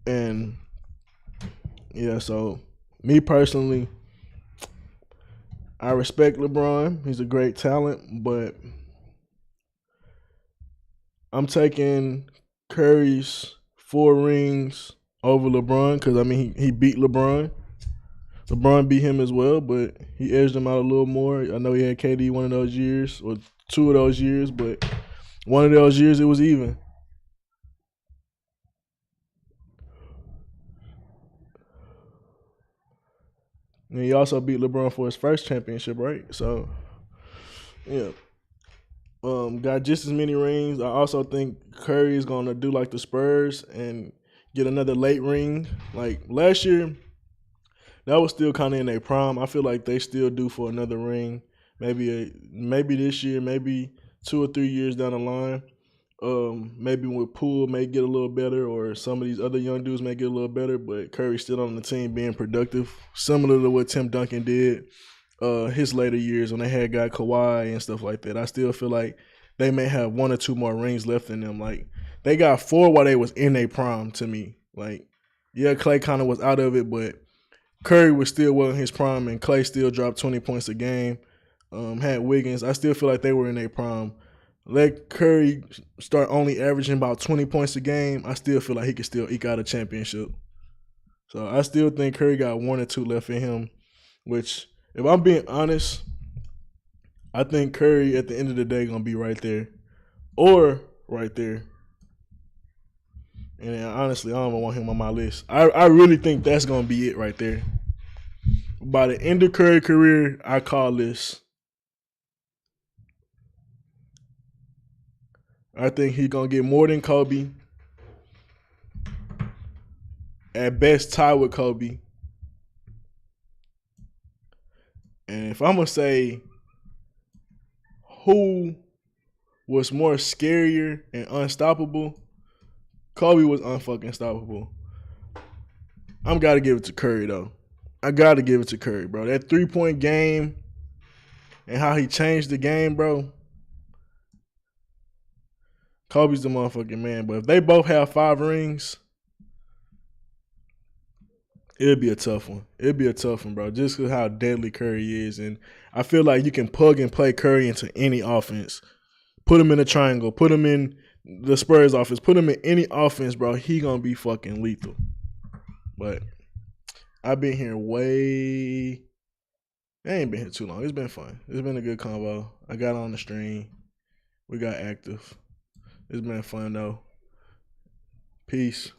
And yeah, so me personally, I respect LeBron. He's a great talent, but I'm taking Curry's 4 rings over LeBron because, I mean, he beat LeBron. LeBron beat him as well, but he edged him out a little more. I know he had KD one of those years, or 2 of those years, but one of those years it was even. And he also beat LeBron for his first championship, right? So, yeah. Got just as many rings. I also think Curry is going to do like the Spurs and get another late ring. Like last year, that was still kind of in their prime. I feel like they still due for another ring. Maybe this year, maybe 2 or 3 years down the line. Maybe with Poole may get a little better, or some of these other young dudes may get a little better. But Curry's still on the team being productive, similar to what Tim Duncan did his later years when they got Kawhi and stuff like that. I still feel like they may have 1 or 2 more rings left in them. Like they got 4 while they was in their prime to me. Like, yeah, Klay kind of was out of it, but Curry was still well in his prime, and Klay still dropped 20 points a game. Had Wiggins. I still feel like they were in their prime. Let Curry start only averaging about 20 points a game, I still feel like he could still eke out a championship. So I still think Curry got 1 or 2 left in him, which, if I'm being honest, I think Curry at the end of the day going to be right there or right there. And honestly, I don't even want him on my list. I really think that's going to be it right there. By the end of Curry's career, I call this. I think he's going to get more than Kobe. At best, tie with Kobe. And if I'm going to say who was more scarier and unstoppable, Kobe was unfucking stoppable. I'm got to give it to Curry, though. I got to give it to Curry, bro. That 3-point game and how he changed the game, bro. Kobe's the motherfucking man. But if they both have 5 rings, it'd be a tough one. It'd be a tough one, bro, just because how deadly Curry is. And I feel like you can plug and play Curry into any offense. Put him in a triangle. Put him in the Spurs offense. Put him in any offense, bro. He gonna be fucking lethal. But I've been here way. I ain't been here too long. It's been fun. It's been a good convo. I got on the stream. We got active. It's been fun though. Peace.